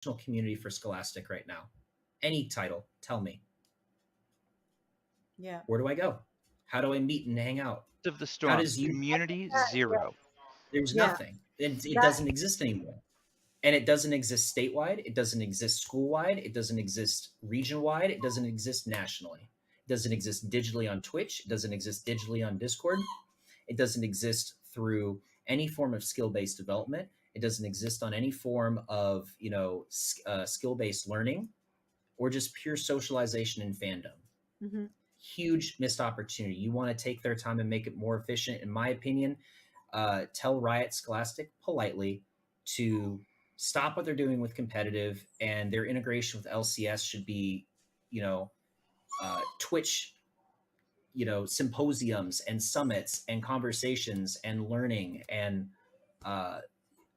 community for Scholastic right now? Any title, tell me. Yeah. Where do I go? How do I meet and hang out? Of the How storm. does you? Community Yeah. zero. There's Yeah. nothing. It That doesn't exist anymore. And it doesn't exist statewide. It doesn't exist school wide. It doesn't exist region wide. It doesn't exist nationally. It doesn't exist digitally on Twitch. It doesn't exist digitally on Discord. It doesn't exist through any form of skill based development. It doesn't exist on any form of skill based learning or just pure socialization and fandom. mm-hmm. Huge missed opportunity. You want to take their time and make it more efficient, in my opinion. Tell Riot Scholastic politely to stop what they're doing with competitive, and their integration with LCS should be, Twitch, symposiums and summits and conversations and learning and uh,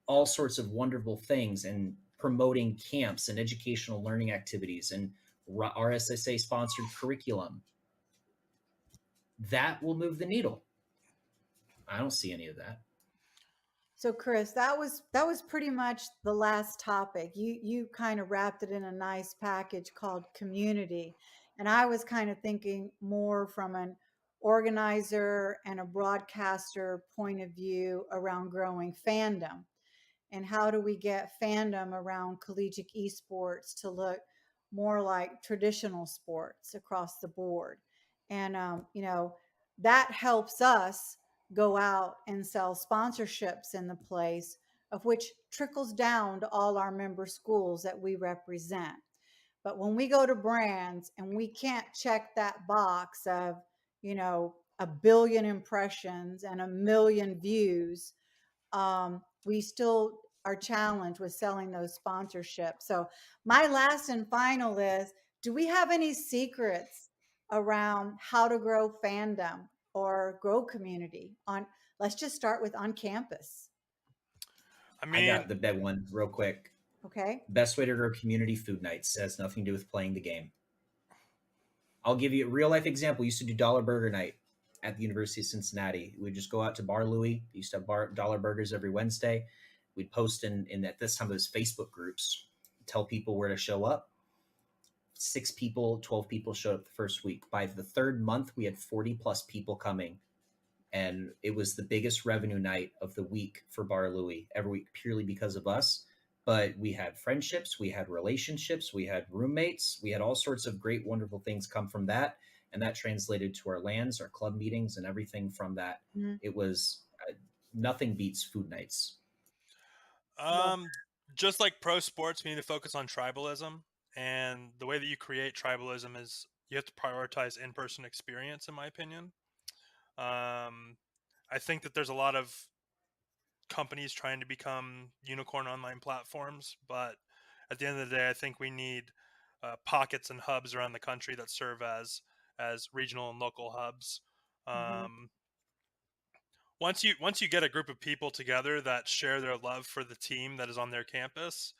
all sorts of wonderful things, and promoting camps and educational learning activities and RSSA sponsored curriculum. That will move the needle. I don't see any of that. So Chris, that was pretty much the last topic. You kind of wrapped it in a nice package called community. And I was kind of thinking more from an organizer and a broadcaster point of view around growing fandom. And how do we get fandom around collegiate esports to look more like traditional sports across the board? And that helps us go out and sell sponsorships in the place, of which trickles down to all our member schools that we represent. But when we go to brands and we can't check that box of, 1 billion impressions and 1 million views, we still are challenged with selling those sponsorships. So my last and final is, do we have any secrets around how to grow fandom or grow community on, let's just start with on campus. I got the bed one real quick. Okay. Best way to grow community: food nights. It has nothing to do with playing the game. I'll give you a real life example. We used to do dollar burger night at the University of Cincinnati. We'd just go out to Bar Louie. We used to have dollar burgers every Wednesday. We'd post in at this time those Facebook groups, tell people where to show up. 6 people, 12 people showed up the first week. By the third month, we had 40 plus people coming. And it was the biggest revenue night of the week for Bar Louie every week, purely because of us. But we had friendships, we had relationships, we had roommates, we had all sorts of great, wonderful things come from that. And that translated to our lands, our club meetings, and everything from that. Mm-hmm. It was nothing beats food nights. Just like pro sports, we need to focus on tribalism. And the way that you create tribalism is you have to prioritize in-person experience, in my opinion. I think that there's a lot of companies trying to become unicorn online platforms, but at the end of the day, I think we need pockets and hubs around the country that serve as regional and local hubs. Once you get a group of people together that share their love for the team that is on their campus,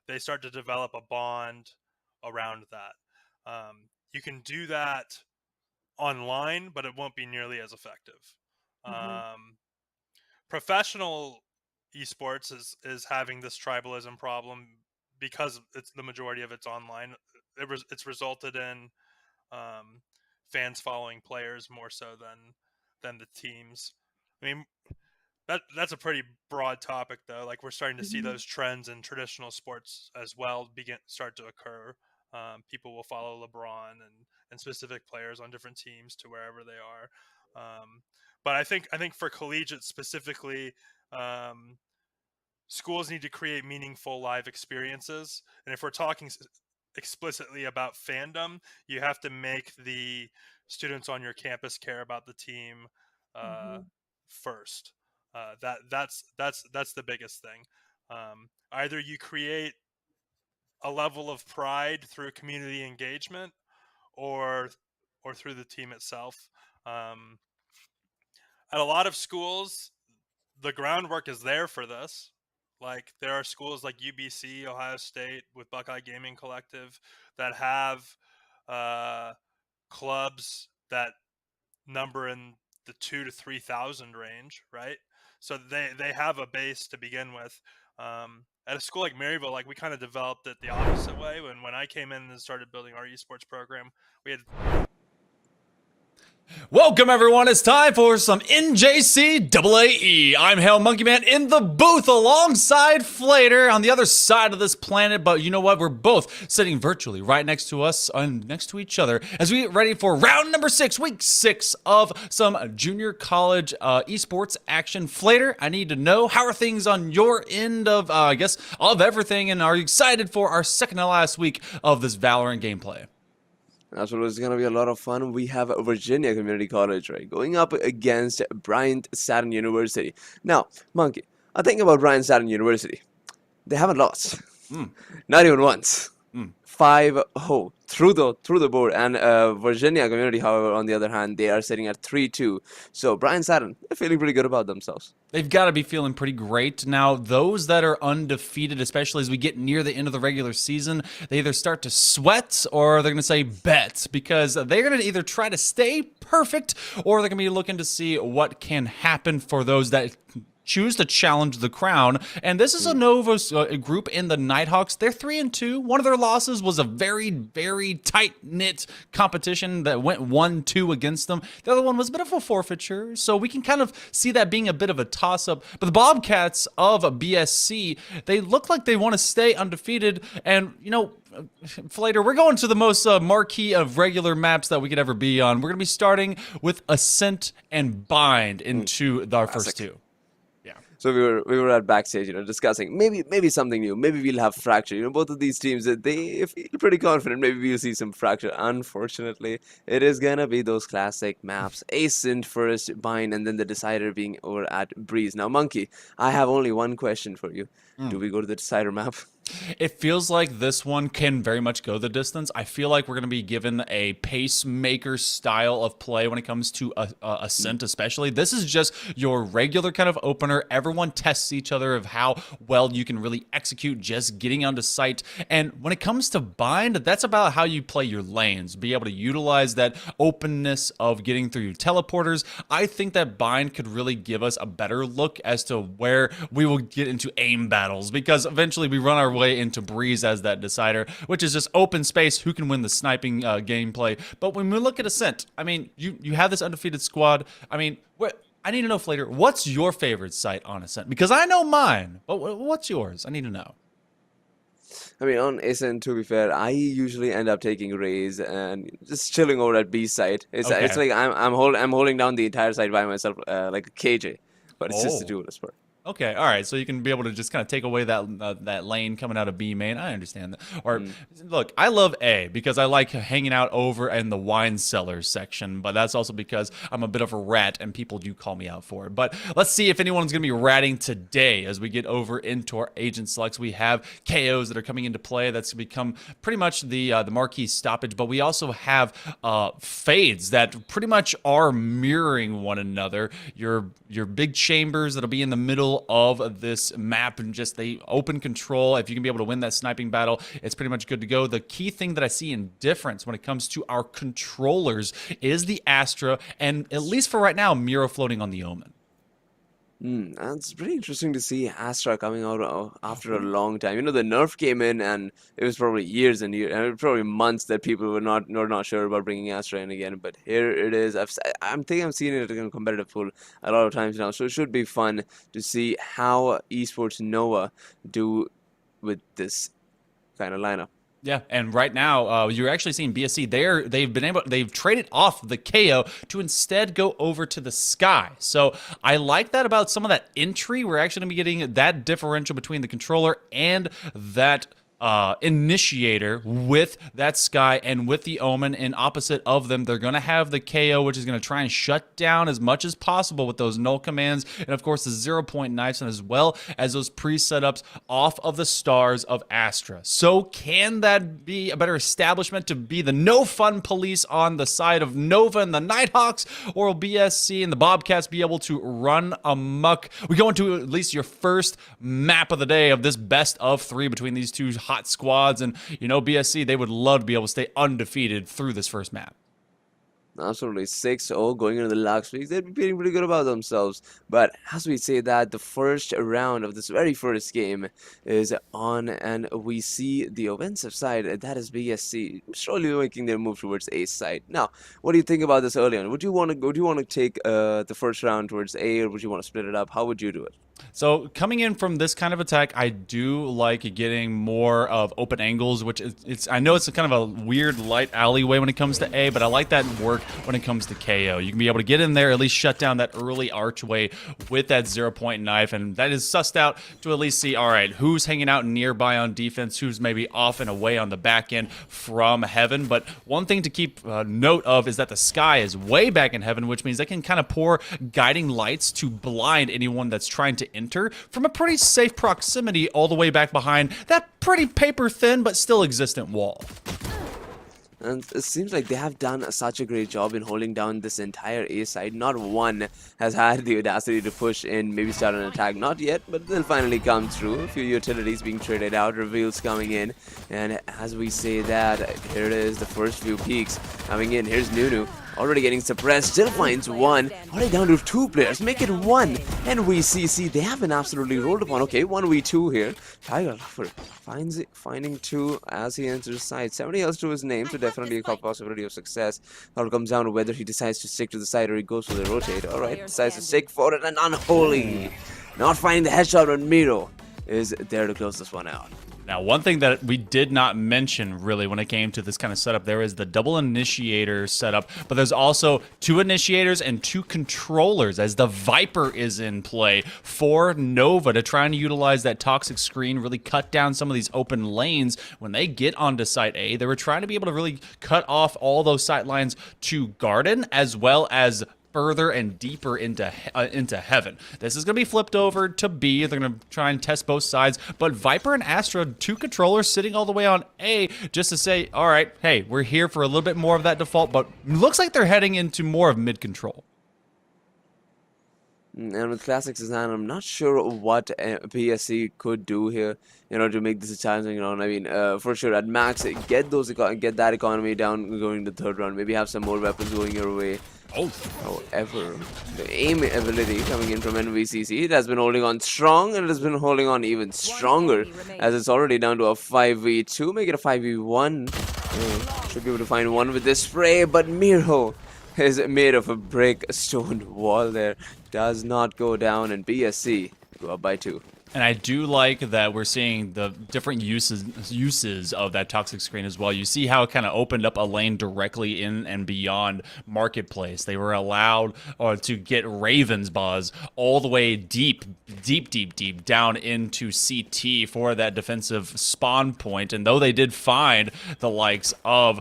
they start to develop a bond around that. You can do that online, but it won't be nearly as effective. Professional esports is having this tribalism problem because it's the majority of it's online. It's resulted in fans following players more so than the teams. I mean, that's a pretty broad topic, though. Like, we're starting to see those trends in traditional sports as well start to occur. People will follow LeBron and specific players on different teams to wherever they are. But I think for collegiate specifically, schools need to create meaningful live experiences. And if we're talking explicitly about fandom, you have to make the students on your campus care about the team first. That's the biggest thing. Either you create a level of pride through community engagement, or through the team itself. At a lot of schools, the groundwork is there for this. Like, there are schools like UBC, Ohio State, with Buckeye Gaming Collective that have clubs that number in the 2,000 to 3,000 range, right? So they have a base to begin with. at a school like Maryville, like we kind of developed it the opposite way. When I came in and started building our esports program, we had. Welcome, everyone. It's time for some NJCAAE. I'm Hail Monkey Man in the booth alongside Flater on the other side of this planet. But you know what? We're both sitting virtually right next to us and next to each other as we get ready for round number 6, week 6 of some junior college esports action. Flater, I need to know, how are things on your end of, of everything? And are you excited for our second to last week of this Valorant gameplay? That's what it's going to be a lot of fun. We have Virginia Community College, right, going up against Bryant Stratton University. Now, Monkey, I think about Bryant Stratton University. They haven't lost. Not even once. 5-0 through the board. And Virginia Community, however, on the other hand, they are sitting at 3-2. So Bryant Stratton, they're feeling pretty good about themselves. They've got to be feeling pretty great. Now, those that are undefeated, especially as we get near the end of the regular season, they either start to sweat or they're going to say bet, because they're going to either try to stay perfect or they're going to be looking to see what can happen for those that choose to challenge the crown. And this is a Nova's group in the Nighthawks. They're 3-2. One of their losses was a very, very tight-knit competition that went 1-2 against them. The other one was a bit of a forfeiture, so we can kind of see that being a bit of a toss-up. But the Bobcats of BSC, they look like they want to stay undefeated. And, you know, Flater, we're going to the most marquee of regular maps that we could ever be on. We're going to be starting with Ascent and Bind into our first two. So we were at backstage, discussing maybe something new. Maybe we'll have Fracture. Both of these teams, they feel pretty confident. Maybe we'll see some Fracture. Unfortunately, it is gonna be those classic maps: Ascent first, Bind, and then the decider being over at Breeze. Now, Monkey, I have only one question for you. Do we go to the decider map? It feels like this one can very much go the distance. I feel like we're going to be given a pacemaker style of play when it comes to Ascent especially. This is just your regular kind of opener. Everyone tests each other of how well you can really execute just getting onto site. And when it comes to Bind, that's about how you play your lanes. Be able to utilize that openness of getting through your teleporters. I think that Bind could really give us a better look as to where we will get into aim battles, because eventually we run our way into Breeze as that decider, which is just open space, who can win the sniping gameplay. But when we look at Ascent, I mean, you have this undefeated squad. I mean, I need to know, Flater, what's your favorite site on Ascent? Because I know mine, but what's yours? I need to know. I mean, on Ascent, to be fair, I usually end up taking Raze and just chilling over at B site. It's like I'm holding down the entire site by myself, like a KJ, but it's just a duelist part. Okay, all right, so you can be able to just kind of take away that lane coming out of B main. I understand that. Or look, I love A because I like hanging out over in the wine cellar section, but that's also because I'm a bit of a rat and people do call me out for it. But let's see if anyone's going to be ratting today as we get over into our agent selects. We have KOs that are coming into play. That's become pretty much the marquee stoppage, but we also have fades that pretty much are mirroring one another. Your big chambers that'll be in the middle of this map and just the open control. If you can be able to win that sniping battle, it's pretty much good to go. The key thing that I see in difference when it comes to our controllers is the Astra, and at least for right now, Mira floating on the Omen. It's pretty interesting to see Astra coming out after a long time. The nerf came in, and it was probably years and years, and probably months that people were not sure about bringing Astra in again. But here it is. I'm seeing it in a competitive pool a lot of times now, so it should be fun to see how Esports Nova do with this kind of lineup. Yeah, and right now you're actually seeing BSC. They've traded off the KO to instead go over to the Sky. So I like that about some of that entry. We're actually going to be getting that differential between the controller and that initiator with that Sky and with the Omen, and opposite of them they're going to have the KO, which is going to try and shut down as much as possible with those null commands, and of course the 0-point knives, and as well as those pre-setups off of the stars of Astra. So can that be a better establishment to be the no fun police on the side of Nova and the Nighthawks, or will BSC and the Bobcats be able to run amok? We go into at least your first map of the day of this best of 3 between these two hot squads, and BSC, they would love to be able to stay undefeated through this first map. Absolutely. 6-0 going into the last week. They'd be feeling pretty good about themselves. But as we say that, the first round of this very first game is on, and we see the offensive side, that is BSC, slowly making their move towards A side. Now, what do you think about this early on? Would you want to take the first round towards A, or would you want to split it up? How would you do it? So coming in from this kind of attack, I do like getting more of open angles, which it's I know it's a kind of a weird light alleyway when it comes to A, but I like that work when it comes to KO. You can be able to get in there, at least shut down that early archway with that 0-point knife, and that is sussed out to at least see, all right, who's hanging out nearby on defense, who's maybe off and away on the back end from heaven. But one thing to keep note of is that the sky is way back in heaven, which means they can kind of pour guiding lights to blind anyone that's trying to enter from a pretty safe proximity all the way back behind that pretty paper thin but still existent wall. And it seems like they have done such a great job in holding down this entire A side. Not one has had the audacity to push in, maybe start an attack. Not yet, but they'll finally come through. A few utilities being traded out, reveals coming in. And as we say that, here it is, the first few peaks coming in. Here's Nunu. Already getting suppressed, still finds one. Already down to 2 players, make it 1. NVCC, they have been absolutely rolled upon. Okay, 1v2 here. Tiger Lover finding 2 as he enters side. 70 else to his name, so definitely a possibility of success. All comes down to whether he decides to stick to the side or he goes for the rotate. Alright, decides to stick for it, and Unholy. Not finding the headshot, but Miro is there to close this one out. Now, one thing that we did not mention really when it came to this kind of setup, there is the double initiator setup, but there's also 2 initiators and 2 controllers as the Viper is in play for Nova to try and utilize that toxic screen, really cut down some of these open lanes when they get onto site A. They were trying to be able to really cut off all those sight lines to Garden as well as further and deeper into heaven. This is going to be flipped over to B. They're going to try and test both sides. But Viper and Astra, 2 controllers sitting all the way on A just to say, all right, hey, we're here for a little bit more of that default, but looks like they're heading into more of mid-control. And with Classics design, I'm not sure what PSC could do here, to make this a challenging round. I mean, for sure, at max, get that economy down going to the 3rd round. Maybe have some more weapons going your way. However, the aim ability coming in from NVCC, it has been holding on strong, and it has been holding on even stronger, as it's already down to a 5v2. Make it a 5v1. Should be able to find one with this spray, but Miro is made of a brick stone wall there. Does not go down, and BSC go up by 2. And I do like that we're seeing the different uses of that toxic screen as well. You see how it kind of opened up a lane directly in and beyond Marketplace. They were allowed to get Raven's Buzz all the way deep down into CT for that defensive spawn point. And though they did find the likes of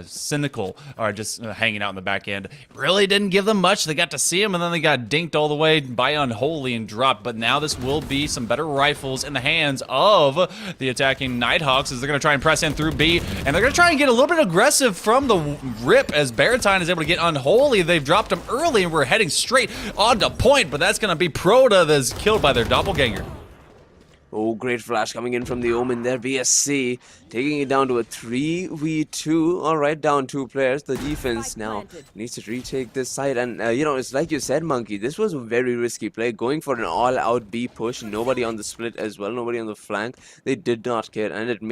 Cynical or just hanging out in the back end, really didn't give them much. They got to see him, and then they got dinked all the way by Unholy and dropped. But now this will be some better rifles in the hands of the attacking Nighthawks as they're going to try and press in through B, and they're going to try and get a little bit aggressive from the rip as Baratine is able to get Unholy. They've dropped him early, and we're heading straight on to point, but that's going to be Proda that's killed by their doppelganger. Oh, great flash coming in from the Omen there. BSC taking it down to a 3v2. All right, down 2 players. The defense now needs to retake this side. And, it's like you said, Monkey. This was a very risky play. Going for an all-out B push. Nobody on the split as well. Nobody on the flank. They did not get, and it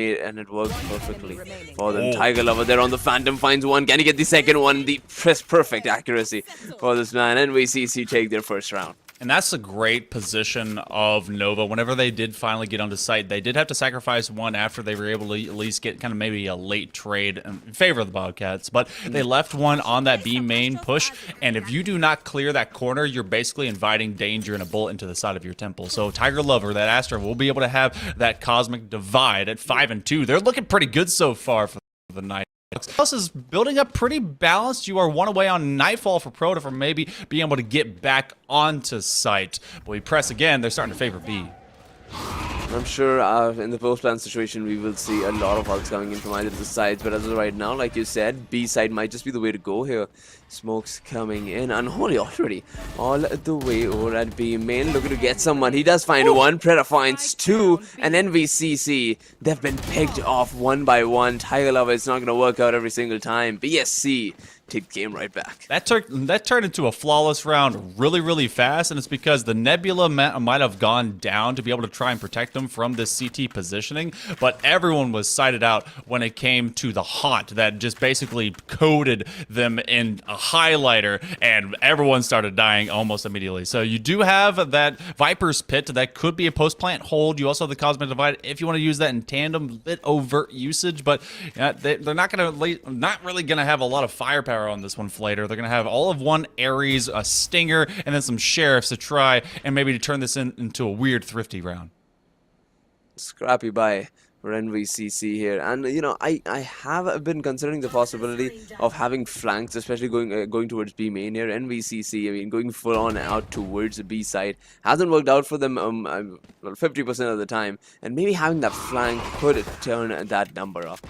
worked perfectly for them. Tiger Lover there on the Phantom finds one. Can he get the second one? The perfect accuracy for this man. NYIT take their first round. And that's a great position of Nova. Whenever they did finally get onto site, they did have to sacrifice one after they were able to at least get kind of maybe a late trade in favor of the Bobcats. But they left one on that B main push, and if you do not clear that corner, you're basically inviting danger and a bullet into the side of your temple. So Tiger Lover, that Astra, will be able to have that cosmic divide at 5-2. They're looking pretty good so far for the night. Else is building up pretty balanced. You are 1 away on Nightfall for Proto for maybe being able to get back onto site. But we press again, they're starting to favor B. I'm sure in the post-plan situation we will see a lot of arcs coming in from either of the sides, but as of right now, like you said, B side might just be the way to go here. Smokes coming in. Unholy already all the way over at B main, looking to get someone. He does find one. Preda finds 2, and NVCC, they've been picked off 1 by 1. Tiger Lover, it's not going to work out every single time. BSC take the game right back. That turned into a flawless round really, really fast, and it's because the Nebula might have gone down to be able to try and protect them from this CT positioning, but everyone was sighted out when it came to the Haunt that just basically coated them in a highlighter, and everyone started dying almost immediately. So you do have that Viper's Pit that could be a post-plant hold. You also have the Cosmic Divide if you want to use that in tandem, a bit overt usage, but they're not really gonna have a lot of firepower on this one, Flater. They're gonna have all of one Ares, a Stinger, and then some Sheriffs to try and maybe to turn this into a weird thrifty round. Scrappy buy for NVCC here, and you know, I have been considering the possibility of having flanks, especially going towards B main here. NVCC, I mean, going full on out towards the B side hasn't worked out for them 50% of the time, and maybe having that flank could turn that number up.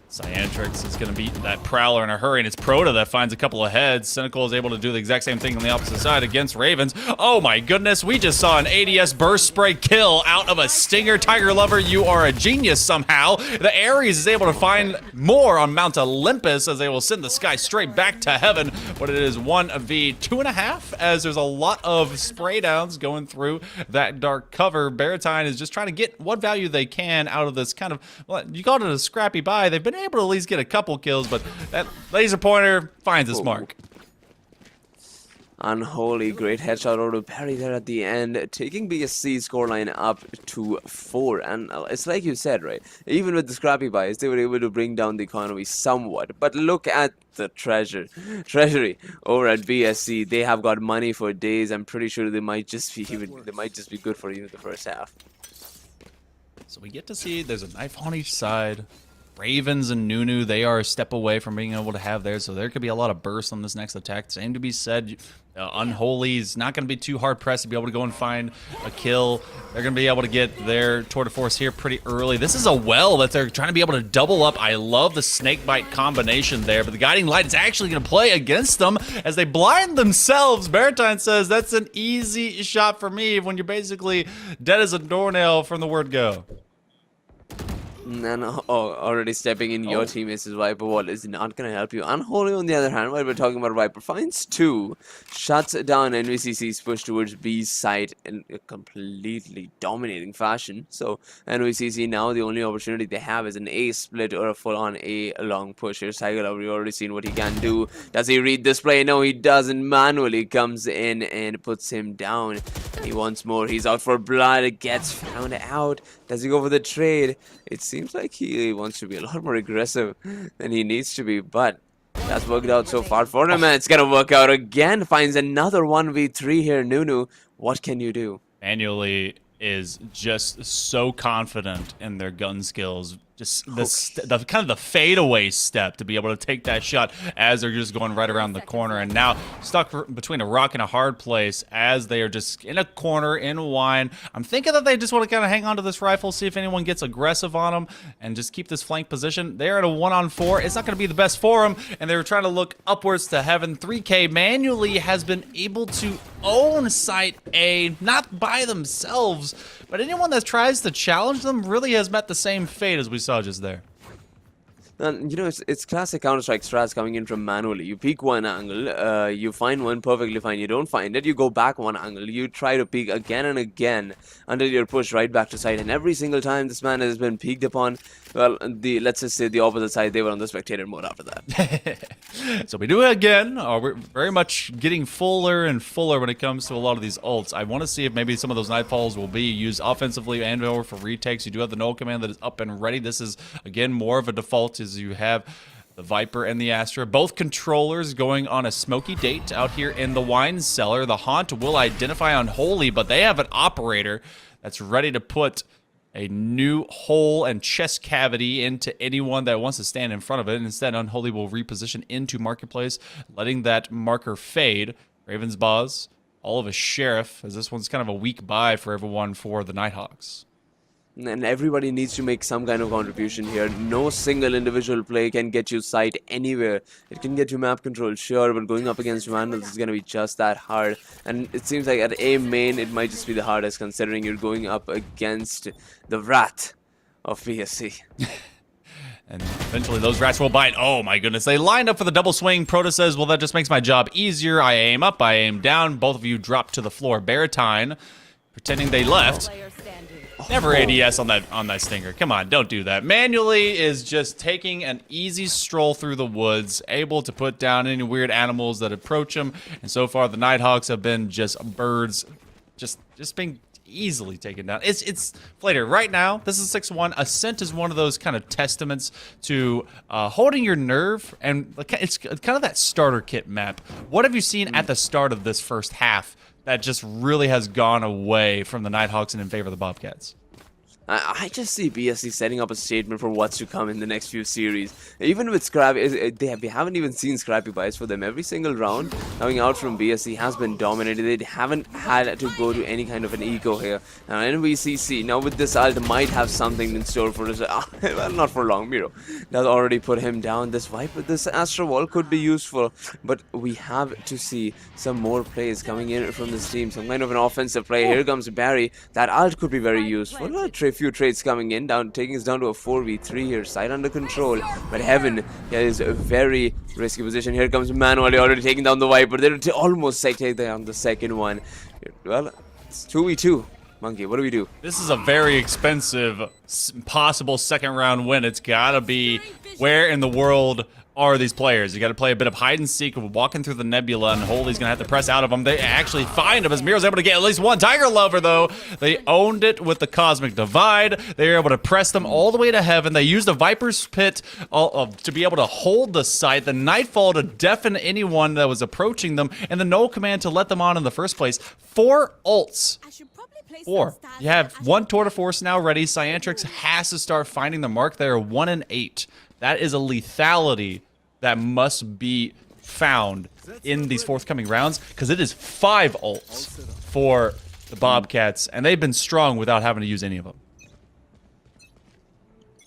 Cyantrix is going to beat that Prowler in a hurry, and it's Proto that finds a couple of heads. Cynical is able to do the exact same thing on the opposite side against Ravens. Oh my goodness, we just saw an ADS burst spray kill out of a Stinger. Tiger Lover, you are a genius somehow. The Ares is able to find more on Mount Olympus as they will send the sky straight back to heaven, but it is 1v2.5 as there's a lot of spray downs going through that dark cover. Baratine is just trying to get what value they can out of this kind of, well, you called it a scrappy buy. They've been able to at least get a couple kills, but that laser pointer finds its mark. Unholy, great headshot out of Perry there at the end, taking BSC scoreline up to 4. And it's like you said, right? Even with the scrappy buys, they were able to bring down the economy somewhat. But look at the treasury over at BSC. They have got money for days. I'm pretty sure they might just be good for even the first half. So we get to see there's a knife on each side. Ravens and Nunu, they are a step away from being able to have theirs, so there could be a lot of bursts on this next attack. Same to be said, Unholy is not going to be too hard-pressed to be able to go and find a kill. They're going to be able to get their tour de force here pretty early. This is a well that they're trying to be able to double up. I love the snakebite combination there, but the Guiding Light is actually going to play against them as they blind themselves. Baratine says that's an easy shot for me when you're basically dead as a doornail from the word go. And already stepping in your team is Viper Wall is not going to help you. Unholy, on the other hand, while we're talking about Viper, finds 2, shuts down NVCC's push towards B's side in a completely dominating fashion. So NVCC now the only opportunity they have is an A split or a full-on A long push. Here's Tiger Lover, we've already seen what he can do. Does he read this play? No, he doesn't. Manually comes in and puts him down. He wants more. He's out for blood. Gets found out. Does he go for the trade? It seems like he wants to be a lot more aggressive than he needs to be, but that's worked out so far for him, and it's gonna work out again. Finds another 1v3 here. Nunu, what can you do? Manually is just so confident in their gun skills. Just the kind of the fadeaway step to be able to take that shot as they're just going right around the corner, and now stuck between a rock and a hard place as they are just in a corner in wine. I'm thinking that they just want to kind of hang on to this rifle, see if anyone gets aggressive on them, and just keep this flank position. They're at a 1-on-4. It's not going to be the best for them, and they were trying to look upwards to heaven. 3K manually has been able to own Site A, not by themselves, but anyone that tries to challenge them really has met the same fate as we saw just there. And you know, it's classic Counter-Strike strats coming in from manually. You peek one angle, you find one perfectly fine, you don't find it, you go back one angle, you try to peek again and again until you're pushed right back to site. And every single time this man has been peeked upon, well, let's just say the opposite side, they were on the spectator mode after that. So we do it again. We're very much getting fuller and fuller when it comes to a lot of these ults. I want to see if maybe some of those nightfalls will be used offensively and or for retakes. You do have the null command that is up and ready. This is, again, more of a default as you have the Viper and the Astra, both controllers going on a smoky date out here in the wine cellar. The Haunt will identify Unholy, but they have an operator that's ready to put a new hole and chest cavity into anyone that wants to stand in front of it. And instead, Unholy will reposition into Marketplace, letting that marker fade. Raven's Boz, all of a Sheriff, as this one's kind of a weak buy for everyone for the Nighthawks. And everybody needs to make some kind of contribution here. No single individual play can get you sight anywhere. It can get you map control, sure, but going up against Vandals is going to be just that hard. And it seems like at A main, it might just be the hardest, considering you're going up against the Wrath of BSC. And eventually those rats will bite. Oh my goodness. They lined up for the double swing. Proto says, well, that just makes my job easier. I aim up, I aim down. Both of you drop to the floor. Baratine, pretending they left. Never ADS on that stinger. Come on, don't do that. Manually is just taking an easy stroll through the woods, able to put down any weird animals that approach him. And so far, the Nighthawks have been just birds, just being easily taken down. It's Flater. Right now, this is 6-1. Ascent is one of those kind of testaments to holding your nerve, and it's kind of that starter kit map. What have you seen at the start of this first half that just really has gone away from the Nighthawks and in favor of the Bobcats? I just see BSC setting up a statement for what's to come in the next few series. Even with Scrappy, we haven't even seen Scrappy bites for them. Every single round coming out from BSC has been dominated. They haven't had to go to any kind of an eco here. Now NVCC, now with this ult, might have something in store for us. Well, not for long. Miro does already put him down. This Viper, this Astro Wall could be useful, but we have to see some more plays coming in from this team. Some kind of an offensive play. Here comes Barry. That ult could be very useful. Few trades coming in, taking us down to a 4v3 here, side under control, but Heaven is a very risky position. Here comes Manuel, already taking down the Viper. They're almost taking down the second one. Well, it's 2v2. Monkey, what do we do? This is a very expensive possible second round win. It's gotta be, where in the world are these players? You got to play a bit of hide and seek, walking through the nebula, and Holy's gonna have to press out of them. They actually find him as Miro's able to get at least one Tiger Lover, though. They owned it with the Cosmic Divide. They were able to press them all the way to heaven. They used the Viper's Pit to be able to hold the site, the Nightfall to deafen anyone that was approaching them, and the Null Command to let them on in the first place. 4 ults. 4. You have 1 Tour de Force now ready. Cyantrix has to start finding the mark. They are 1 and 8. That is a lethality that must be found in these forthcoming rounds, because it is 5 ults for the Bobcats, and they've been strong without having to use any of them.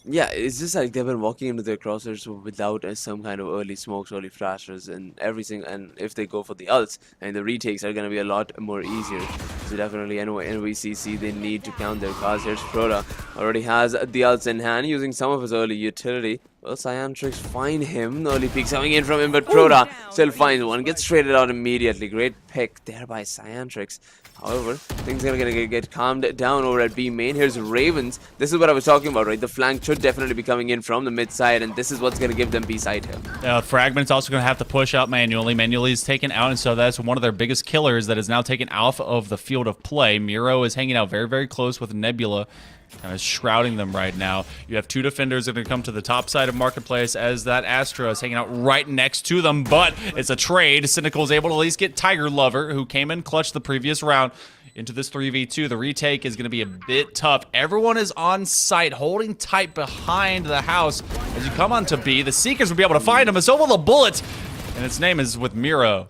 Yeah, it's just like they've been walking into their crosshairs without some kind of early smokes, early flashers, and everything. And if they go for the ults, and the retakes are going to be a lot more easier. So definitely, anyway, NVCC, they need to count their cards. Here's Proto, already has the ults in hand, using some of his early utility. Well, Cyantrix find him. The early peek coming in from him, but Proto still finds one. Gets traded out immediately. Great pick there by Cyantrix. However, things are going to get calmed down over at B main. Here's Ravens. This is what I was talking about, right? The flank should definitely be coming in from the mid side, and this is what's going to give them B side here. Fragment's also going to have to push out manually. Manually is taken out, and so that's one of their biggest killers that is now taken off of the field of play. Miro is hanging out very, very close with Nebula, kind of shrouding them right now. You have 2 defenders that are going to come to the top side of Marketplace as that Astra is hanging out right next to them, but it's a trade. Cynical is able to at least get Tiger Lover, who came in clutch the previous round, into this 3v2. The retake is going to be a bit tough. Everyone is on site, holding tight behind the house. As you come onto B, the Seekers will be able to find him, and so will the Bullet, and its name is with Miro.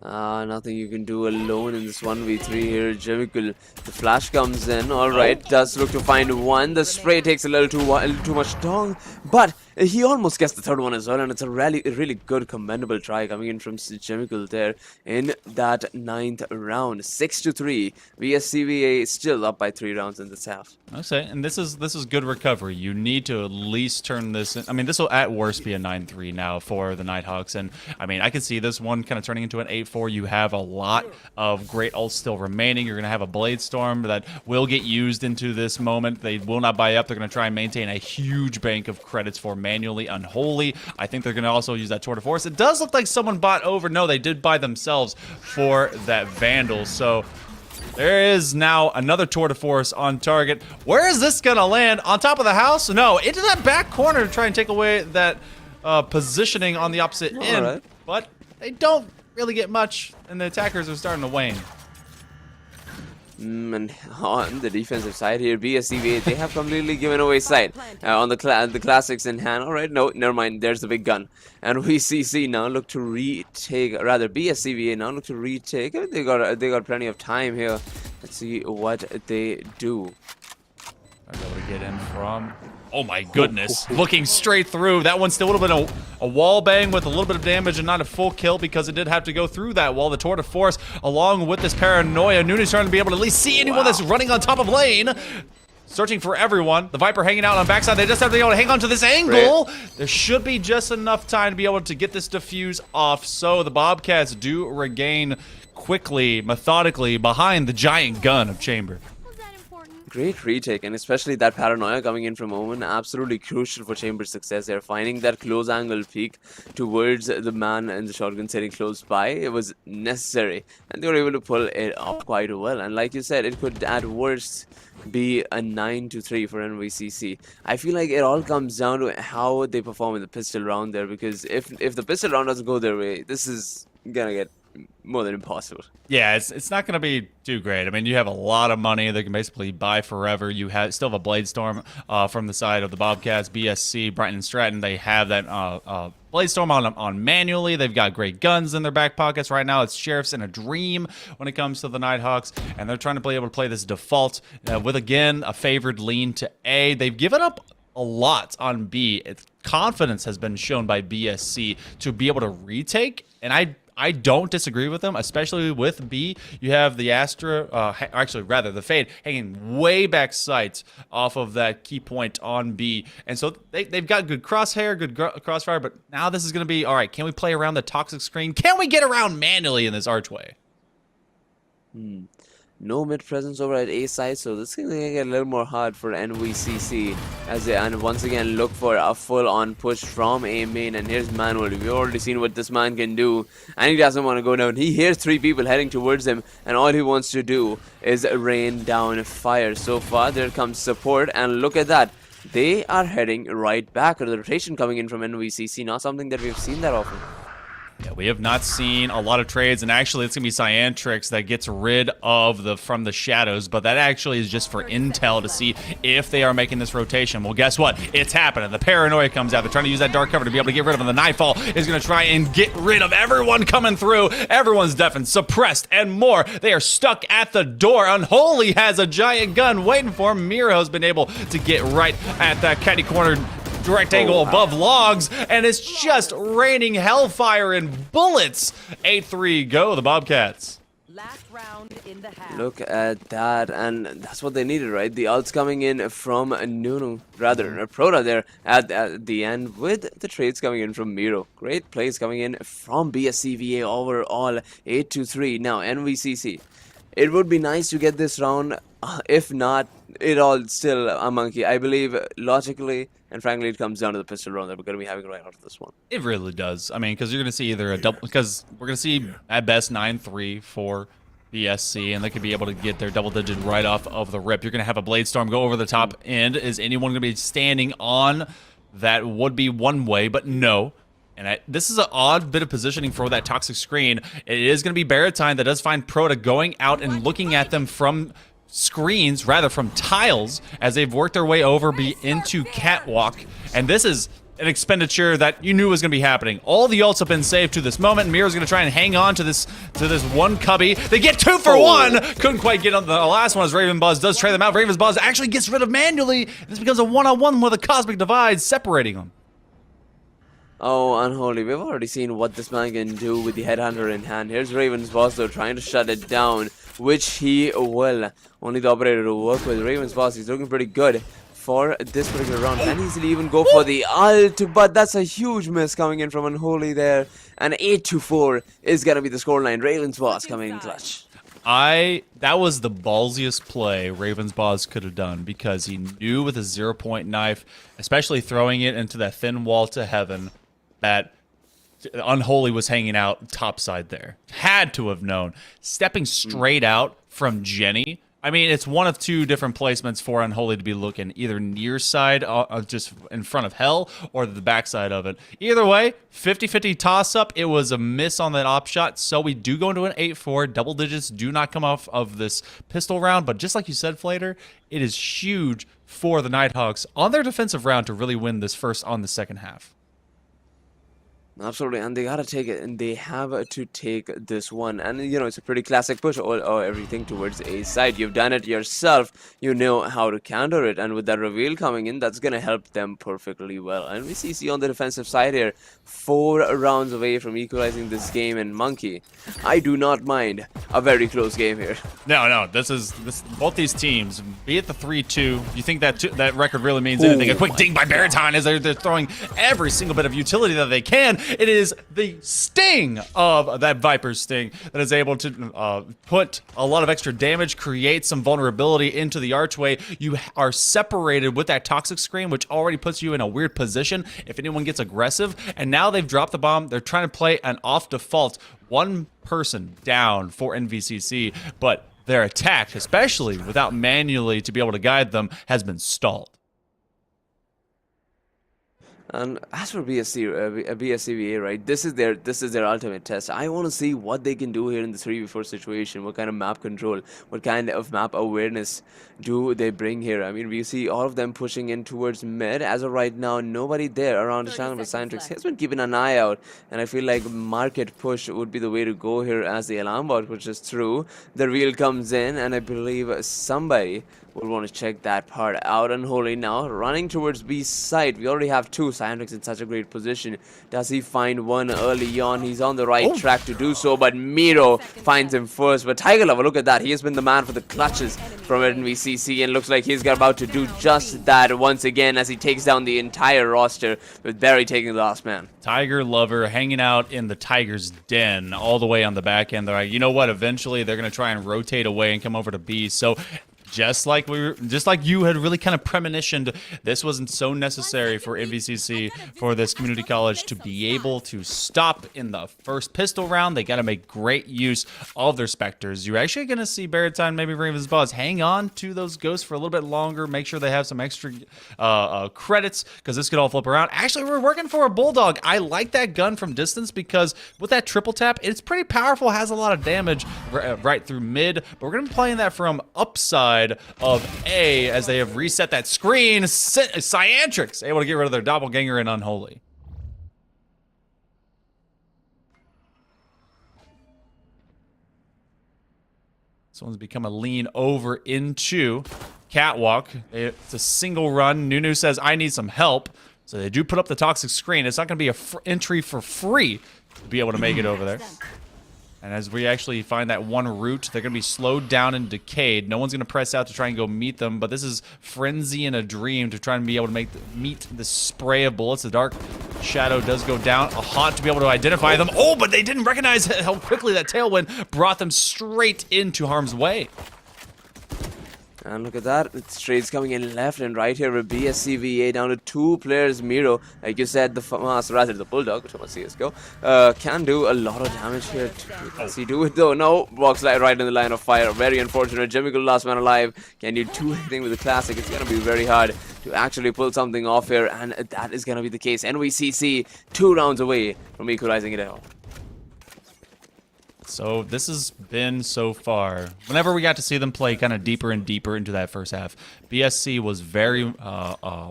Nothing you can do alone in this 1v3 here. Jemical, the flash comes in. Alright, does look to find one. The spray takes a little too much long, but he almost gets the third one as well, and it's a really good, commendable try coming in from Jemical there in that 9th round. 6-3. BSCVA is still up by 3 rounds in this half. Okay, and this is good recovery. You need to at least turn this in. I mean, this will at worst be a 9-3 now for the Nighthawks, and I mean, I can see this one kind of turning into an 8-4. You have a lot of great ults still remaining. You're going to have a Blade Storm that will get used into this moment. They will not buy up. They're going to try and maintain a huge bank of credits for manually Unholy. I think they're going to also use that Tour de Force. It does look like someone bought over. No, they did buy themselves for that Vandal. So there is now another Tour de Force on target. Where is this going to land? On top of the house? No, into that back corner to try and take away that positioning on the opposite end. Right. But they don't really get much, and the attackers are starting to wane. And on the defensive side here, BSCVA, they have completely given away sight on the classics in hand. Alright, no, never mind, there's the big gun. And NYIT now look to retake, rather BSCVA now look to retake. They got plenty of time here. Let's see what they do. Are able to get in from... Oh my goodness, looking straight through. That one still would have been a wall bang with a little bit of damage and not a full kill, because it did have to go through that wall. The Tour de Force, along with this paranoia, Nooney's trying to be able to at least see anyone that's running on top of lane. searching for everyone. The Viper hanging out on backside. They just have to be able to hang on to this angle. There should be just enough time to be able to get this defuse off. So the Bobcats do regain quickly, methodically behind the giant gun of Chamber. Great retake, and especially that paranoia coming in from Omen, absolutely crucial for Chamber's success. They're finding that close angle peek towards the man and the shotgun sitting close by. It was necessary, and they were able to pull it off quite well. And like you said, it could at worst be a 9-3 for NVCC. I feel like it all comes down to how they perform in the pistol round there, because if the pistol round doesn't go their way, this is gonna get more than impossible. Yeah, it's not going to be too great. I mean, you have a lot of money. They can basically buy forever. You still have a Blade Storm from the side of the Bobcats, BSC, Bryant, and Stratton. They have that Blade Storm on manually. They've got great guns in their back pockets right now. It's Sheriffs in a dream when it comes to the Nighthawks, and they're trying to be able to play this default with, again, a favored lean to A. They've given up a lot on B. Confidence has been shown by BSC to be able to retake, and I don't disagree with them, especially with B. You have the the Fade hanging way back sights off of that key point on B. And so they've got good crosshair, good crossfire, but now this is going to be, all right, can we play around the toxic screen? Can we get around manually in this archway? No mid presence over at A side, so this is going to get a little more hard for NVCC as they once again look for a full-on push from A main. And here's Manuel. We've already seen what this man can do, and he doesn't want to go down. He hears 3 people heading towards him, and all he wants to do is rain down fire. So far, there comes support, and look at that. They are heading right back. The rotation coming in from NVCC, not something that we've seen that often. Yeah, we have not seen a lot of trades, and actually it's going to be Cyantrix that gets rid of from the shadows, but that actually is just for intel to see if they are making this rotation. Well, guess what? It's happening. The paranoia comes out. They're trying to use that dark cover to be able to get rid of them. The Nightfall is going to try and get rid of everyone coming through. Everyone's deafened, suppressed, and more. They are stuck at the door. Unholy has a giant gun waiting for him. Miro's been able to get right at that catty corner direct angle above logs, and it's just raining hellfire and bullets. 8-3 go the Bobcats. Last round in the half. Look at that, and that's what they needed, right? The ults coming in from Proda there at the end, with the trades coming in from Miro. Great plays coming in from BSCVA overall. 8-3. Now NVCC. It would be nice to get this round. If not, it all still a monkey. I believe logically, and frankly, it comes down to the pistol round that we're going to be having right out of this one. It really does. I mean, because you're going to see either a double, because we're going to see at best 9-3 for BSC, and they could be able to get their double digit right off of the rip. You're going to have a Blade Storm go over the top end. Is anyone going to be standing on that? Would be one way, but no. And this is an odd bit of positioning for that toxic screen. It is going to be Baratine that does find Proda going out and looking at them from screens, rather from tiles, as they've worked their way over into Catwalk. And this is an expenditure that you knew was going to be happening. All the ults have been saved to this moment. Miro's going to try and hang on to this one cubby. They get 2 for 1. Couldn't quite get on the last one as Raven Buzz does trade them out. Raven's Buzz actually gets rid of manually. This becomes a one-on-one with a cosmic divide separating them. Oh, Unholy. We've already seen what this man can do with the Headhunter in hand. Here's Raven's Boss, though, trying to shut it down, which he will. Only the operator to work with. Raven's Boss, he's looking pretty good for this particular round. Can easily even go for the ult, but that's a huge miss coming in from Unholy there. And 8-4 is going to be the scoreline. Raven's Boss coming in clutch. That was the ballsiest play Raven's Boss could have done, because he knew with a 0-point knife, especially throwing it into that thin wall to heaven, that Unholy was hanging out topside there. Had to have known. Stepping straight out from Jenny. I mean, it's one of 2 different placements for Unholy to be looking, either near side, just in front of Hell, or the backside of it. Either way, 50-50 toss-up. It was a miss on that op shot, so we do go into an 8-4. Double digits do not come off of this pistol round, but just like you said, Flater, it is huge for the Nighthawks on their defensive round to really win this first on the second half. Absolutely, and they gotta take it, and they have to take this one. And you know, it's a pretty classic push, or everything towards A side. You've done it yourself, you know how to counter it, and with that reveal coming in, that's gonna help them perfectly well. And we see on the defensive side here, 4 rounds away from equalizing this game, and Monkey, I do not mind a very close game here. No, this both these teams, be it the 3-2, you think that record really means anything? A quick ding by Bariton as they're throwing every single bit of utility that they can. It is the sting of that Viper sting that is able to put a lot of extra damage, create some vulnerability into the archway. You are separated with that toxic screen, which already puts you in a weird position if anyone gets aggressive. And now they've dropped the bomb. They're trying to play an off default. One person down for NVCC, but their attack, especially without manually to be able to guide them, has been stalled. And as for BSCVA, right, this is their ultimate test. I want to see what they can do here in the 3v4 situation. What kind of map control, what kind of map awareness do they bring here? I mean, we see all of them pushing in towards mid. As of right now, nobody there around the channel. But Scientrix has been keeping an eye out, and I feel like market push would be the way to go here as the alarm bot pushes through. The reveal comes in, and I believe somebody will want to check that part out. Unholy now running towards B side. We already have 2. Scientrix in such a great position. Does he find one early on? He's on the right track to do so, but Miro finds him first. But Tiger Lover, look at that. He has been the man for the clutches from NVCC, and looks like he's about to do just that once again as he takes down the entire roster, with Barry taking the last man. Tiger Lover hanging out in the Tiger's den all the way on the back end. They're like, you know what? Eventually, they're going to try and rotate away and come over to B. So just like you had really kind of premonitioned, this wasn't so necessary for NVCC, for this community college to be able to stop in the first pistol round. They got to make great use of their Spectres. You're actually going to see Bariton, maybe Raven's Boss, hang on to those Ghosts for a little bit longer, make sure they have some extra credits, because this could all flip around. Actually, we're working for a Bulldog. I like that gun from distance, because with that triple tap, it's pretty powerful, has a lot of damage right through mid, but we're going to be playing that from upside of A as they have reset that screen. Cyantrix able to get rid of their doppelganger and Unholy. This one's become a lean over into Catwalk. It's a single run. Nunu says, I need some help. So they do put up the toxic screen. It's not going to be a entry for free to be able to make it over there. And as we actually find that one route, they're going to be slowed down and decayed. No one's going to press out to try and go meet them, but this is Frenzy in a Dream to try and be able to meet the spray of bullets. The Dark Shadow does go down. A Haunt to be able to identify them. Oh, but they didn't recognize how quickly that Tailwind brought them straight into harm's way. And look at that, it's trades coming in left and right here with BSCVA down to 2 players. Miro, like you said, the the Bulldog, which was CSGO, can do a lot of damage here. Does he do it though? No, walks right in the line of fire. Very unfortunate. Jimmy, last man alive. Can you do anything with the Classic? It's going to be very hard to actually pull something off here, and that is going to be the case. NYCC 2 rounds away from equalizing it out. So this has been so far, whenever we got to see them play kind of deeper and deeper into that first half, BSC was very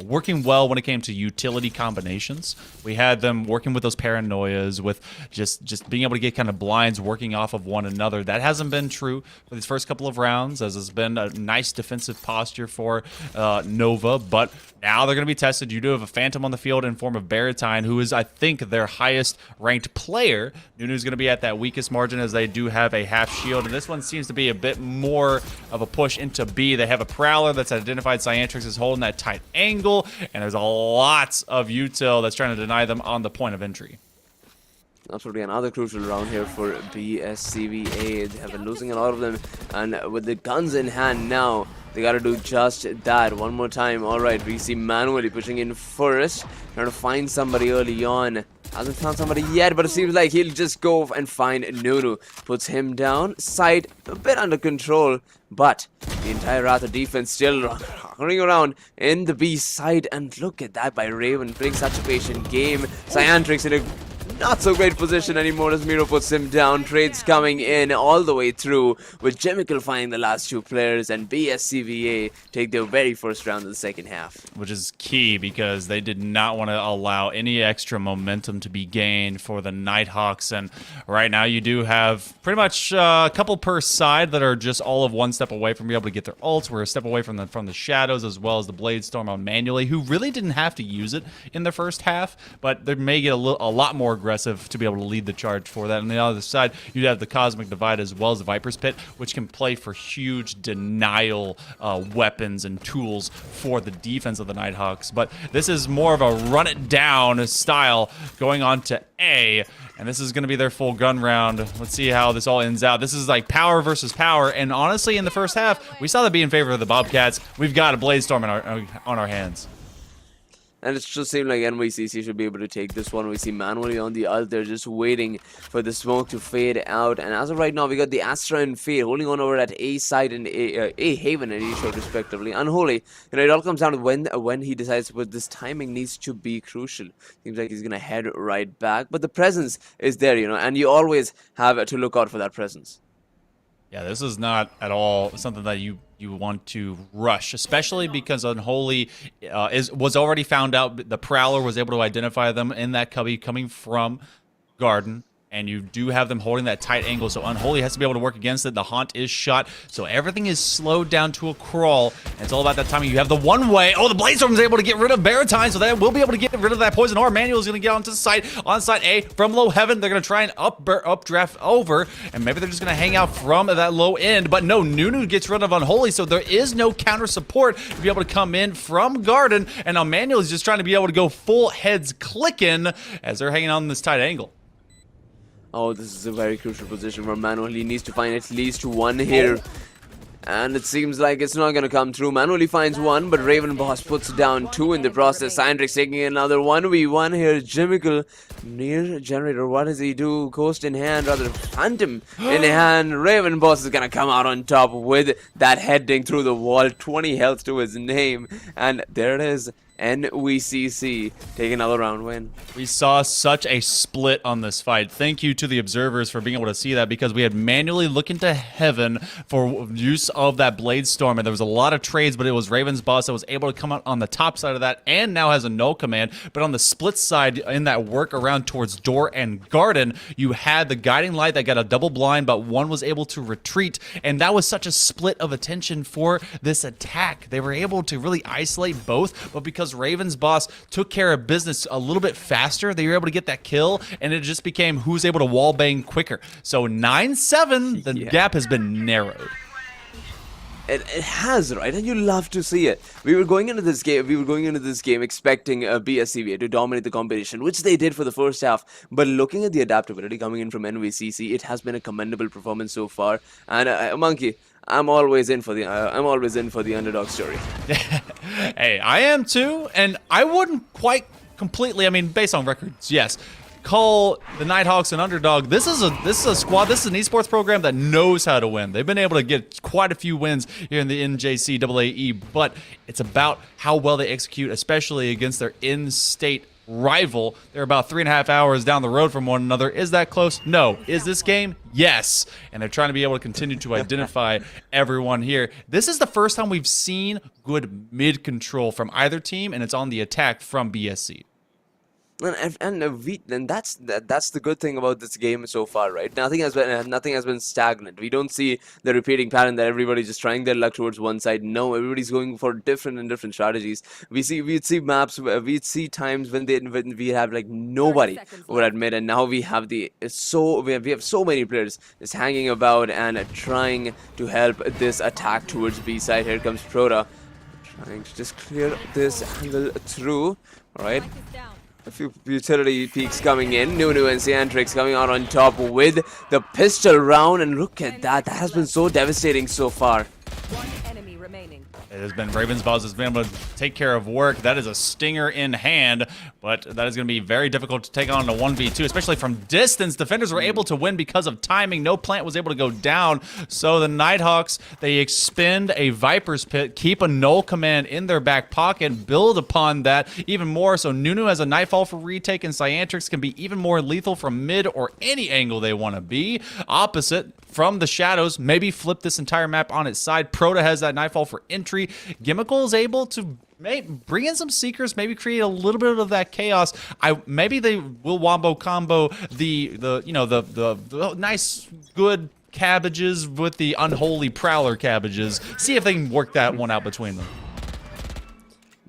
working well when it came to utility combinations. We had them working with those paranoias, with just being able to get kind of blinds working off of one another. That hasn't been true for these first couple of rounds, as it's been a nice defensive posture for Nova, but now they're going to be tested. You do have a Phantom on the field in form of Baratine, who is, I think, their highest ranked player. Nunu's going to be at that weakest margin, as they do have a half shield, and this one seems to be a bit more of a push into B. They have a Prowler that's identified Cyantrix is holding that tight angle, and there's a lots of util that's trying to deny them on the point of entry. Absolutely, another crucial round here for BSCVA. They have been losing a lot of them, and with the guns in hand now, they gotta do just that one more time. Alright, we see manually pushing in first, trying to find somebody early on. Hasn't found somebody yet, but it seems like he'll just go and find Nunu. Puts him down. Side a bit under control, but the entire Ratha defense still running around in the B side. And look at that by Raven, playing such a patient game. Cyantrix in a not so great position anymore as Miro puts him down. Trades coming in all the way through, with Jimical finding the last 2 players, and BSCVA take their very first round of the second half. Which is key because they did not want to allow any extra momentum to be gained for the Nighthawks. And right now you do have pretty much a couple per side that are just all of 1 step away from being able to get their ults. We're a step away from the shadows, as well as the Blade Storm on manually, who really didn't have to use it in the first half, but they may get a lot more aggressive to be able to lead the charge for that. On the other side, you have the Cosmic Divide as well as the Viper's Pit, which can play for huge denial weapons and tools for the defense of the Nighthawks. But this is more of a run it down style going on to A, and this is going to be their full gun round. Let's see how this all ends out. This is like power versus power, and honestly, in the first half, we saw that be in favor of the Bobcats. We've got a Blade Storm on our hands. And it just seemed like NYCC should be able to take this one. We see manually on the ult, they're just waiting for the smoke to fade out. And as of right now, we got the Astra and Fade holding on over at A side and A Haven and A short respectively. Unholy, it all comes down to when he decides, but this timing needs to be crucial. Seems like he's gonna head right back, but the presence is there, and you always have to look out for that presence. Yeah, this is not at all something that you want to rush, especially because Unholy was already found out. The Prowler was able to identify them in that cubby coming from Garden. And you do have them holding that tight angle, so Unholy has to be able to work against it. The Haunt is shot, so everything is slowed down to a crawl. And it's all about that timing. You have the one-way. Oh, the Blade Storm is able to get rid of Baratine, so that will be able to get rid of that Poison Orb. Manuel is going to get onto the site. On site A, from low heaven, they're going to try and updraft over, and maybe they're just going to hang out from that low end. But no, Nunu gets rid of Unholy, so there is no counter support to be able to come in from Garden. And now Manuel is just trying to be able to go full heads clicking as they're hanging on this tight angle. Oh, this is a very crucial position where Manually needs to find at least 1 here. And it seems like it's not going to come through. Manually finds 1, but Raven Boss puts down 2 in the process. Sandrix taking another 1v1 here. Jimical near generator. What does he do? Ghost in hand, rather Phantom in hand. Raven Boss is going to come out on top with that heading through the wall. 20 health to his name. And there it is. NVCC take another round win. We saw such a split on this fight. Thank you to the observers for being able to see that, because we had manually looking to heaven for use of that Blade Storm, and there was a lot of trades, but it was Raven's Boss that was able to come out on the top side of that and now has a null command. But on the split side, in that work around towards Door and Garden, you had the Guiding Light that got a double blind, but one was able to retreat, and that was such a split of attention for this attack. They were able to really isolate both, but because Raven's Boss took care of business a little bit faster, they were able to get that kill, and it just became who's able to wall bang quicker. So 9-7, the gap has been narrowed. It has, right? And you love to see it. We were going into this game expecting BSCVA to dominate the competition, which they did for the first half. But looking at the adaptability coming in from NVCC, it has been a commendable performance so far. And Monkey, I'm always in for the underdog story. Hey, I am too, and I wouldn't quite completely. I mean, based on records, yes, call the Nighthawks an underdog. This is a squad. This is an esports program that knows how to win. They've been able to get quite a few wins here in the NJCAAE, but it's about how well they execute, especially against their in-state rival. They're about 3.5 hours down the road from one another. Is that close? No. Is this game? Yes. And they're trying to be able to continue to identify everyone here. This is the first time we've seen good mid control from either team, and it's on the attack from BSC. And that's the good thing about this game so far, right? Nothing has been stagnant. We don't see the repeating pattern that everybody's just trying their luck towards one side. No, everybody's going for different strategies. We'd see maps, we'd see times when we have like nobody over at mid, and now we have we have so many players just hanging about and trying to help this attack towards B side. Here comes Proto, trying to just clear this angle through. All right. A few utility peaks coming in. Nunu and Ciantrix coming out on top with the pistol round, and look at that. That has been so devastating so far. One enemy remaining. It has been Ravensboss has been able to take care of work. That is a stinger in hand, but that is going to be very difficult to take on in a 1v2, especially from distance. Defenders were able to win because of timing. No plant was able to go down, so the Nighthawks, they expend a Viper's Pit, keep a null command in their back pocket, build upon that even more, so Nunu has a Nightfall for retake, and Cyantrix can be even more lethal from mid or any angle they want to be. Opposite, from the shadows, maybe flip this entire map on its side. Proto has that Nightfall for entry. Gimmickle is able to bring in some Seekers, maybe create a little bit of that chaos. Maybe they will wombo combo the nice good cabbages with the unholy Prowler cabbages. See if they can work that one out between them.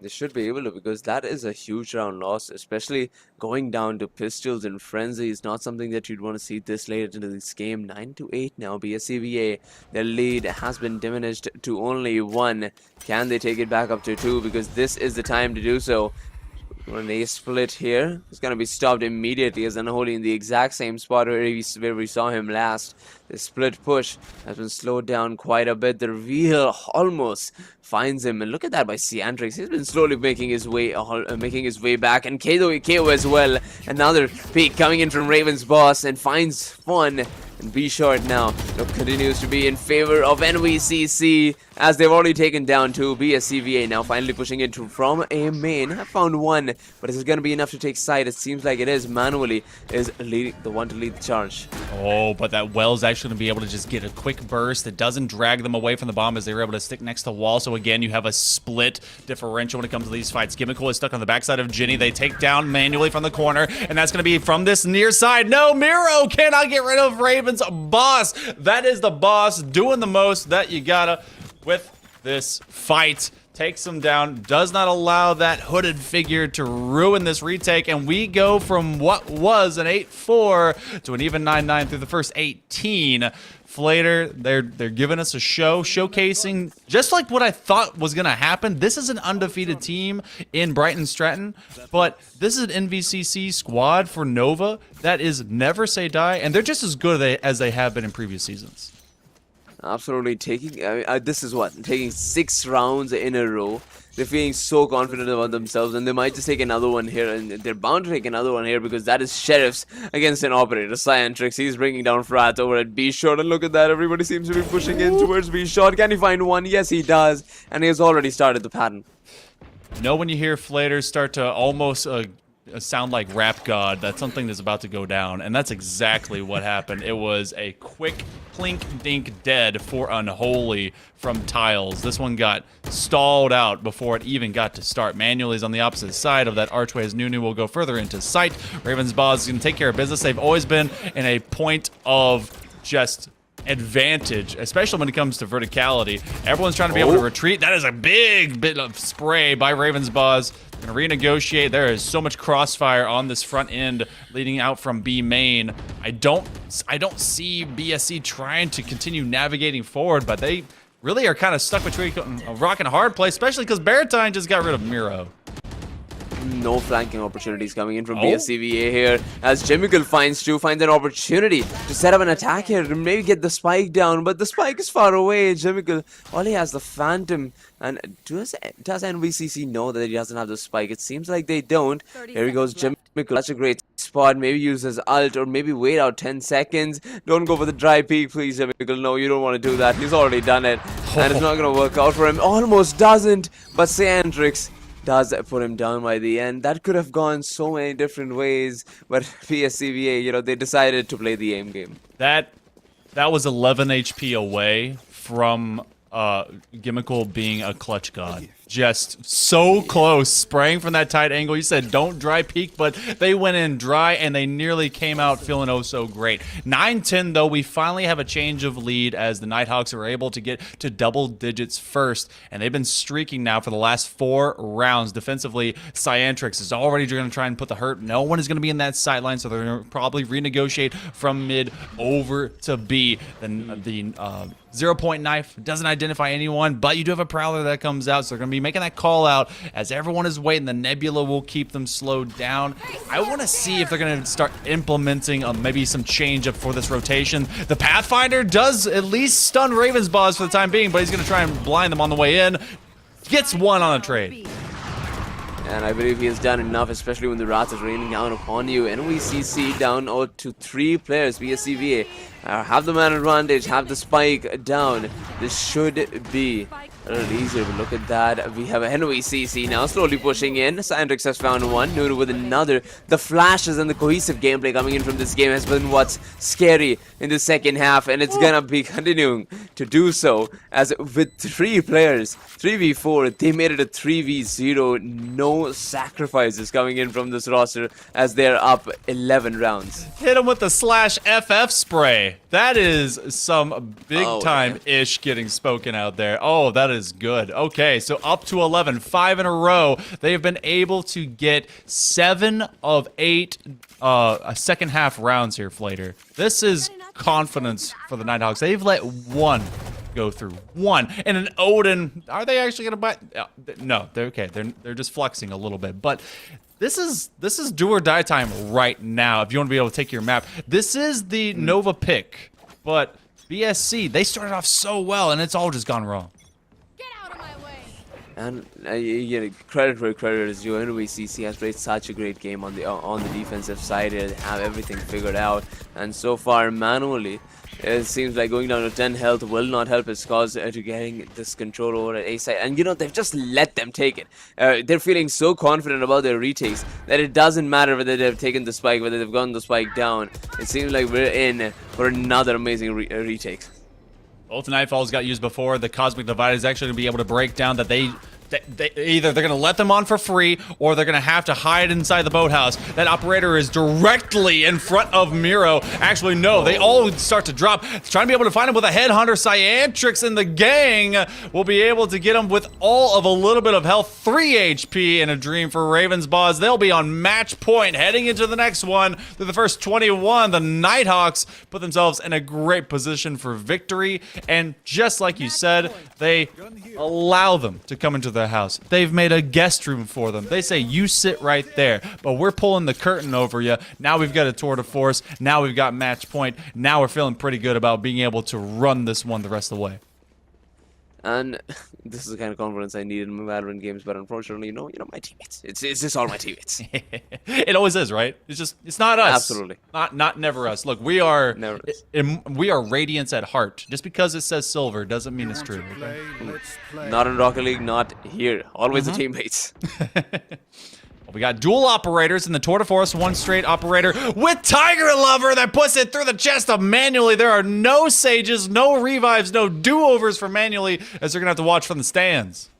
They should be able to, because that is a huge round loss, especially going down to pistols and frenzy is not something that you'd want to see this late into this game. 9-8 now. BSCVA, their lead has been diminished to only 1. Can they take it back up to 2? Because this is the time to do so. An ace split here. It's going to be stopped immediately as Unholy in the exact same spot where we saw him last. The split push has been slowed down quite a bit. The reveal almost finds him. And look at that by Cyantrix. He's been slowly making his way back. And KO as well. Another peek coming in from Raven's boss and finds Fun. And B Short now continues to be in favor of NVCC as they've already taken down 2. BSCVA now finally pushing into from a main. Have found 1, but is it going to be enough to take side? It seems like it is. Manually is leading the one to lead the charge. Oh, but that Well's actually going to be able to just get a quick burst. It doesn't drag them away from the bomb as they were able to stick next to wall. So again, you have a split differential when it comes to these fights. Gimmickle is stuck on the backside of Ginny. They take down manually from the corner, and that's going to be from this near side. No, Miro cannot get rid of Raven's boss. That is the boss doing the most that you gotta with this fight. Takes him down, does not allow that hooded figure to ruin this retake, and we go from what was an 8-4 to an even 9-9 through the first 18. Flater, they're giving us a show, showcasing just like what I thought was gonna happen. This is an undefeated team in Bryant and Stratton, but this is an NVCC squad for Nova that is never say die, and they're just as good as they have been in previous seasons. Absolutely taking taking 6 rounds in a row. They're feeling so confident about themselves, and they might just take another one here, and they're bound to take another one here because that is Sheriffs against an Operator. Cyantrix, he's bringing down Frat over at B Short, and look at that, everybody seems to be pushing in towards B Short. Can he find one? Yes, he does, and he has already started the pattern. You know when you hear Flaters start to almost sound like Rap God, that something is about to go down, and that's exactly what happened. It was a quick plink dink dead for Unholy from Tiles. This one got stalled out before it even got to start. Manually is on the opposite side of that archway as Nunu will go further into sight. Raven's Boss is going to take care of business. They've always been in a point of just advantage, especially when it comes to verticality. Everyone's trying to be able to retreat. That is a big bit of spray by Raven's Boss. Gonna renegotiate. There is so much crossfire on this front end leading out from B main. I don't see BSC trying to continue navigating forward, but they really are kind of stuck between a rock and a hard place, especially because Baratine just got rid of Miro. No flanking opportunities coming in from BSCVA here as Jimmicle finds an opportunity to set up an attack here to maybe get the spike down, but the spike is far away. Jimmicle only has the Phantom, and does NVCC know that he doesn't have the spike? It seems like they don't. Here he goes, Jimmicle. That's a great spot. Maybe use his ult or maybe wait out 10 seconds. Don't go for the dry peek, please, Jimmicle. No, you don't want to do that. He's already done it, and it's not going to work out for him. Almost doesn't, but Cyantrix does put him down by the end. That could have gone so many different ways, but BSCVA, they decided to play the aim game. That was 11 HP away from Gimmickle being a clutch god. Just so close, spraying from that tight angle. You said don't dry peek, but they went in dry, and they nearly came out feeling oh so great. 9-10, though, we finally have a change of lead as the Nighthawks are able to get to double digits first, and they've been streaking now for the last 4 rounds. Defensively, Cyantrix is already going to try and put the hurt. No one is going to be in that sideline, so they're going to probably renegotiate from mid over to B. Then the 0-point knife doesn't identify anyone, but you do have a Prowler that comes out, so they're going to be making that call out as everyone is waiting. The Nebula will keep them slowed down. I want to see if they're going to start implementing maybe some change up for this rotation. The Pathfinder does at least stun Raven's Boss for the time being, but he's going to try and blind them on the way in. gets one on a trade. And I believe he has done enough, especially when the wrath is raining down upon you. NVCC down to 3 players. BSCVA have the man advantage, have the spike down. This should be a little easier, but look at that. We have NYIT now slowly pushing in. Sandrix has found one, Nunu with another. The flashes and the cohesive gameplay coming in from this game has been what's scary in the second half, and it's gonna be continuing to do so, as with 3 players, 3v4, they made it a 3v0. No sacrifices coming in from this roster as they're up 11 rounds. Hit him with the /FF spray. That is some big time ish getting spoken out there. Oh, that is good. Okay, so up to 11, 5 in a row. They've been able to get 7 of 8 second half rounds here, Flater. This is confidence for the Nighthawks. They've let 1 go through. 1. And an Odin, are they actually going to buy? No, they're okay. They're just flexing a little bit. But this is do or die time right now if you want to be able to take your map. This is the Nova pick, but BSC, they started off so well and it's all just gone wrong. Get out of my way. And credit where credit is due. NVCC has played such a great game on the defensive side. They have everything figured out, and so far manually, it seems like going down to 10 health will not help its cause to getting this control over at A side. And they've just let them take it. They're feeling so confident about their retakes that it doesn't matter whether they've taken the spike, whether they've gotten the spike down. It seems like we're in for another amazing retake. Both Nightfalls got used before. The Cosmic Divide is actually going to be able to break down that they either they're going to let them on for free or they're going to have to hide inside the boathouse. That operator is directly in front of Miro. Actually, no, they all start to drop. Trying to be able to find him with a headhunter. Cyantrix and the gang will be able to get him with all of a little bit of health. 3 HP in a dream for Ravensboss. They'll be on match point heading into the next one. Through the first 21, the Nighthawks put themselves in a great position for victory. And just like you said, they allow them to come into the house. They've made a guest room for them. They say, you sit right there, but we're pulling the curtain over you. Now we've got a tour de force. Now we've got match point. Now we're feeling pretty good about being able to run this one the rest of the way. And this is the kind of confidence I need in my Valorant games, but unfortunately, my teammates. It's just all my teammates. It always is, right? It's not us. Absolutely. Not never us. Look, we are Never us. We are Radiance at heart. Just because it says silver doesn't mean it's true. Okay? Not in Rocket League, not here. Always the teammates. Well, we got dual operators in the Tour de Force, 1 straight operator with Tiger Lover that puts it through the chest of Manually. There are no sages, no revives, no do-overs for Manually, as they're going to have to watch from the stands.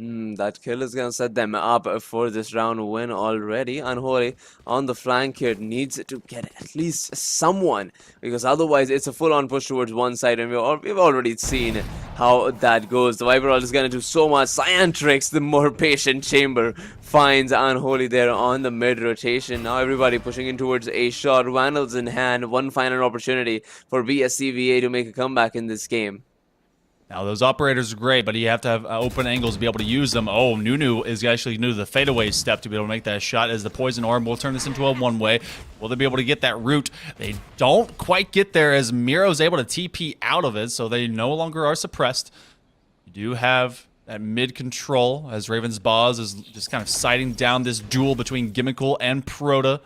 That kill is going to set them up for this round win already. Unholy on the flank here needs to get at least someone, because otherwise it's a full-on push towards one side, and we've already seen how that goes. The Viper is going to do so much. Cyantrix, the more patient chamber, finds Unholy there on the mid-rotation. Now everybody pushing in towards a shot. Vandals in hand. One final opportunity for BSCVA to make a comeback in this game. Now, those operators are great, but you have to have open angles to be able to use them. Oh, Nunu is actually new to the fadeaway step to be able to make that shot, as the Poison Orb will turn this into a one-way. Will they be able to get that route? They don't quite get there, as Miro's able to TP out of it, so they no longer are suppressed. You do have that mid-control, as Ravensboss is just kind of sighting down this duel between Gimmickle and Proto.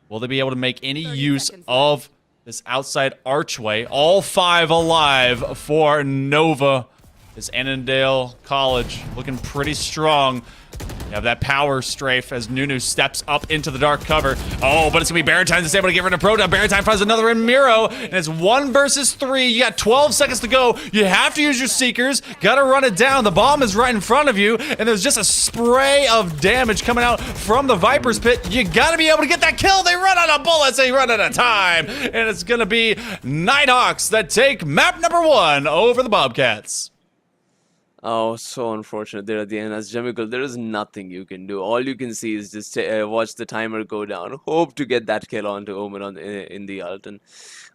Will they be able to make any use of this outside archway? All 5 alive for Nova. This Annandale College looking pretty strong. You have that power strafe as Nunu steps up into the dark cover. Oh, but it's going to be Barentine that's able to get rid of Proto. Barentine finds another in Miro, and it's 1 versus 3. You got 12 seconds to go. You have to use your Seekers. Got to run it down. The bomb is right in front of you, and there's just a spray of damage coming out from the Viper's pit. You got to be able to get that kill. They run out of bullets. They run out of time, and it's going to be Nighthawks that take map number 1 over the Bobcats. Oh, so unfortunate there at the end. As Jemical, there is nothing you can do. All you can see is just watch the timer go down. Hope to get that kill onto Omen in the ult. And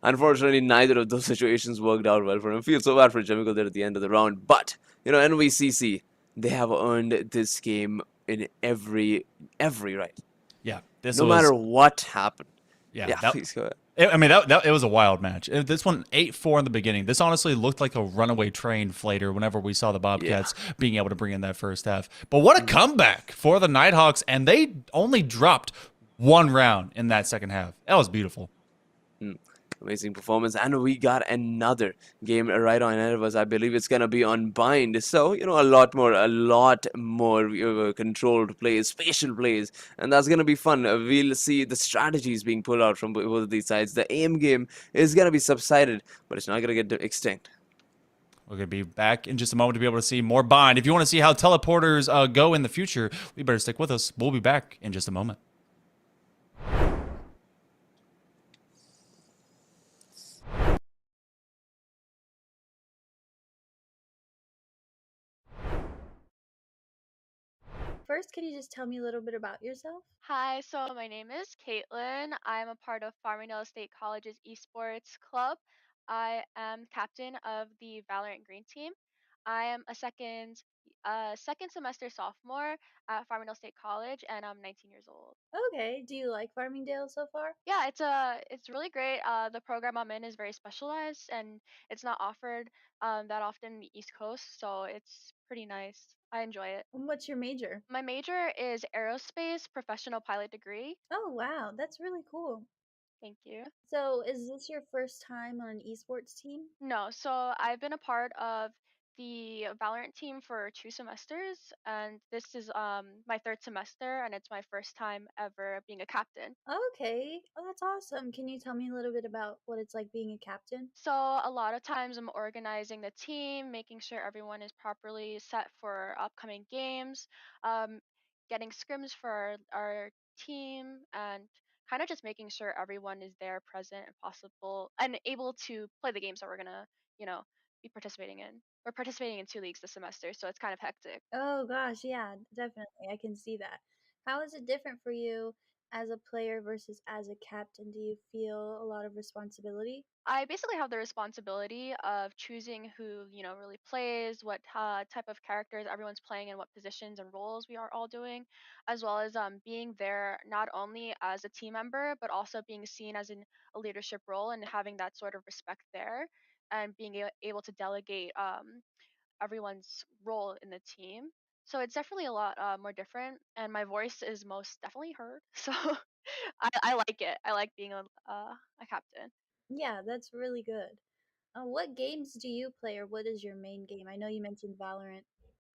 unfortunately, neither of those situations worked out well for him. Feel so bad for Jemical there at the end of the round. But, NVCC, they have earned this game in every right. Yeah. No matter what happened. Yeah, please go ahead. I mean, it was a wild match. This one 8-4 in the beginning. This honestly looked like a runaway train flater whenever we saw the Yeah. Bobcats being able to bring in that first half. But what a comeback for the Nighthawks, and they only dropped one round in that second half. That was beautiful. Amazing performance, and we got another game right on ahead of us. I believe it's gonna be on Bind, so a lot more controlled plays, spatial plays, and that's gonna be fun. We'll see the strategies being pulled out from both of these sides. The aim game is gonna be subsided, but it's not gonna get extinct. We're going to be back in just a moment to be able to see more Bind. If you want to see how teleporters go in the future, we better stick with us. We'll be back in just a moment. First, can you just tell me a little bit about yourself? Hi, so my name is Caitlin. I'm a part of Farmingdale State College's esports club. I am captain of the Valorant Green team. I am a second semester sophomore at Farmingdale State College, and I'm 19 years old. Okay, do you like Farmingdale so far? Yeah, it's really great. The program I'm in is very specialized, and it's not offered that often in the East Coast, so it's pretty nice. I enjoy it. And what's your major? My major is aerospace professional pilot degree. Oh, wow, that's really cool. Thank you. So, is this your first time on an esports team? No, so I've been a part of the Valorant team for 2 semesters, and this is my third semester, and it's my first time ever being a captain. Okay, oh, that's awesome. Can you tell me a little bit about what it's like being a captain? So a lot of times I'm organizing the team, making sure everyone is properly set for upcoming games, um, getting scrims for our team, and kind of just making sure everyone is there, present, and possible, and able to play the games that we're gonna, you know, be participating in. We're participating in 2 leagues this semester, so it's kind of hectic. Oh, gosh, yeah, definitely. I can see that. How is it different for you as a player versus as a captain? Do you feel a lot of responsibility? I basically have the responsibility of choosing who, really plays, what type of characters everyone's playing, and what positions and roles we are all doing, as well as being there not only as a team member, but also being seen as in a leadership role and having that sort of respect there, and being able to delegate everyone's role in the team. So it's definitely a lot more different, and my voice is most definitely heard. So I like it. I like being a captain. Yeah, that's really good. What games do you play, or what is your main game? I know you mentioned Valorant.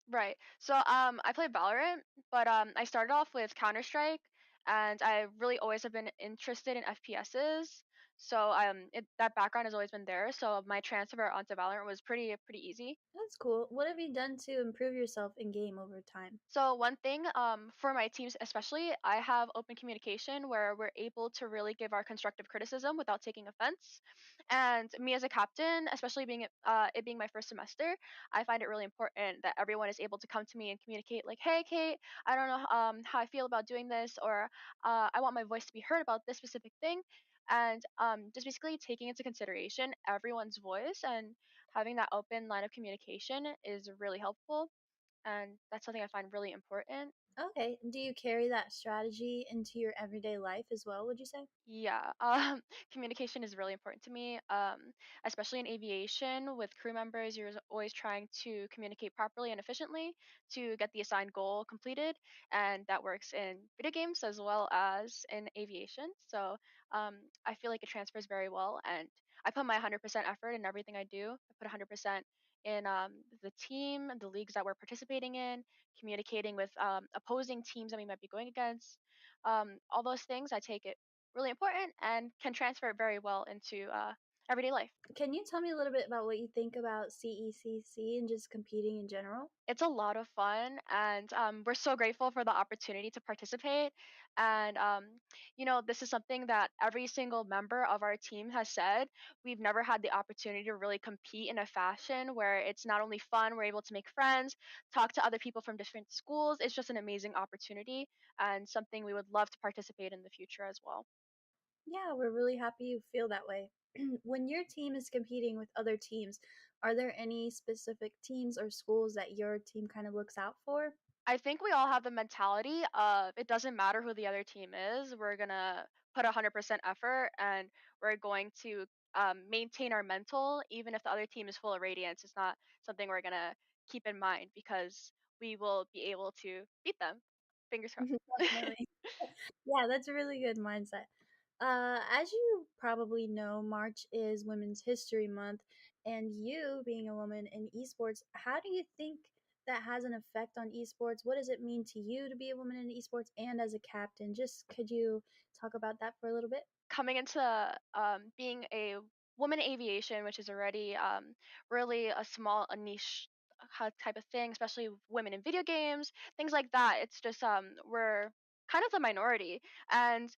Right. So I play Valorant, but I started off with Counter-Strike, and I really always have been interested in FPSs. So that background has always been there. So my transfer onto Valorant was pretty easy. That's cool. What have you done to improve yourself in game over time? So one thing for my teams especially, I have open communication where we're able to really give our constructive criticism without taking offense. And me as a captain, especially it being my first semester, I find it really important that everyone is able to come to me and communicate like, "Hey, Kate, I don't know how I feel about doing this," or "I want my voice to be heard about this specific thing." And just basically taking into consideration everyone's voice and having that open line of communication is really helpful, and that's something I find really important. Okay. Do you carry that strategy into your everyday life as well, would you say? Yeah, communication is really important to me, especially in aviation with crew members. You're always trying to communicate properly and efficiently to get the assigned goal completed, and that works in video games as well as in aviation. So um, I feel like it transfers very well, and I put my 100% effort in everything I do. I put 100% in the team, the leagues that we're participating in, communicating with opposing teams that we might be going against. All those things, I take it really important and can transfer very well into everyday life. Can you tell me a little bit about what you think about CECC and just competing in general? It's a lot of fun, and we're so grateful for the opportunity to participate. And this is something that every single member of our team has said. We've never had the opportunity to really compete in a fashion where it's not only fun, we're able to make friends, talk to other people from different schools. It's just an amazing opportunity and something we would love to participate in the future as well. Yeah, we're really happy you feel that way. When your team is competing with other teams, are there any specific teams or schools that your team kind of looks out for? I think we all have the mentality of it doesn't matter who the other team is. We're gonna put 100% effort, and we're going to maintain our mental, even if the other team is full of radiance. It's not something we're gonna keep in mind because we will be able to beat them. Fingers crossed. Definitely. Yeah, that's a really good mindset. As you probably know, March is Women's History Month, and you being a woman in esports, how do you think that has an effect on esports? What does it mean to you to be a woman in esports and as a captain? Just could you talk about that for a little bit? Coming into being a woman in aviation, which is already really a niche type of thing, especially women in video games, things like that. It's just we're kind of the minority, and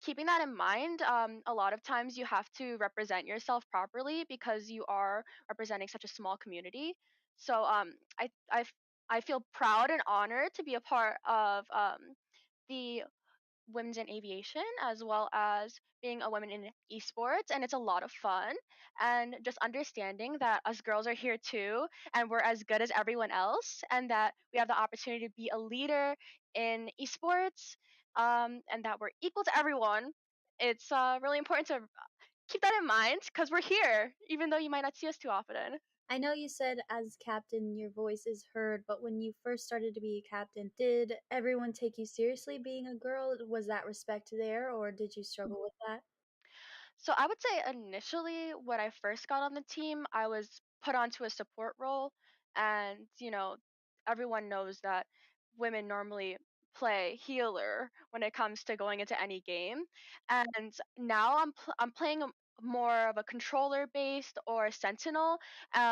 keeping that in mind, a lot of times you have to represent yourself properly because you are representing such a small community. So I feel proud and honored to be a part of the women's in aviation as well as being a woman in esports, and it's a lot of fun, and just understanding that us girls are here too, and we're as good as everyone else, and that we have the opportunity to be a leader in esports, and that we're equal to everyone. It's really important to keep that in mind because we're here even though you might not see us too often. I know you said as captain your voice is heard, but when you first started to be a captain, did everyone take you seriously being a girl? Was that respect there, or did you struggle with that? So I would say initially when I first got on the team, I was put onto a support role, and everyone knows that women normally play healer when it comes to going into any game, and now I'm playing more of a controller based or sentinel,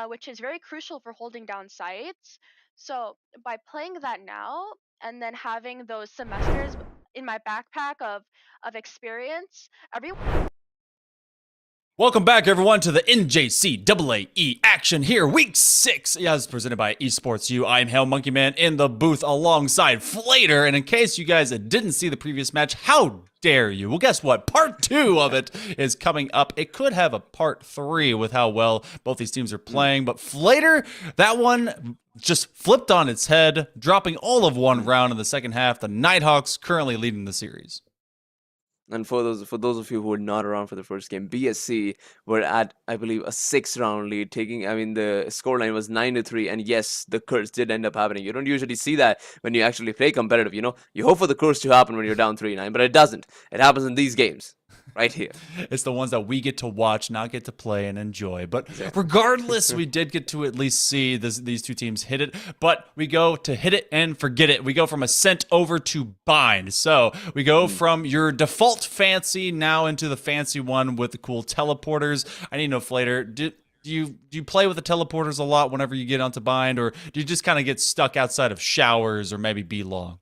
which is very crucial for holding down sites. So by playing that now and then having those semesters in my backpack of experience, everyone. Welcome back, everyone, to the NJCAAE action here, week 6, as presented by Esports U. I'm Hail Monkey Man in the booth alongside Flater, and in case you guys didn't see the previous match, how dare you? Well, guess what? Part 2 of it is coming up. It could have a part 3 with how well both these teams are playing, but Flater, that one just flipped on its head, dropping all of one round in the second half. The Nighthawks currently leading the series. And for those of you who were not around for the first game, BSC were at, I believe, a 6-round lead, taking. I mean, the scoreline was 9-3, and yes, the curse did end up happening. You don't usually see that when you actually play competitive. You hope for the curse to happen when you're down 3-9, but it doesn't. It happens in these games. Right here. It's the ones that we get to watch, not get to play and enjoy. But regardless, we did get to at least see these two teams hit it. But we go to hit it and forget it. We go from Ascent over to Bind. So we go from your default fancy now into the fancy one with the cool teleporters. I need to know, Flater, do you play with the teleporters a lot whenever you get onto Bind, or do you just kind of get stuck outside of showers or maybe be long?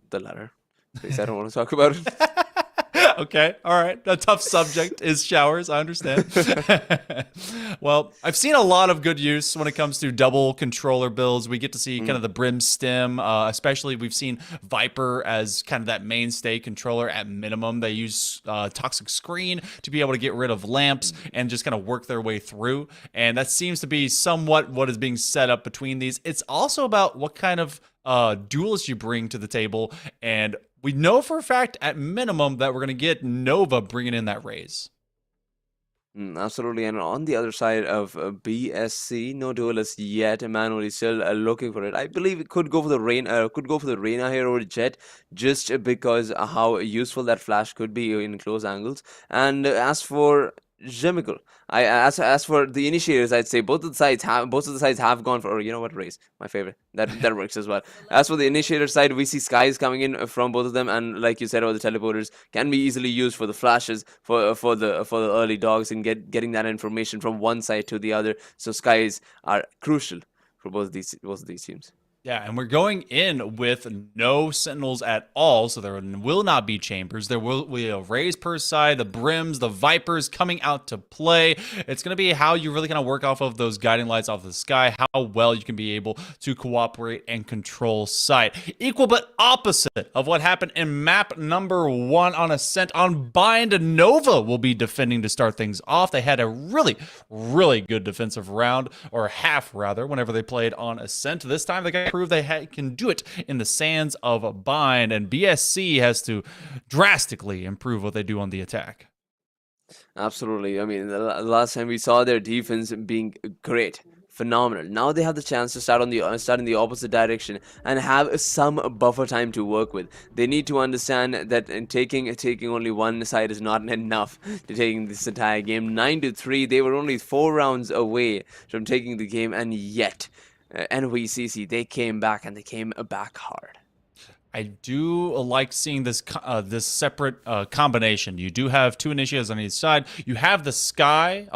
The latter. Please, I don't want to talk about it. Okay, all right. A tough subject is showers, I understand. Well, I've seen a lot of good use when it comes to double controller builds. We get to see kind of the Brim stem, especially we've seen Viper as kind of that mainstay controller at minimum. They use Toxic Screen to be able to get rid of lamps and just kind of work their way through. And that seems to be somewhat what is being set up between these. It's also about what kind of duelist you bring to the table, and we know for a fact, at minimum, that we're going to get Nova bringing in that raise. Absolutely, and on the other side of BSC, no duelist yet. Emmanuel is still looking for it. I believe it could go for the Reyna here over Jet, just because how useful that flash could be in close angles. And as for Jemical, as for the initiators, I'd say both of the sides have gone for, or you know what, race, my favorite. That works as well. As for the initiator side, we see skies coming in from both of them, and like you said about the teleporters, can be easily used for the flashes for the early dogs and getting that information from one side to the other. So skies are crucial for both of these teams. Yeah, and we're going in with no Sentinels at all, so there will not be Chambers. There will be a raise per side, the Brims, the Vipers coming out to play. It's going to be how you really kind of work off of those guiding lights off the sky, how well you can be able to cooperate and control sight. Equal but opposite of what happened in map number 1 on Ascent. On Bind, Nova will be defending to start things off. They had a really, really good defensive round, or half rather, whenever they played on Ascent. This time they got prove they can do it in the sands of Bind, and BSC has to drastically improve what they do on the attack. Absolutely. I mean, the last time we saw their defense being great, phenomenal. Now they have the chance to start in the opposite direction and have some buffer time to work with. They need to understand that taking only one side is not enough to taking this entire game. 9-3. They were only 4 rounds away from taking the game, and yet NVCC, they came back, and they came back hard. I do like seeing this this separate combination. You do have 2 initiatives on each side. You have the Sky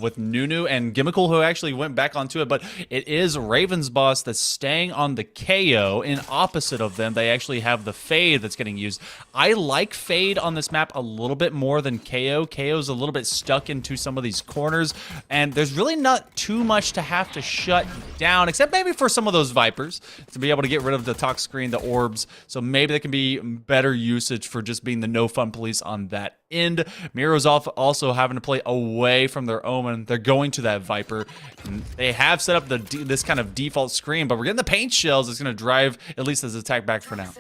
with Nunu and Gimmickle, who actually went back onto it, but it is Raven's boss that's staying on the KO. In opposite of them, they actually have the Fade that's getting used. I like Fade on this map a little bit more than KO. KO's a little bit stuck into some of these corners, and there's really not too much to have to shut down, except maybe for some of those Vipers, to be able to get rid of the talk screen, the orbs. So maybe there can be better usage for just being the no fun police on that end. Miro's also having to play away from their Omen. They're going to that Viper. And they have set up this kind of default screen, but we're getting the paint shells. It's going to drive at least this attack back for now.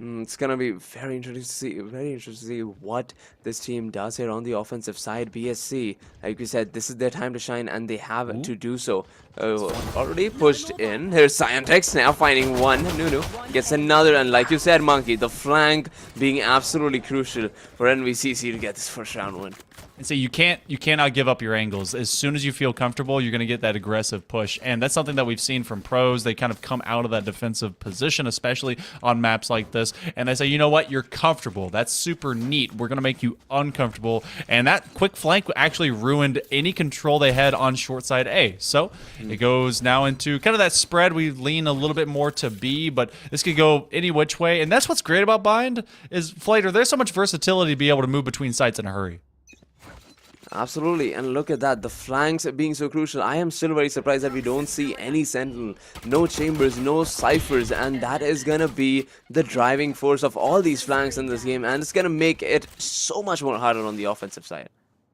It's gonna be very interesting to see what this team does here on the offensive side. BSC, like you said, this is their time to shine, and they have to do so. Already pushed in. Here's Scientex now finding one. Nunu gets another, and like you said, Monkey, the flank being absolutely crucial for NVCC to get this first round win. And so you cannot give up your angles. As soon as you feel comfortable, you're going to get that aggressive push. And that's something that we've seen from pros. They kind of come out of that defensive position, especially on maps like this. And they say, you know what? You're comfortable. That's super neat. We're going to make you uncomfortable. And that quick flank actually ruined any control they had on short side A. So it goes now into kind of that spread. We lean a little bit more to B, but this could go any which way. And that's what's great about Bind is, Flater, there's so much versatility to be able to move between sites in a hurry. Absolutely, and look at that, the flanks being so crucial. I am still very surprised that we don't see any Sentinel, no Chambers, no Ciphers, and that is gonna be the driving force of all these flanks in this game, and it's gonna make it so much more harder on the offensive side.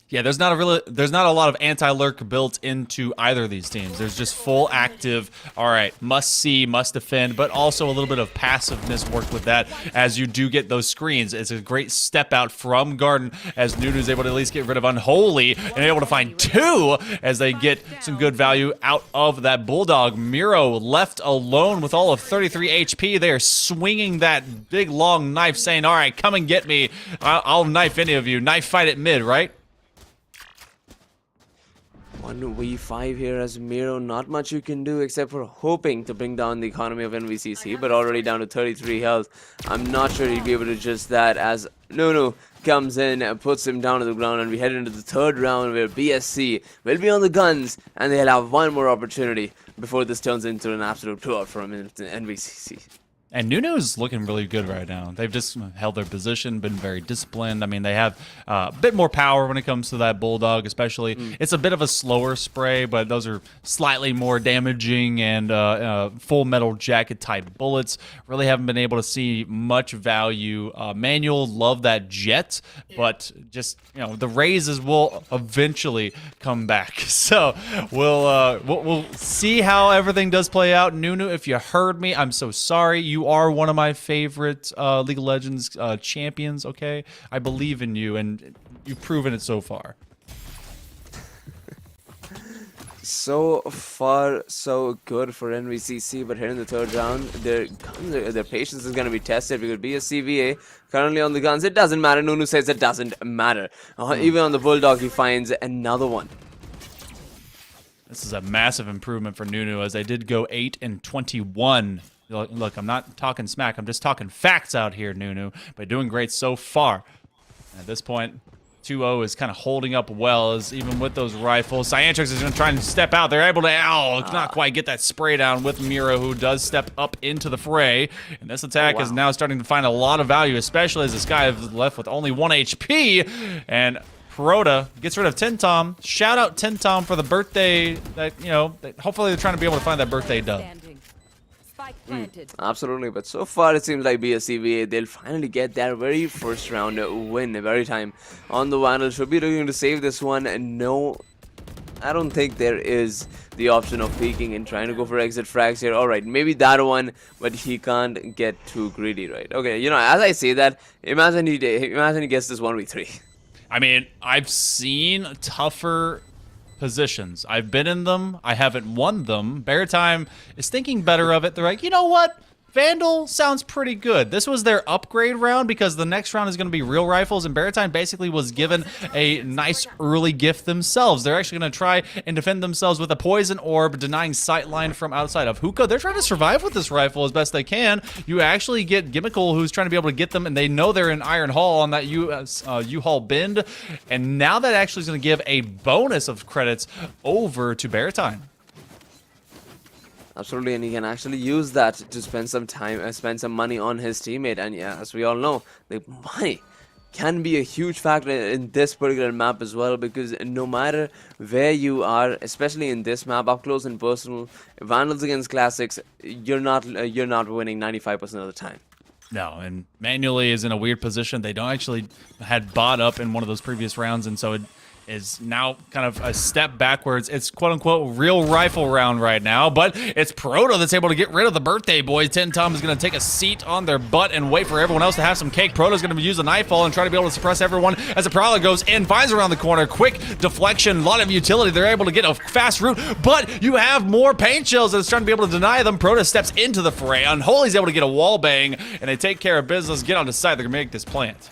Yeah, there's not a lot of anti-lurk built into either of these teams. There's just full active, all right, must see, must defend, but also a little bit of passiveness work with that as you do get those screens. It's a great step out from Garden as Nunu's able to at least get rid of Unholy and able to find 2 as they get some good value out of that Bulldog. Miro left alone with all of 33 HP. They are swinging that big long knife saying, all right, come and get me. I'll knife any of you. Knife fight at mid, right? 1v5 here as Miro, not much you can do except for hoping to bring down the economy of NVCC, but already down to 33 health. I'm not sure he'd be able to just that as Nunu comes in and puts him down to the ground, and we head into the 3rd round where BSC will be on the guns, and they'll have one more opportunity before this turns into an absolute blowout for NVCC. And Nunu's looking really good right now. They've just held their position, been very disciplined. I mean, they have a bit more power when it comes to that Bulldog, especially. It's a bit of a slower spray, but those are slightly more damaging and full metal jacket type bullets. Really haven't been able to see much value. Manual, love that jet, but just, you know, the raises will eventually come back. So we'll see how everything does play out. Nunu, if you heard me, I'm so sorry. You are one of my favorite League of Legends champions, okay? I believe in you, and you've proven it so far. So far, so good for NVCC, but here in the 3rd round, their patience is going to be tested because BSCVA currently on the guns. It doesn't matter. Nunu says it doesn't matter. Even on the Bulldog, he finds another one. This is a massive improvement for Nunu, as they did go 8-21. Look, I'm not talking smack. I'm just talking facts out here, Nunu. But doing great so far. At this point, 2-0 is kind of holding up well, as even with those rifles. Cyantrix is going to try and step out. They're able to, not quite get that spray down with Miro, who does step up into the fray. And this attack is now starting to find a lot of value, especially as this guy is left with only 1 HP. And Perota gets rid of Tintom. Shout out Tintom for the birthday that, you know, hopefully they're trying to be able to find that birthday dub. Absolutely, but so far it seems like BSCVA, they'll finally get their very first round win. Very time on the Vandal should be looking to save this one, and no I don't think there is the option of peeking and trying to go for exit frags here. Alright, maybe that one, but he can't get too greedy, right? Okay, you know, as I say that, imagine he gets this 1v3. I mean, I've seen tougher positions. I've been in them. I haven't won them. Beartime is thinking better of it. They're like, you know what? Vandal sounds pretty good. This was their upgrade round because the next round is going to be real rifles, and Beartime basically was given a nice early gift themselves. They're actually going to try and defend themselves with a poison orb, denying sightline from outside of hookah. They're trying to survive with this rifle as best they can. You actually get Gimmickle, who's trying to be able to get them, and they know they're in Iron Hall on that U-Haul bend, and now that actually is going to give a bonus of credits over to Beartime. Absolutely, and he can actually use that to spend some time, spend some money on his teammate. And yeah, as we all know, the money can be a huge factor in this particular map as well, because no matter where you are, especially in this map, up close and personal, Vandals against Classics, you're not winning 95% of the time. No, and Manually is in a weird position. They don't actually had bought up in one of those previous rounds, and so it is now kind of a step backwards. It's quote-unquote real rifle round right now, but it's Proto that's able to get rid of the birthday boy. Tin Tom is going to take a seat on their butt and wait for everyone else to have some cake. Proto's going to use a nightfall and try to be able to suppress everyone as the Prowler goes in, finds around the corner. Quick deflection, a lot of utility. They're able to get a fast route, but you have more paint shells that's trying to be able to deny them. Proto steps into the fray. Unholy's able to get a wall bang, and they take care of business, get on the side. They're going to make this plant.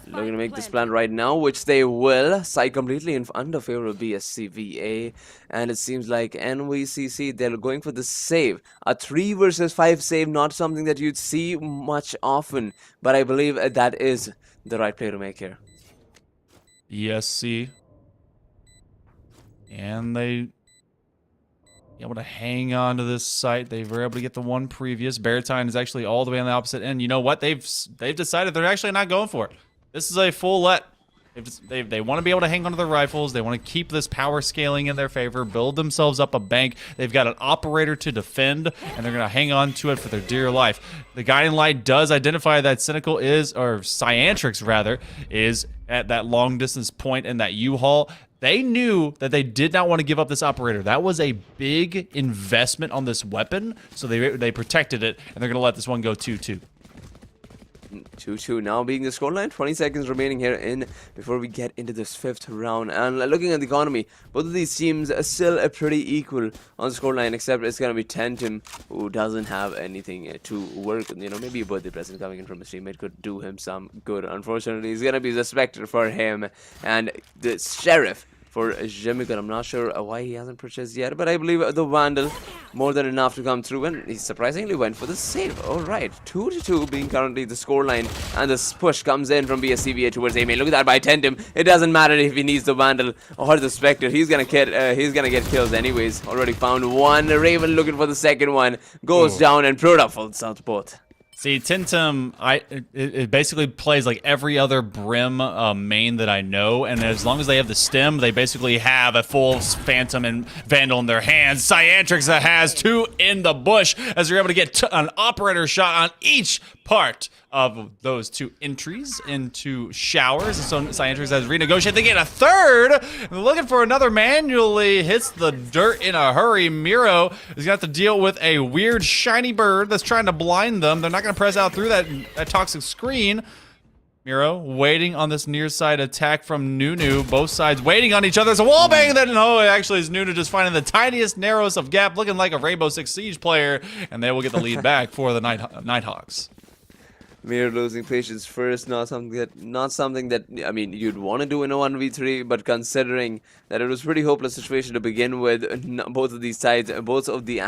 Looking to make this plan right now, which they will. Side completely in under favor of BSCVA, and it seems like NVCC, they're going for the save. A 3 versus 5 save, not something that you'd see much often, but I believe that is the right play to make here. ESC. And they able to hang on to this site. They were able to get the one previous. Beartime is actually all the way on the opposite end. You know what? They've decided they're actually not going for it. This is a full let. They want to be able to hang onto their rifles. They want to keep this power scaling in their favor, build themselves up a bank. They've got an operator to defend, and they're going to hang on to it for their dear life. The guiding light does identify that Cynical is, or Cyantrix rather, is at that long distance point in that U-Haul. They knew that they did not want to give up this operator. That was a big investment on this weapon, so they protected it, and they're going to let this one go 2-2. 2-2 now being the scoreline. 20 seconds remaining here before we get into this 5th round. And looking at the economy, both of these teams are still pretty equal on the scoreline, except it's gonna be Tentim, who doesn't have anything to work with. You know, maybe a birthday present coming in from his teammate could do him some good. Unfortunately, it's gonna be the Spectre for him and the Sheriff for Jimmican. I'm not sure why he hasn't purchased yet, but I believe the Vandal more than enough to come through, and he surprisingly went for the save. Alright, 2-2 being currently the scoreline, and this push comes in from BSCVA towards Amy. Look at that by Tentim. It doesn't matter if he needs the Vandal or the Spectre. He's gonna get kills anyways. Already found one. Raven looking for the second one. Goes down, and Proto falls out both. See, Tentim, it basically plays like every other Brim main that I know, and as long as they have the stem, they basically have a full Phantom and Vandal in their hands. Cyantrix has 2 in the bush as they're able to get an operator shot on each part of those 2 entries into showers. And so Cyantrix has renegotiated. They get a third. Looking for another manually. Hits the dirt in a hurry. Miro is going to have to deal with a weird shiny bird that's trying to blind them. They're not going to press out through that toxic screen. Miro waiting on this near side attack from Nunu. Both sides waiting on each other. It's a wall bang. Then no, actually is Nunu just finding the tiniest, narrowest of gap, looking like a Rainbow Six Siege player, and they will get the lead back for the Nighthawks. Mere losing patience first, not something that I mean you'd want to do in a 1v3, but considering that it was a pretty hopeless situation to begin with, both of these sides, both of the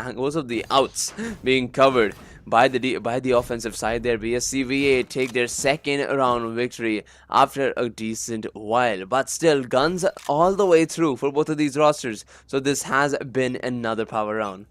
outs being covered by the offensive side there. BSCVA take their 2nd round victory after a decent while, but still guns all the way through for both of these rosters. So this has been another power round.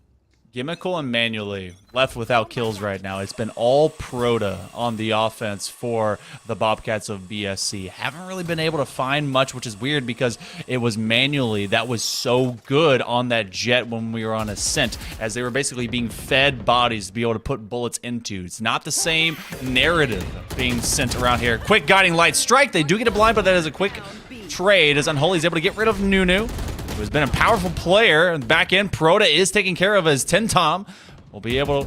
Gimmickle and Manually left without kills right now. It's been all Proto on the offense for the Bobcats of BSC. Haven't really been able to find much, which is weird because it was Manually that was so good on that jet when we were on Ascent, as they were basically being fed bodies to be able to put bullets into. It's not the same narrative being sent around here. Quick guiding light strike. They do get a blind, but that is a quick trade as Unholy is able to get rid of Nunu, who has been a powerful player. And back end, Proda is taking care of his Tentom. Will be able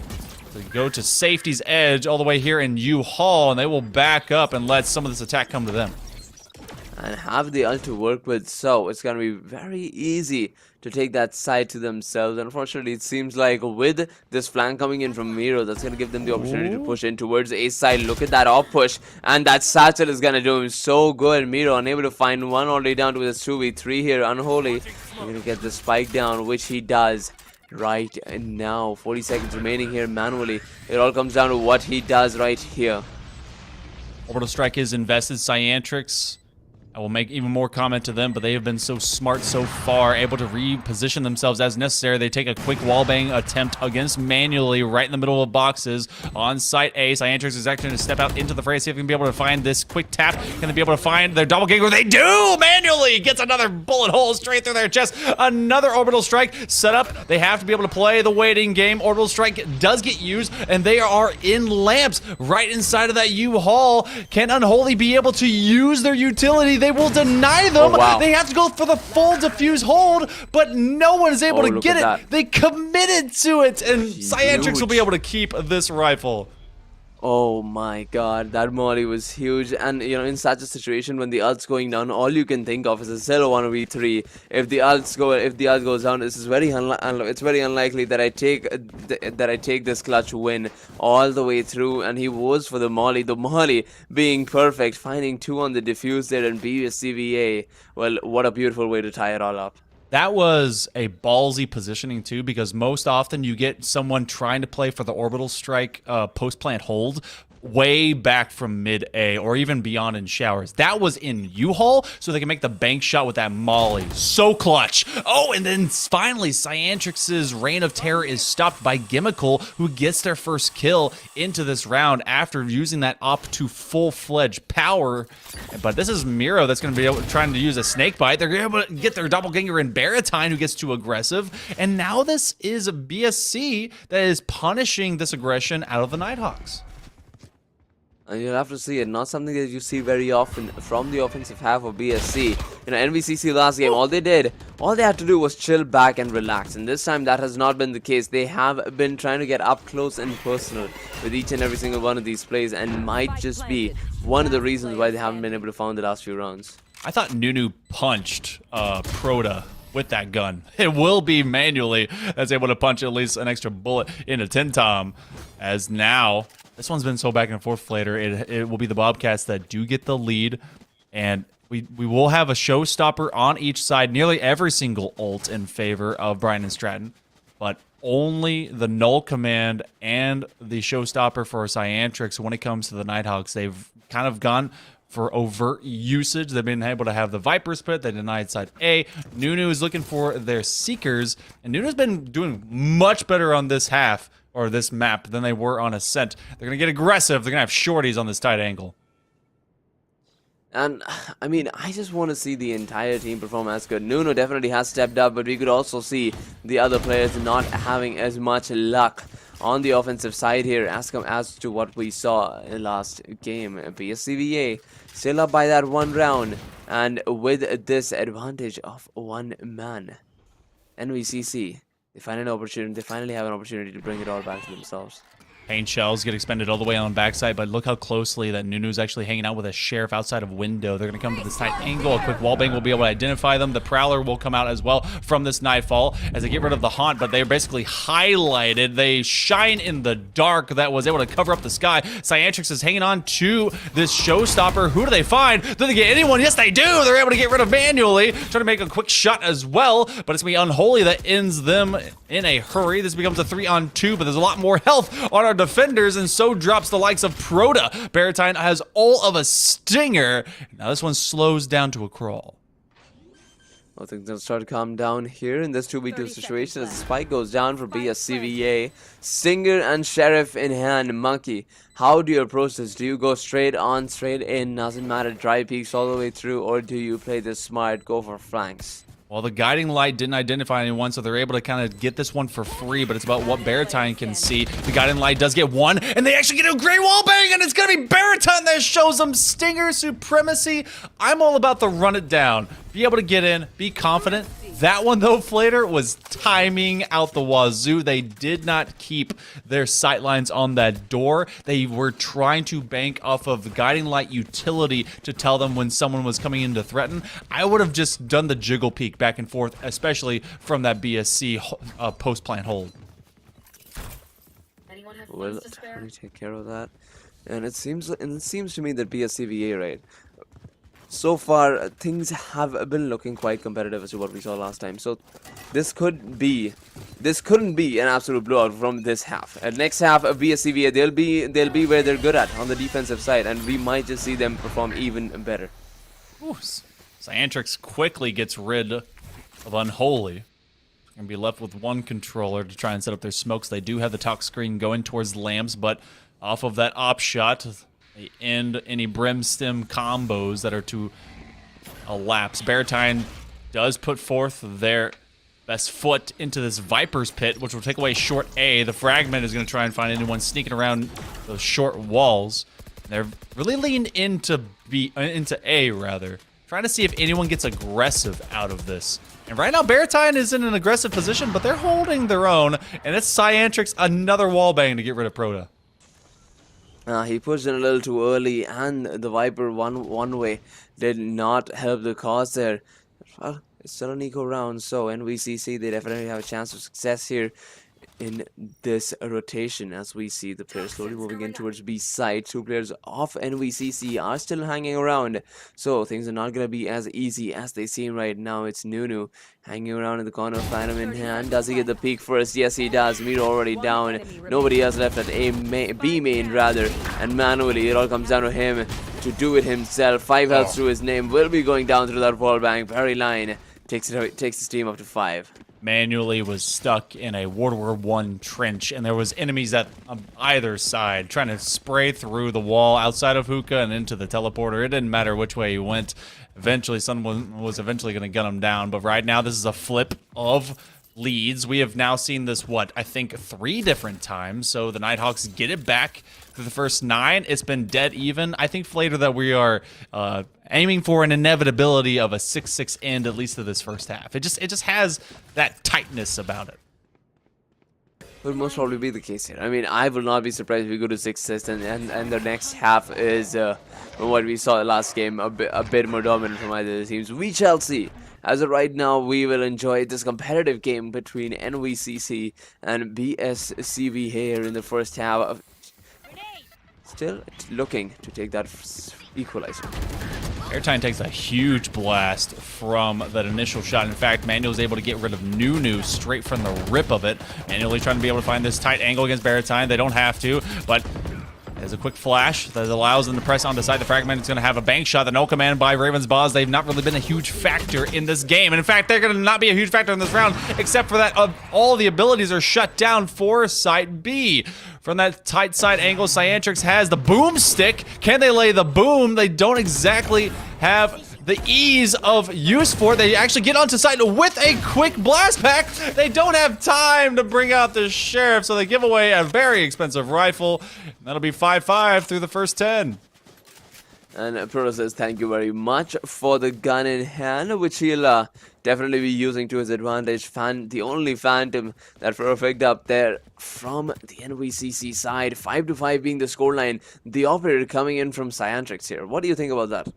to go to safety's edge all the way here in U-Hall, and they will back up and let some of this attack come to them. And have the ult to work with, so it's going to be very easy to take that side to themselves. Unfortunately, it seems like with this flank coming in from Miro, that's going to give them the opportunity to push in towards A side. Look at that off push, and that satchel is going to do him so good. Miro unable to find one all the way down to this 2v3 here. Unholy going to get the spike down, which he does right now. 40 seconds remaining here manually. It all comes down to what he does right here. Orbital Strike is invested. Cyantrix, I will make even more comment to them, but they have been so smart so far, able to reposition themselves as necessary. They take a quick wallbang attempt against Manually right in the middle of boxes on site A. Cyantrix is actually going to step out into the fray, see if they can be able to find this quick tap. Can they be able to find their doppelganger? They do! Manually gets another bullet hole straight through their chest. Another Orbital Strike set up. They have to be able to play the waiting game. Orbital Strike does get used, and they are in lamps right inside of that U-Haul. Can Unholy be able to use their utility? They will deny them. Oh, wow. They have to go for the full diffuse hold, but no one is able to get it. That. They committed to it, and Cyantrix will be Huge. able to keep this rifle. Oh my god, that molly was huge. And you know, in such a situation when the ult's going down, all you can think of is a 0-1v3. If the ult goes down, this is very it's very unlikely that I take this clutch win all the way through. And he was for the molly being perfect, finding 2 on the diffuse there and BSCVA. Well, what a beautiful way to tie it all up. That was a ballsy positioning too, because most often you get someone trying to play for the Orbital Strike post-plant hold way back from mid-A or even beyond in showers. That was in U-Haul, so they can make the bank shot with that molly. So clutch. Oh, and then finally, Cyantrix's reign of terror is stopped by Gimmickle, who gets their first kill into this round after using that up to full-fledged power. But this is Miro that's going to be trying to use a snake bite. They're able to get their doppelganger in Baratine, who gets too aggressive. And now this is a BSC that is punishing this aggression out of the Nighthawks. And you'll have to see it. Not something that you see very often from the offensive half of BSC. You know, NVCC last game, all they had to do was chill back and relax. And this time that has not been the case. They have been trying to get up close and personal with each and every single one of these plays, and might just be one of the reasons why they haven't been able to find the last few rounds. I thought Nunu punched Proda with that gun. It will be Manually that's able to punch at least an extra bullet into Tentom, as now this one's been so back and forth later. It will be the Bobcats that do get the lead, and we will have a showstopper on each side, nearly every single ult in favor of Bryant and Stratton, but only the null command and the showstopper for Cyantrix. When it comes to the Nighthawks, they've kind of gone for overt usage. They've been able to have the Viper's Pit. They denied side A. Nunu is looking for their Seekers, and Nunu's been doing much better on this half, or this map, than they were on Ascent. They're going to get aggressive. They're going to have shorties on this tight angle. And, I mean, I just want to see the entire team perform as good. Nuno definitely has stepped up, but we could also see the other players not having as much luck on the offensive side here as to what we saw in last game. BSCVA still up by that 1 round, and with this advantage of 1 man. NVCC, they finally have an opportunity to bring it all back to themselves. Paint shells get expended all the way on backside, but look how closely that Nunu's actually hanging out with a sheriff outside of window. They're going to come to this tight angle. A quick wallbang will be able to identify them. The Prowler will come out as well from this Nightfall as they get rid of the Haunt, but they're basically highlighted. They shine in the dark that was able to cover up the sky. Cyantrix is hanging on to this showstopper. Who do they find? Do they get anyone? Yes, they do. They're able to get rid of Manually. Trying to make a quick shot as well, but it's going to be Unholy that ends them in a hurry. This becomes a 3-on-2, but there's a lot more health on our defenders, and so drops the likes of Proda. Baratine has all of a stinger. Now this one slows down to a crawl. I think they'll start to calm down here in this 2v2 situation as the spike goes down for BSCVA. Stinger and Sheriff in hand. Monkey, how do you approach this? Do you go straight on, straight in, doesn't matter, dry peaks all the way through, or do you play this smart, go for flanks? Well, the guiding light didn't identify anyone, so they're able to kind of get this one for free, but it's about what Baratine can see. The guiding light does get one, and they actually get a great wall bang, and it's going to be Baratine that shows them Stinger supremacy. I'm all about the run it down. Be able to get in, be confident. That one, though, Flater, was timing out the wazoo. They did not keep their sight lines on that door. They were trying to bank off of the guiding light utility to tell them when someone was coming in to threaten. I would have just done the jiggle peek back and forth, especially from that BSC post-plant hold. We'll definitely take care of that. And it seems to me that BSCVA, right? So far, things have been looking quite competitive as to what we saw last time. So this couldn't be an absolute blowout from this half. And next half of BSCVA, they'll be where they're good at on the defensive side, and we might just see them perform even better. Ooh, Cyantrix quickly gets rid of Unholy. Gonna be left with one controller to try and set up their smokes. They do have the talk screen going towards Lambs, but off of that op shot, they end any Brimstem combos that are to elapse. Baratine does put forth their best foot into this Viper's pit, which will take away short A. The fragment is going to try and find anyone sneaking around those short walls. They're really leaned into A, rather, trying to see if anyone gets aggressive out of this. And right now, Baratine is in an aggressive position, but they're holding their own, and it's Cyantrix another wallbang to get rid of Proto. He pushed in a little too early, and the Viper one way did not help the cause there. Well, it's still an eco round, so NVCC, they definitely have a chance of success here in this rotation, as we see the players slowly moving in towards B side. Two players off NVCC are still hanging around, so things are not going to be as easy as they seem right now. It's Nunu hanging around in the corner, Phantom in hand. Does he get the peak first? Yes, he does. Miro already down. Nobody else left at B main, rather, and manually it all comes down to him to do it himself. 5 health to his name, will be going down through that wall bang. Very line takes his team up to 5. Manually was stuck in a World War I trench, and there was enemies at either side trying to spray through the wall outside of Hookah and into the teleporter. It didn't matter which way he went. Eventually, someone was eventually going to gun him down, but right now this is a flip of leads. We have now seen this, I think 3 different times, so the Nighthawks get it back through the first 9. It's been dead even. I think, Flater, that we are aiming for an inevitability of a 6-6 end, at least to this first half. It just has that tightness about it. Will most probably be the case here. I mean, I will not be surprised if we go to 6-6 and the next half is what we saw last game, a bit more dominant from either of the teams. We shall see. As of right now, we will enjoy this competitive game between NVCC and BSCVA here in the first half. Still looking to take that equalizer. Baratine takes a huge blast from that initial shot. In fact, Manuel was able to get rid of Nunu straight from the rip of it. Manually trying to be able to find this tight angle against Baratine. They don't have to, but there's a quick flash that allows them to press on the side. The fragment is going to have a bank shot. The no command by Raven's Boss. They've not really been a huge factor in this game. And in fact, they're going to not be a huge factor in this round, except for that all the abilities are shut down for Site B. From that tight side angle, Cyantrix has the boomstick. Can they lay the boom? They don't exactly have the ease of use for it. They actually get onto site with a quick blast pack. They don't have time to bring out the sheriff, so they give away a very expensive rifle. That'll be 5-5 through the first 10. And Proto says thank you very much for the gun in hand, which he'll definitely be using to his advantage. The only Phantom that Proto picked up there from the NVCC side. 5-5 being the scoreline. The operator coming in from Cyantrix here. What do you think about that?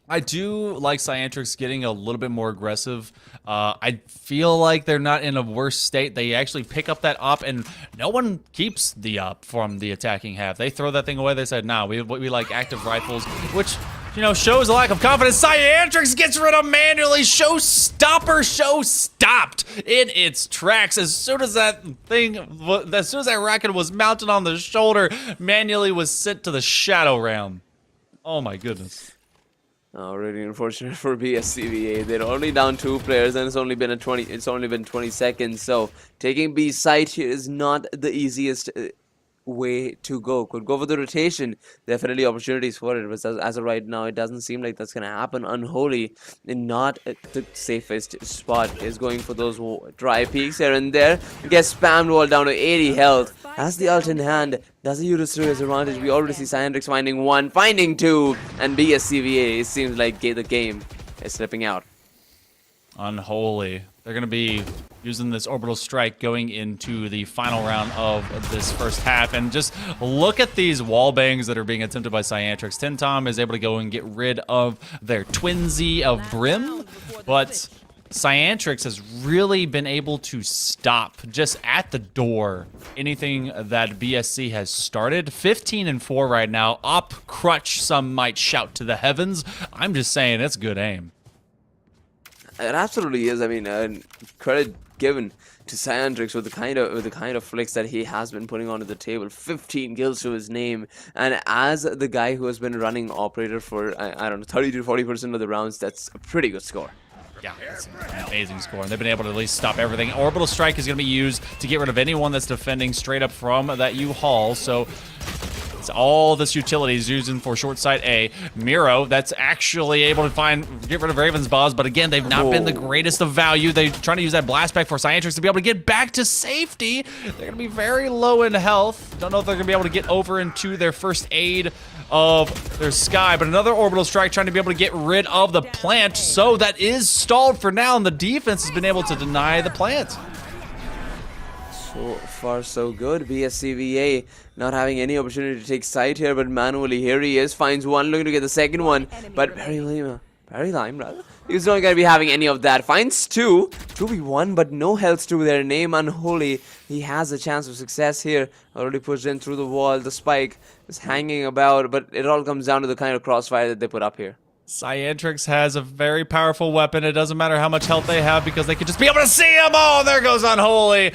I do like Cyantrix getting a little bit more aggressive. I feel like they're not in a worse state. They actually pick up that op, and no one keeps the op from the attacking half. They throw that thing away. They said, nah, we like active rifles, which, you know, shows a lack of confidence. Cyantrix gets rid of manually. Show stopped in its tracks. As soon as that rocket was mounted on the shoulder, manually was sent to the shadow realm. Oh my goodness. Oh, really unfortunate for BSCVA. They're only down 2 players, and it's only been 20 seconds. So taking B site here is not the easiest way to go. Could go for the rotation. Definitely opportunities for it. But as of right now, it doesn't seem like that's going to happen. Unholy, and not the safest spot, is going for those dry peaks here and there. Gets spammed wall down to 80 health. Has the ult in hand. Does he use his advantage? We already see Cyantrix finding one, finding two, and BSCVA, it seems like the game is slipping out. Unholy. They're going to be using this orbital strike going into the final round of this first half. And just look at these wall bangs that are being attempted by Cyantrix. Tintom is able to go and get rid of their twinsy of Brim, but Cyantrix has really been able to stop just at the door anything that BSC has started. 15-4 right now. Op crutch, some might shout to the heavens. I'm just saying it's good aim. It absolutely is. I mean, credit given to Cyantrix with the kind of flicks that he has been putting onto the table. 15 kills to his name, and as the guy who has been running operator for I don't know 30 to 40% of the rounds, that's a pretty good score. Yeah, it's an amazing score, and they've been able to at least stop everything. Orbital Strike is going to be used to get rid of anyone that's defending straight up from that U-Haul, so it's all this utility is using for short sight A. Miro, that's actually able to get rid of Raven's Boss, but again, they've not been the greatest of value. They're trying to use that blast back for Cyantrix to be able to get back to safety. They're going to be very low in health. Don't know if they're going to be able to get over into their first aid of their Sky, but another orbital strike trying to be able to get rid of the plant, so that is stalled for now, and the defense has been able to deny the plant. So far, so good. BSCVA not having any opportunity to take side here, but manually, here he is, finds one, looking to get the second one, but Barry Lime, rather. He's not going to be having any of that. Finds two, 2v1, but no health to their name. Unholy, he has a chance of success here. Already pushed in through the wall. The spike is hanging about, but it all comes down to the kind of crossfire that they put up here. Cyantrix has a very powerful weapon. It doesn't matter how much health they have because they can just be able to see him. Oh, there goes Unholy.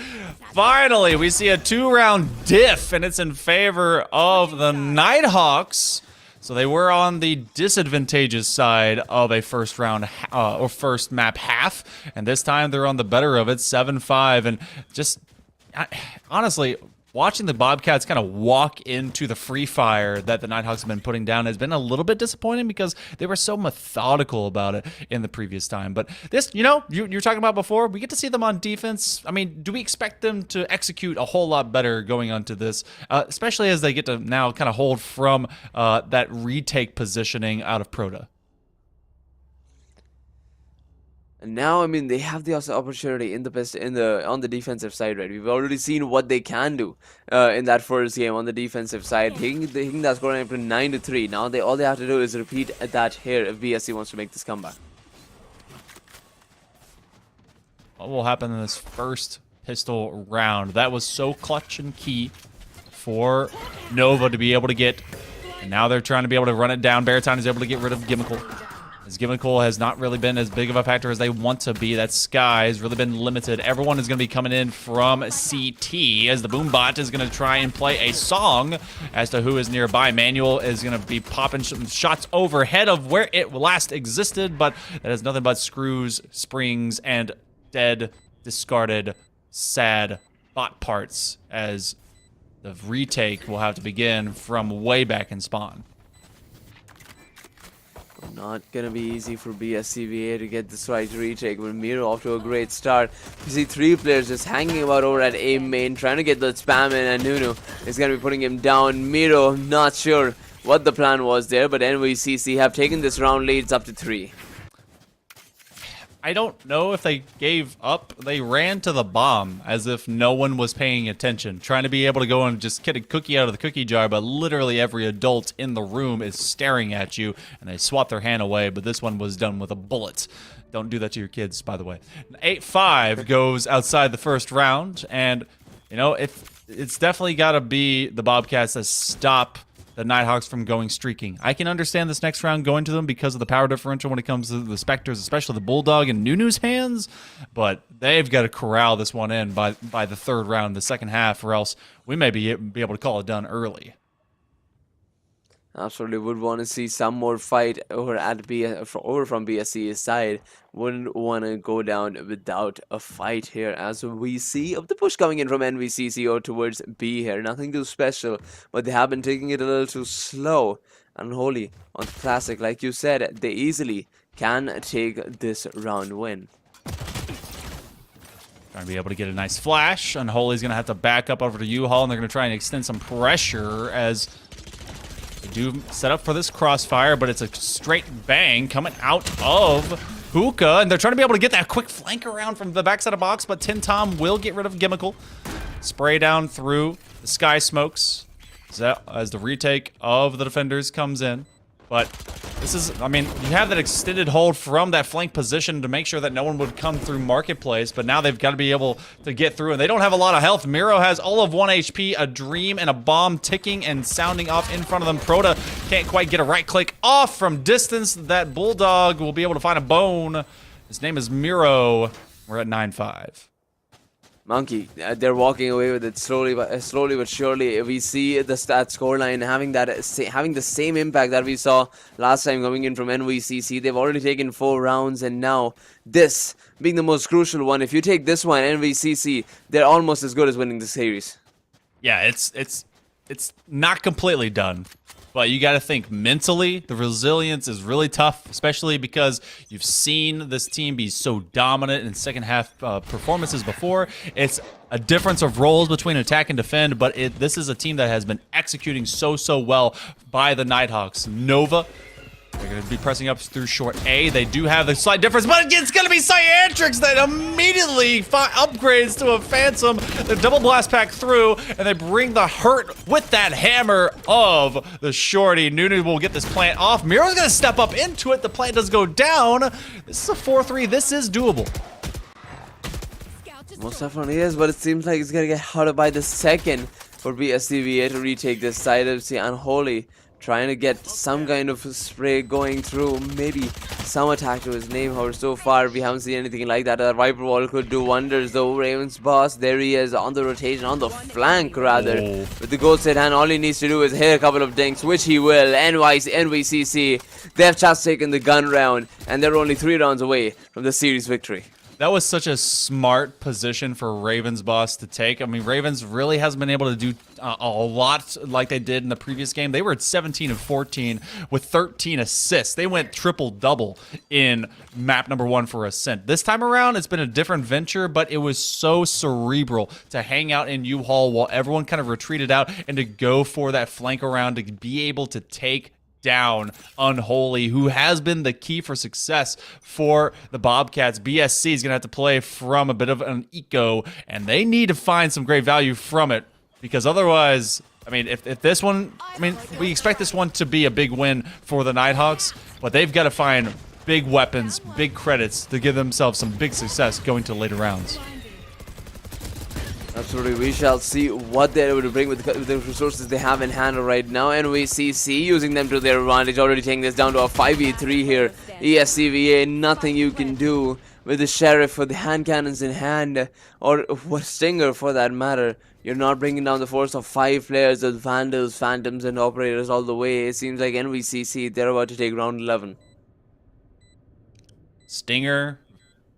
Finally, we see a 2-round diff, and it's in favor of the Nighthawks. So they were on the disadvantageous side of a first round or first map half, and this time they're on the better of it, 7-5. And just honestly, watching the Bobcats kind of walk into the free fire that the Nighthawks have been putting down has been a little bit disappointing because they were so methodical about it in the previous time. But this, you know, you're talking about before, we get to see them on defense. I mean, do we expect them to execute a whole lot better going onto this, especially as they get to now kind of hold from that retake positioning out of Proto? And now, I mean, they have the opportunity on the defensive side, right? We've already seen what they can do in that first game on the defensive side. Taking that score up to 9-3. Now all they have to do is repeat that here if BSC wants to make this comeback. What will happen in this first pistol round? That was so clutch and key for Nova to be able to get. And now they're trying to be able to run it down. Baritone is able to get rid of Gimmickle. As Gimmickle has not really been as big of a factor as they want to be. That Sky has really been limited. Everyone is going to be coming in from CT as the Boombot is going to try and play a song as to who is nearby. Manuel is going to be popping shots overhead of where it last existed, but that has nothing but screws, springs, and dead, discarded, sad bot parts as the retake will have to begin from way back in spawn. Not gonna be easy for BSCVA to get this right retake, but Miro off to a great start. You see 3 players just hanging about over at A main, trying to get the spam in, and Nunu is gonna be putting him down. Miro, not sure what the plan was there, but NYCC have taken this round leads up to 3. I don't know if they gave up. They ran to the bomb as if no one was paying attention, trying to be able to go and just get a cookie out of the cookie jar, but literally every adult in the room is staring at you, and they swat their hand away, but this one was done with a bullet. Don't do that to your kids, by the way. 8-5 goes outside the first round, and, you know, it's definitely got to be the Bobcats that stop the Nighthawks from going streaking. I can understand this next round going to them because of the power differential when it comes to the Spectres, especially the Bulldog and Nunu's hands, but they've got to corral this one in by the third round, the second half, or else we may be able to call it done early. Absolutely would want to see some more fight over from BSC's side. Wouldn't want to go down without a fight here, as we see of the push coming in from NVCC or towards B here. Nothing too special, but they have been taking it a little too slow. Unholy on Classic, like you said, they easily can take this round win. Trying to be able to get a nice flash. Unholy's going to have to back up over to U-Haul, and they're going to try and extend some pressure as they do set up for this crossfire, but it's a straight bang coming out of Hookah, and they're trying to be able to get that quick flank around from the backside of box, but Tin Tom will get rid of Gimmickle. Spray down through the sky smokes as the retake of the defenders comes in. But this is, I mean, you have that extended hold from that flank position to make sure that no one would come through Marketplace, but now they've got to be able to get through, and they don't have a lot of health. Miro has all of 1 HP, a Dream, and a bomb ticking and sounding off in front of them. Proto can't quite get a right click off from distance. That Bulldog will be able to find a bone. His name is Miro. We're at 9-5. Monkey, they're walking away with it slowly but surely. We see the stat scoreline having the same impact that we saw last time coming in from NVCC. They've already taken 4 rounds, and now this being the most crucial one. If you take this one, NVCC, they're almost as good as winning the series. Yeah, it's not completely done. But you got to think mentally, the resilience is really tough, especially because you've seen this team be so dominant in second half performances before. It's a difference of roles between attack and defend, but this is a team that has been executing so well by the Nighthawks. Nova, they're going to be pressing up through short A. They do have the slight difference, but it's going to be Cyantrix that immediately upgrades to a Phantom. The double blast pack through, and they bring the hurt with that hammer of the shorty. Nunu will get this plant off. Miro's going to step up into it. The plant does go down. This is a 4-3. This is doable. Most definitely is, but it seems like it's going to get harder by the second for BSCVA to retake this side of the Unholy. Trying to get some kind of spray going through, maybe some attack to his name. However, so far we haven't seen anything like that. Viper Wall could do wonders though. Raven's boss, there he is on the rotation, on the flank rather. With the gold set hand, all he needs to do is hit a couple of dinks, which he will. NVCC, they have just taken the gun round, and they're only 3 rounds away from the series victory. That was such a smart position for Ravens boss to take. I mean, Ravens really hasn't been able to do a lot like they did in the previous game. They were at 17 and 14 with 13 assists. They went triple-double in map number 1 for Ascent. This time around, it's been a different venture, but it was so cerebral to hang out in U-Haul while everyone kind of retreated out and to go for that flank around to be able to take down Unholy, who has been the key for success for the Bobcats. BSC is going to have to play from a bit of an eco, and they need to find some great value from it, because otherwise, I mean, if this one, I mean, we expect this one to be a big win for the Nighthawks, but they've got to find big weapons, big credits to give themselves some big success going to later rounds. Absolutely, we shall see what they're able to bring with the resources they have in hand right now. NVCC using them to their advantage, already taking this down to a 5v3 here. ESCVA, nothing you can do with the Sheriff for the hand cannons in hand, or what Stinger for that matter. You're not bringing down the force of 5 players with Vandals, Phantoms, and Operators all the way. It seems like NVCC, they're about to take round 11. Stinger,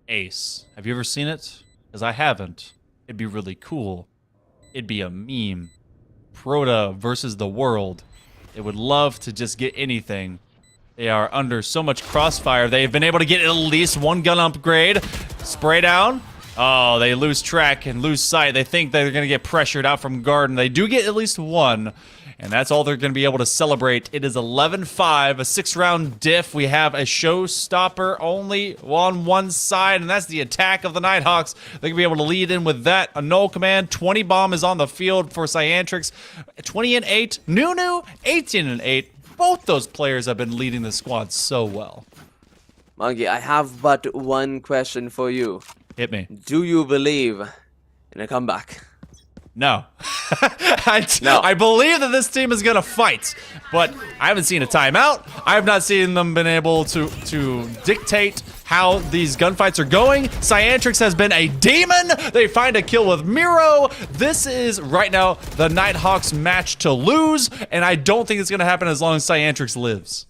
Ace. Have you ever seen it? Because I haven't. It'd be really cool. It'd be a meme. Proto versus the world. They would love to just get anything. They are under so much crossfire. They've been able to get at least 1 gun upgrade. Spray down. Oh, they lose track and lose sight. They think they're going to get pressured out from Garden. They do get at least 1. And that's all they're going to be able to celebrate. It is 11-5, a 6-round diff. We have a showstopper only on one side, and that's the attack of the Nighthawks. They can be able to lead in with that. A null command. 20 bomb is on the field for Cyantrix. 20 and 8. Nunu, 18 and 8. Both those players have been leading the squad so well. Monkey, I have but one question for you. Hit me. Do you believe in a comeback? No. I believe that this team is going to fight, but I haven't seen a timeout. I have not seen them been able to dictate how these gunfights are going. Cyantrix has been a demon. They find a kill with Miro. This is right now the Nighthawks match to lose, and I don't think it's going to happen as long as Cyantrix lives.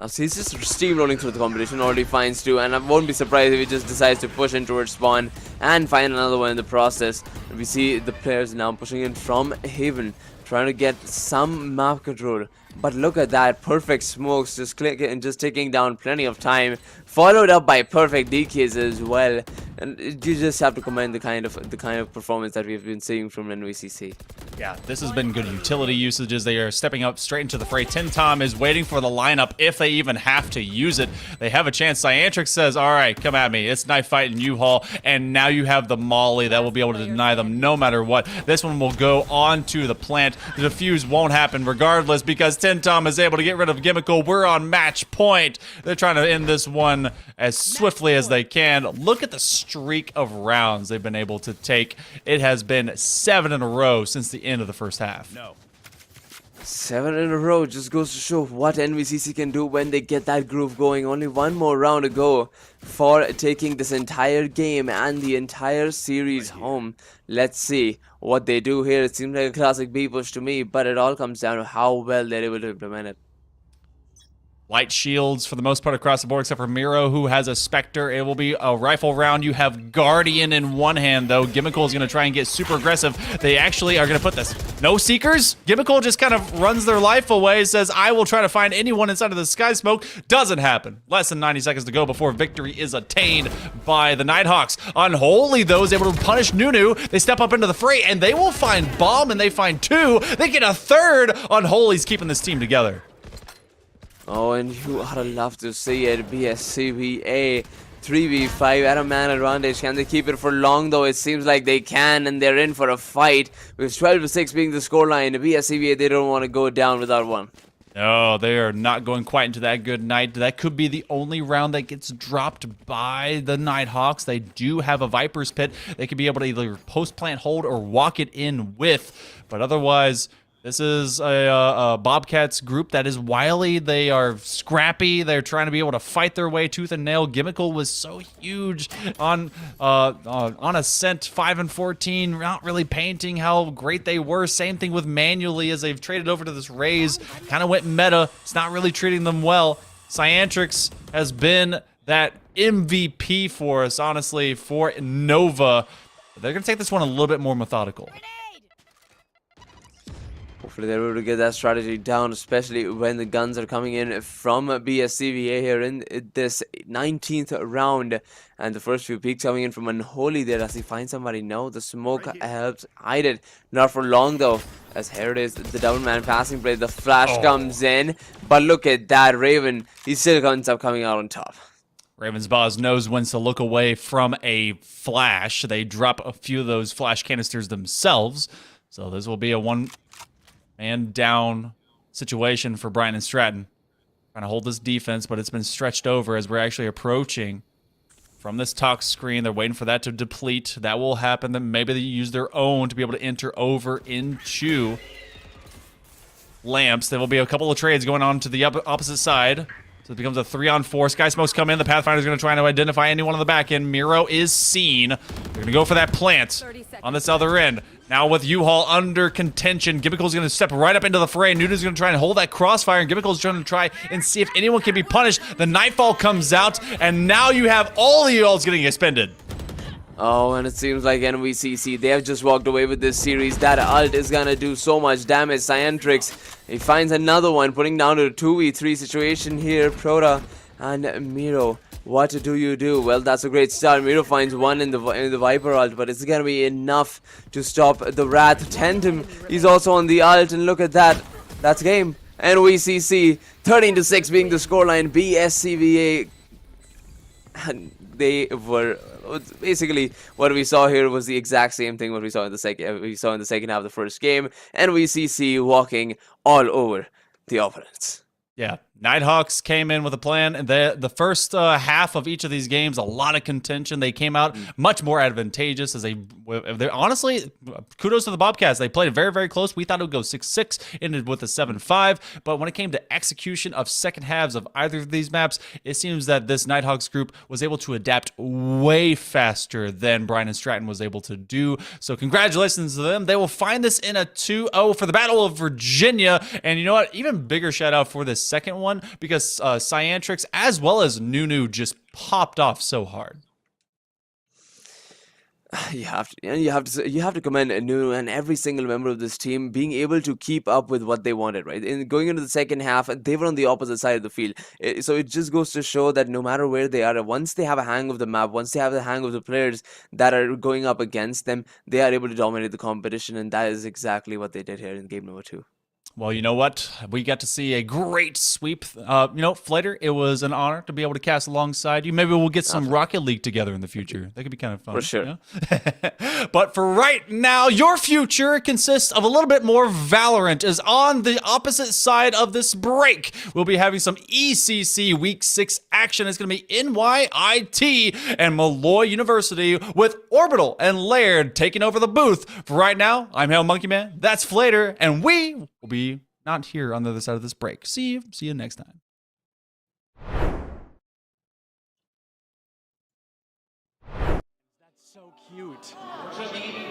So he's just steamrolling through the competition, already finds 2, and I won't be surprised if he just decides to push in towards spawn and find another one in the process. We see the players now pushing in from Haven, trying to get some map control. But look at that, perfect smokes, just clicking and just taking down plenty of time, followed up by perfect DKs as well. And you just have to commend the kind of performance that we've been seeing from NVCC. Yeah, this has been good utility usages. They are stepping up straight into the fray. Tintom is waiting for the lineup if they even have to use it. They have a chance. Cyantrix says, all right, come at me. It's knife fight and U-Haul. And now you have the Molly that will be able to deny them no matter what. This one will go on to the plant. The defuse won't happen regardless because Tintom is able to get rid of Gimmickle. We're on match point. They're trying to end this one as swiftly as they can. Look at the streak of rounds they've been able to take. It has been 7 in a row since the end of the first half. 7 in a row just goes to show what NVCC can do when they get that groove going. Only one more round to go for taking this entire game and the entire series home. Let's see what they do here. It seems like a classic B push to me, but it all comes down to how well they're able to implement it. Light shields for the most part across the board, except for Miro, who has a Spectre. It will be a rifle round. You have Guardian in one hand, though. Gimmickle is going to try and get super aggressive. They actually are going to put this. No Seekers? Gimmickle just kind of runs their life away, says, I will try to find anyone inside of the Sky Smoke. Doesn't happen. Less than 90 seconds to go before victory is attained by the Nighthawks. Unholy, though, is able to punish Nunu. They step up into the fray, and they will find Bomb, and they find 2. They get a 3rd. Unholy's keeping this team together. Oh, and you ought to love to see it. BSCVA 3v5 at a man advantage. Can they keep it for long, though? It seems like they can, and they're in for a fight. With 12-6 being the scoreline, BSCVA, they don't want to go down without one. No, they are not going quite into that good night. That could be the only round that gets dropped by the Nighthawks. They do have a Viper's Pit. They could be able to either post-plant hold or walk it in with, but otherwise... This is a Bobcats group that is wily. They are scrappy. They're trying to be able to fight their way tooth and nail. Gimmickle was so huge on Ascent 5 and 14, not really painting how great they were. Same thing with Manually as they've traded over to this Raze. Kind of went meta. It's not really treating them well. Cyantrix has been that MVP for us, honestly, for Nova. They're going to take this one a little bit more methodical. Hopefully they're able to get that strategy down, especially when the guns are coming in from BSCVA here in this 19th round. And the first few peeks coming in from Unholy there as he finds somebody. No, the smoke helps hide it. Not for long though, as here it is, the double man passing play. The flash comes in, but look at that, Raven. He still ends up coming out on top. Raven's Boss knows when to look away from a flash. They drop a few of those flash canisters themselves. So this will be a one-man down situation for Bryant and Stratton. Trying to hold this defense, but it's been stretched over as we're actually approaching from this talk screen. They're waiting for that to deplete. That will happen. Then maybe they use their own to be able to enter over into lamps. There will be a couple of trades going on to the opposite side. So it becomes a 3-on-4. Sky Smoke's come in. The Pathfinder's going to try to identify anyone on the back end. Miro is seen. They're going to go for that plant on this other end. Now with U-Haul under contention, Gimmicle's going to step right up into the fray. Nuda's going to try and hold that crossfire, and Gimmicle's trying to try and see if anyone can be punished. The Nightfall comes out, and now you have all the U-Hauls getting expended. Oh, and it seems like NVCC, they have just walked away with this series. That ult is gonna do so much damage. Cyantrix, he finds another one, putting down to a 2v3 situation here. Proto and Miro, what do you do? Well, that's a great start. Miro finds one in the Viper ult, but it's gonna be enough to stop the Wrath. Tandem, he's also on the ult, and look at that. That's game. NVCC, 13-6 being the scoreline. BSCVA, and they were... Basically, what we saw here was the exact same thing what we saw in the second half of the first game. NVCC walking all over the opponents. Yeah, Nighthawks came in with a plan, and the first half of each of these games, a lot of contention. They came out much more advantageous as they honestly, kudos to the Bobcats. They played it very, very close. We thought it would go 6-6, ended with a 7-5. But when it came to execution of second halves of either of these maps, it seems that this Nighthawks group was able to adapt way faster than Bryant and Stratton was able to do. So congratulations to them. They will find this in a 2-0 for the Battle of Virginia. And you know what? Even bigger shout out for this second one, because Cyantrix as well as Nunu just popped off so hard. You have to commend Nunu and every single member of this team being able to keep up with what they wanted, right? In going into the second half, they were on the opposite side of the field. So it just goes to show that no matter where they are, once they have a hang of the map, once they have the hang of the players that are going up against them, they are able to dominate the competition, and that is exactly what they did here in game number 2. Well, you know what? We got to see a great sweep. Flater, it was an honor to be able to cast alongside you. Maybe we'll get some Rocket League together in the future. That could be kind of fun. For sure. You know? But for right now, your future consists of a little bit more Valorant. As on the opposite side of this break, we'll be having some ECC Week 6 action. It's going to be NYIT and Molloy University with Orbital and Laird taking over the booth. For right now, I'm Hail Monkey Man. That's Flater, and we will be not here on the other side of this break. See you next time. That's so cute.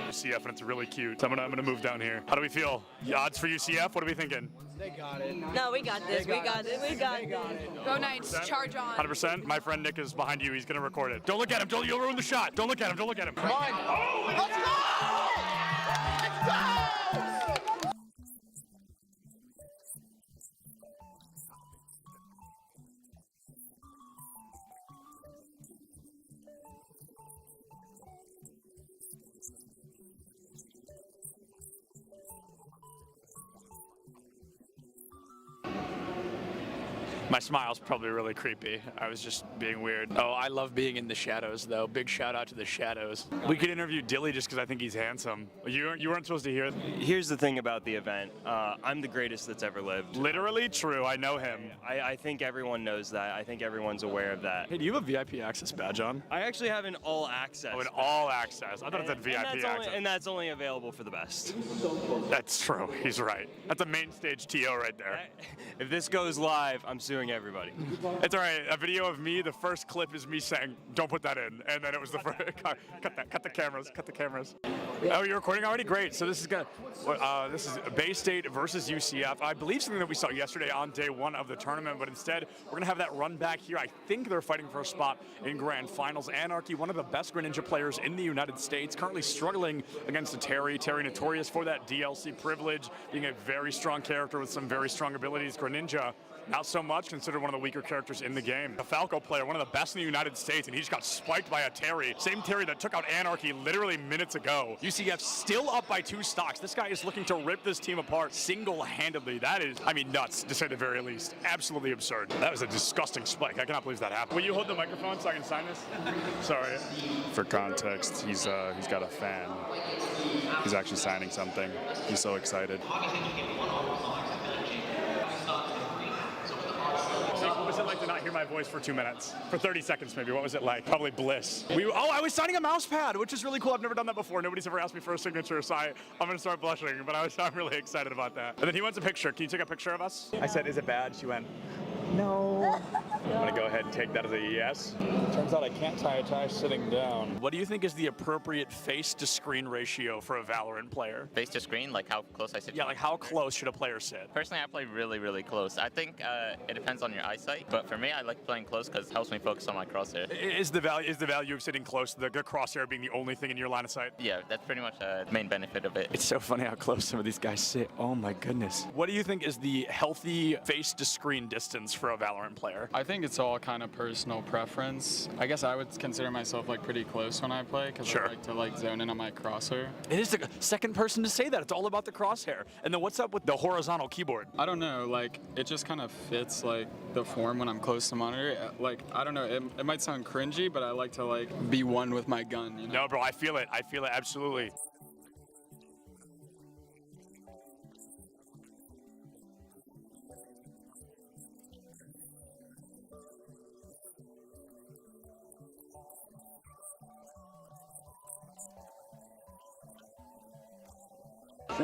UCF, and it's really cute. So I'm gonna move down here. How do we feel? The odds for UCF? What are we thinking? They got it. No, we got this. We got it. We got it. Go Knights. Charge on. 100%. My friend Nick is behind you. He's gonna record it. Don't look at him. You'll ruin the shot. Don't look at him. Don't look at him. Come on. Oh, let's go! Let's go! My smile's probably really creepy. I was just being weird. Oh, I love being in the shadows, though. Big shout out to the shadows. We could interview Dilly just because I think he's handsome. You weren't supposed to hear. Here's the thing about the event. I'm the greatest that's ever lived. Literally true. I know him. I think everyone knows that. I think everyone's aware of that. Hey, do you have a VIP access badge on? I actually have an all access. Oh, an all access. I thought it said VIP access. And that's only available for the best. That's true. He's right. That's a main stage TO right there. If this goes live, I'm suing everybody. It's all right. A video of me, the first clip is me saying, don't put that in. And then it was the first, cut the cameras. Oh, you're recording already? Great. So this is this is Bay State versus UCF. I believe something that we saw yesterday on day 1 of the tournament, but instead we're going to have that run back here. I think they're fighting for a spot in Grand Finals. Anarchy, one of the best Greninja players in the United States, currently struggling against a Terry. Terry notorious for that DLC privilege, being a very strong character with some very strong abilities. Greninja, not so much, considered one of the weaker characters in the game. A Falco player, one of the best in the United States, and he just got spiked by a Terry. Same Terry that took out Anarchy literally minutes ago. UCF still up by 2 stocks. This guy is looking to rip this team apart single-handedly. That is, nuts, to say the very least. Absolutely absurd. That was a disgusting spike. I cannot believe that happened. Will you hold the microphone so I can sign this? Sorry. For context, he's got a fan. He's actually signing something. He's so excited. What was it like to not hear my voice for 2 minutes? For 30 seconds, maybe. What was it like? Probably bliss. I was signing a mouse pad, which is really cool. I've never done that before. Nobody's ever asked me for a signature, so I'm going to start blushing, but I'm really excited about that. And then he wants a picture. Can you take a picture of us? I said, is it bad? She went, no. I'm going to go ahead and take that as a yes. Turns out I can't tie a tie sitting down. What do you think is the appropriate face-to-screen ratio for a Valorant player? Face to screen, like how close I sit? Yeah, like how close should a player sit? Personally, I play really, really close. I think it depends on your eyesight, but for me, I like playing close because it helps me focus on my crosshair. Is the value of sitting close, the crosshair being the only thing in your line of sight? Yeah, that's pretty much the main benefit of it. It's so funny how close some of these guys sit. Oh my goodness. What do you think is the healthy face-to-screen distance for a Valorant player? I think it's all kind of personal preference. I guess I would consider myself like pretty close when I play because I like to zone in on my crosshair. It is the second person to say that. It's all about the crosshair. And then what's up with the horizontal keyboard? I don't know, like it just kind of fits like the form when I'm close to monitor. Like I don't know, it might sound cringy, but I like to like be one with my gun, you know? No, bro, I feel it absolutely.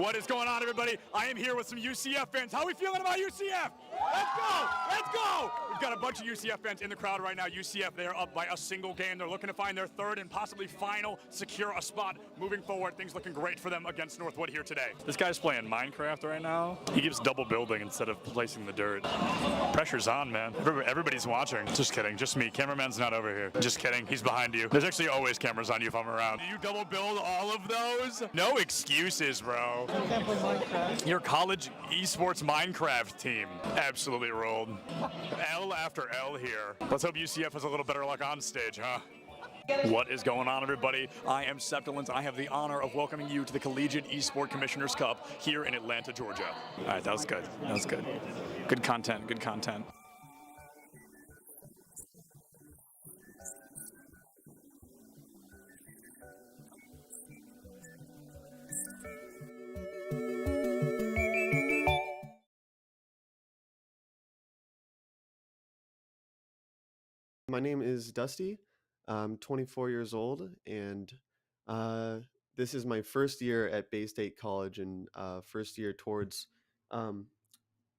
What is going on, everybody? I am here with some UCF fans. How are we feeling about UCF? Let's go! Let's go! We've got a bunch of UCF fans in the crowd right now. UCF, they're up by a single game. They're looking to find their third and possibly final, secure a spot moving forward. Things looking great for them against Northwood here today. This guy's playing Minecraft right now. He keeps double building instead of placing the dirt. Pressure's on, man. Everybody's watching. Just kidding. Just me. Cameraman's not over here. Just kidding. He's behind you. There's actually always cameras on you if I'm around. Do you double build all of those? No excuses, bro. I can't play Minecraft. Your college esports Minecraft team absolutely rolled. L after L here. Let's hope UCF has a little better luck on stage, huh? What is going on, everybody? I am Septilins. I have the honor of welcoming you to the Collegiate Esport Commissioners Cup here in Atlanta, Georgia. All right, that was good. That was good. Good content, good content. My name is Dusty. I'm 24 years old, and this is my first year at Bay State College and first year towards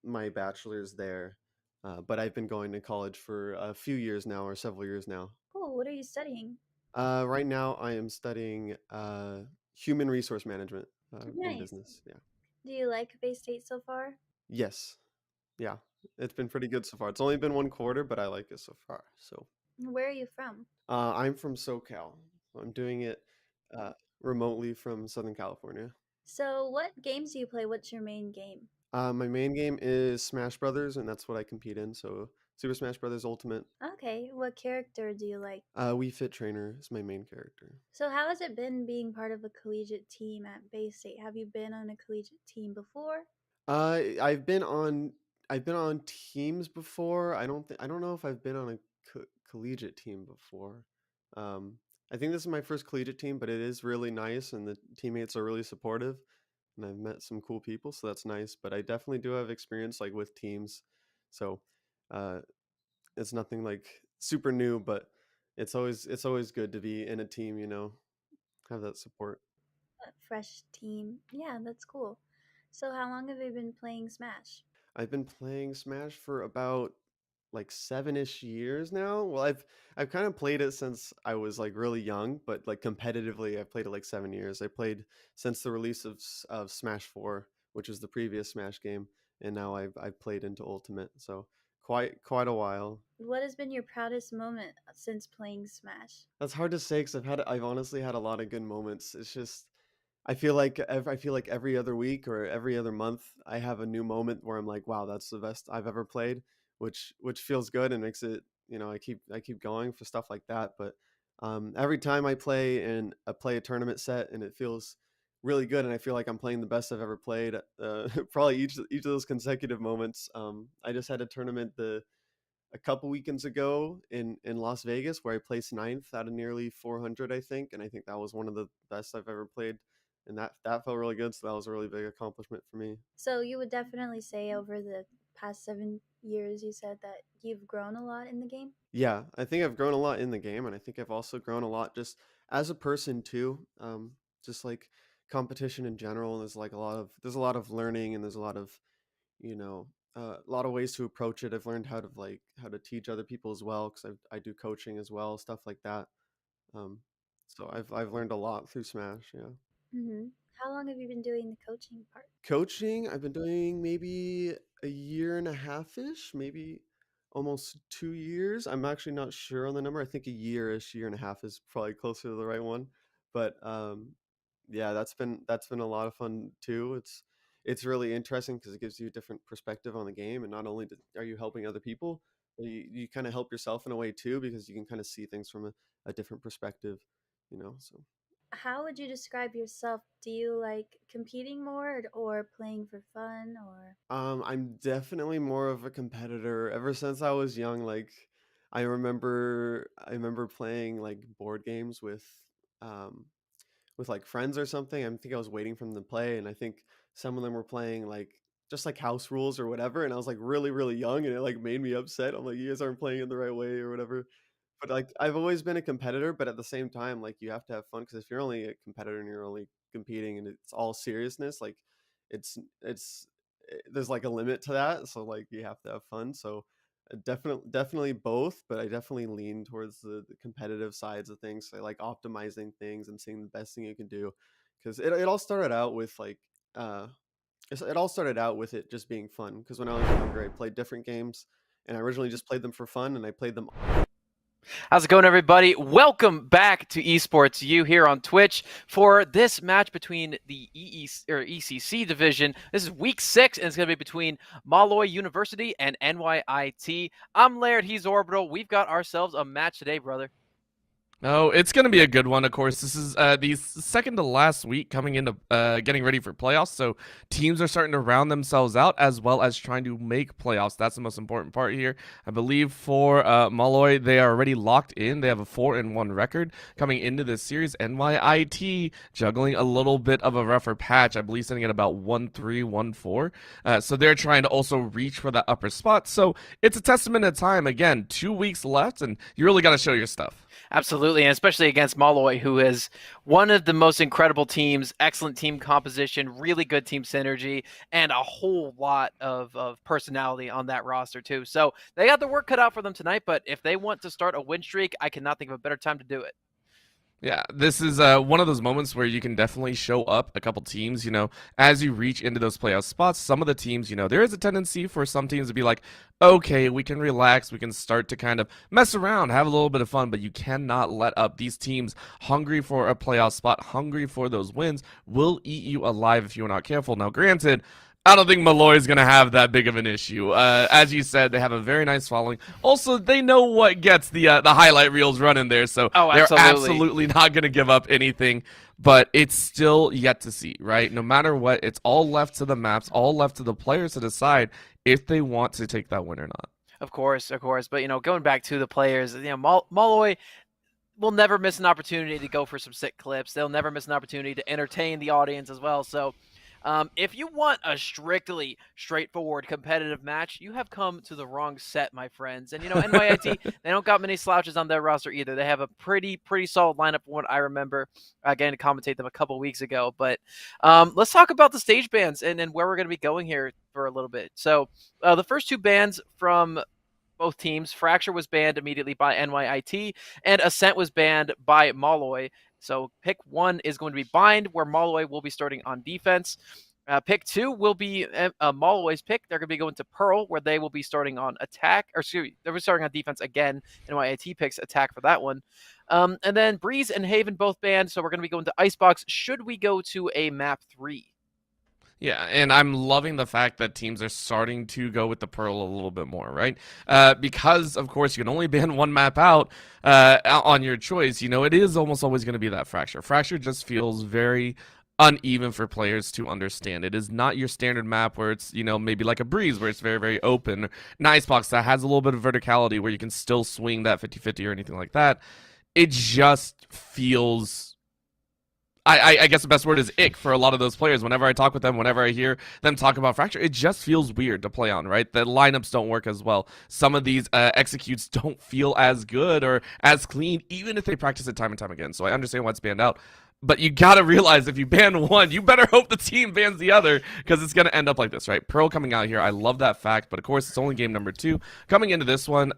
my bachelor's there. But I've been going to college for a few years now, or several years now. Cool. What are you studying? Right now, I am studying human resource management in Nice. business. Yeah. Do you like Bay State so far? Yes. Yeah. It's been pretty good so far. It's only been one quarter, but I like it so far. So. Where are you from? I'm from SoCal. I'm doing it remotely from Southern California. So what games do you play? What's your main game? My main game is Smash Brothers, and that's what I compete in. So Super Smash Brothers Ultimate. Okay, what character do you like? Wii Fit Trainer is my main character. So how has it been being part of a collegiate team at Bay State? Have you been on a collegiate team before? I've been on teams before. I don't know if I've been on a collegiate team before. I think this is my first collegiate team, but it is really nice, and the teammates are really supportive, and I've met some cool people, so that's nice. But I definitely do have experience like with teams, so it's nothing like super new, but it's always good to be in a team, have that support. A fresh team. Yeah, that's cool. So how long have you been playing Smash? I've been playing Smash for about like 7-ish years now. Well, I've kind of played it since I was like really young, but like competitively, I've played it like 7 years. I played since the release of Smash 4, which was the previous Smash game, and now I've played into Ultimate, so quite a while. What has been your proudest moment since playing Smash? That's hard to say because I've honestly had a lot of good moments. It's just I feel like every other week or every other month I have a new moment where I'm like, wow, that's the best I've ever played, which feels good and makes it, I keep going for stuff like that. But every time I play a tournament set and it feels really good and I feel like I'm playing the best I've ever played, probably each of those consecutive moments. I just had a tournament a couple weekends ago in Las Vegas where I placed 9th out of nearly 400, I think, and I think that was one of the best I've ever played. And that felt really good, so that was a really big accomplishment for me. So you would definitely say over the past 7 years, you said that you've grown a lot in the game? Yeah, I think I've grown a lot in the game, and I think I've also grown a lot just as a person too. Just like competition in general, there's a lot of learning, and there's a lot of ways to approach it. I've learned how to teach other people as well, because I do coaching as well, stuff like that. So I've learned a lot through Smash. Yeah. Mm-hmm. How long have you been doing the coaching part? Coaching, I've been doing maybe a year and a half-ish, maybe almost 2 years. I'm actually not sure on the number. I think a year-ish, year and a half is probably closer to the right one. But yeah, that's been a lot of fun too. It's really interesting because it gives you a different perspective on the game, and not only are you helping other people, but you kind of help yourself in a way too, because you can kind of see things from a different perspective, so. How would you describe yourself? Do you like competing more or playing for fun, or? I'm definitely more of a competitor. Ever since I was young, like I remember playing like board games with like friends or something. I think I was waiting for them to play, and I think some of them were playing like just like house rules or whatever, and I was like really, really young, and it like made me upset. I'm like, you guys aren't playing it the right way or whatever. But like I've always been a competitor, but at the same time, like you have to have fun, because if you're only a competitor and you're only competing and it's all seriousness, like it's there's like a limit to that, so like you have to have fun. So definitely both, but I definitely lean towards the competitive sides of things. So I like optimizing things and seeing the best thing you can do, because it all started out with like it all started out with it just being fun. Because when I was younger, I played different games, and I originally just played them for fun, and I played them. How's it going, everybody? Welcome back to Esports U here on Twitch for this match between the ECC division. This is week 6, and it's going to be between Molloy University and NYIT. I'm Laird, he's Orbital. We've got ourselves a match today, brother. Oh, it's going to be a good one, of course. This is the second to last week coming into getting ready for playoffs, so teams are starting to round themselves out as well as trying to make playoffs. That's the most important part here. I believe for Molloy, they are already locked in. They have a 4-1 record coming into this series. NYIT juggling a little bit of a rougher patch, I believe sitting at about 1-3, 1-4. So they're trying to also reach for that upper spot. So it's a testament of time. Again, 2 weeks left, and you really got to show your stuff. Absolutely, and especially against Molloy, who is one of the most incredible teams, excellent team composition, really good team synergy, and a whole lot of personality on that roster too. So they got the work cut out for them tonight, but if they want to start a win streak, I cannot think of a better time to do it. Yeah, this is one of those moments where you can definitely show up a couple teams, as you reach into those playoff spots. Some of the teams, there is a tendency for some teams to be like, okay, we can relax, we can start to kind of mess around, have a little bit of fun, but you cannot let up. These teams hungry for a playoff spot, hungry for those wins, will eat you alive if you're not careful. Now, granted, I don't think Molloy is going to have that big of an issue. As you said, they have a very nice following. Also, they know what gets the highlight reels running there, so they're absolutely not going to give up anything. But it's still yet to see, right? No matter what, it's all left to the maps, all left to the players to decide if they want to take that win or not. Of course. But, going back to the players, Molloy will never miss an opportunity to go for some sick clips. They'll never miss an opportunity to entertain the audience as well. So if you want a strictly straightforward competitive match, you have come to the wrong set, my friends. And, NYIT, they don't got many slouches on their roster either. They have a pretty solid lineup from what I remember, again, to commentate them a couple weeks ago. But let's talk about the stage bans and where we're going to be going here for a little bit. So the first 2 bans from both teams, Fracture was banned immediately by NYIT, and Ascent was banned by Molloy. So pick 1 is going to be Bind, where Molloy will be starting on defense. Pick 2 will be Molloy's pick. They're going to be going to Pearl, where they will be starting on attack. Or excuse me, they're starting on defense again. NYIT picks attack for that one. And then Breeze and Haven both banned, so we're going to be going to Icebox. Should we go to a map 3? Yeah, and I'm loving the fact that teams are starting to go with the Pearl a little bit more, right? Because, of course, you can only ban 1 map out on your choice. It is almost always going to be that Fracture. Fracture just feels very uneven for players to understand. It is not your standard map where it's, maybe like a Breeze where it's very, very open. An Icebox that has a little bit of verticality where you can still swing that 50-50 or anything like that. It just feels... I guess the best word is ick for a lot of those players. Whenever I talk with them, whenever I hear them talk about Fracture, it just feels weird to play on, right? The lineups don't work as well. Some of these executes don't feel as good or as clean, even if they practice it time and time again. So I understand why it's banned out. But you got to realize if you ban one, you better hope the team bans the other, because it's going to end up like this, right? Pearl coming out here, I love that fact. But of course, it's only game number 2. Coming into this one,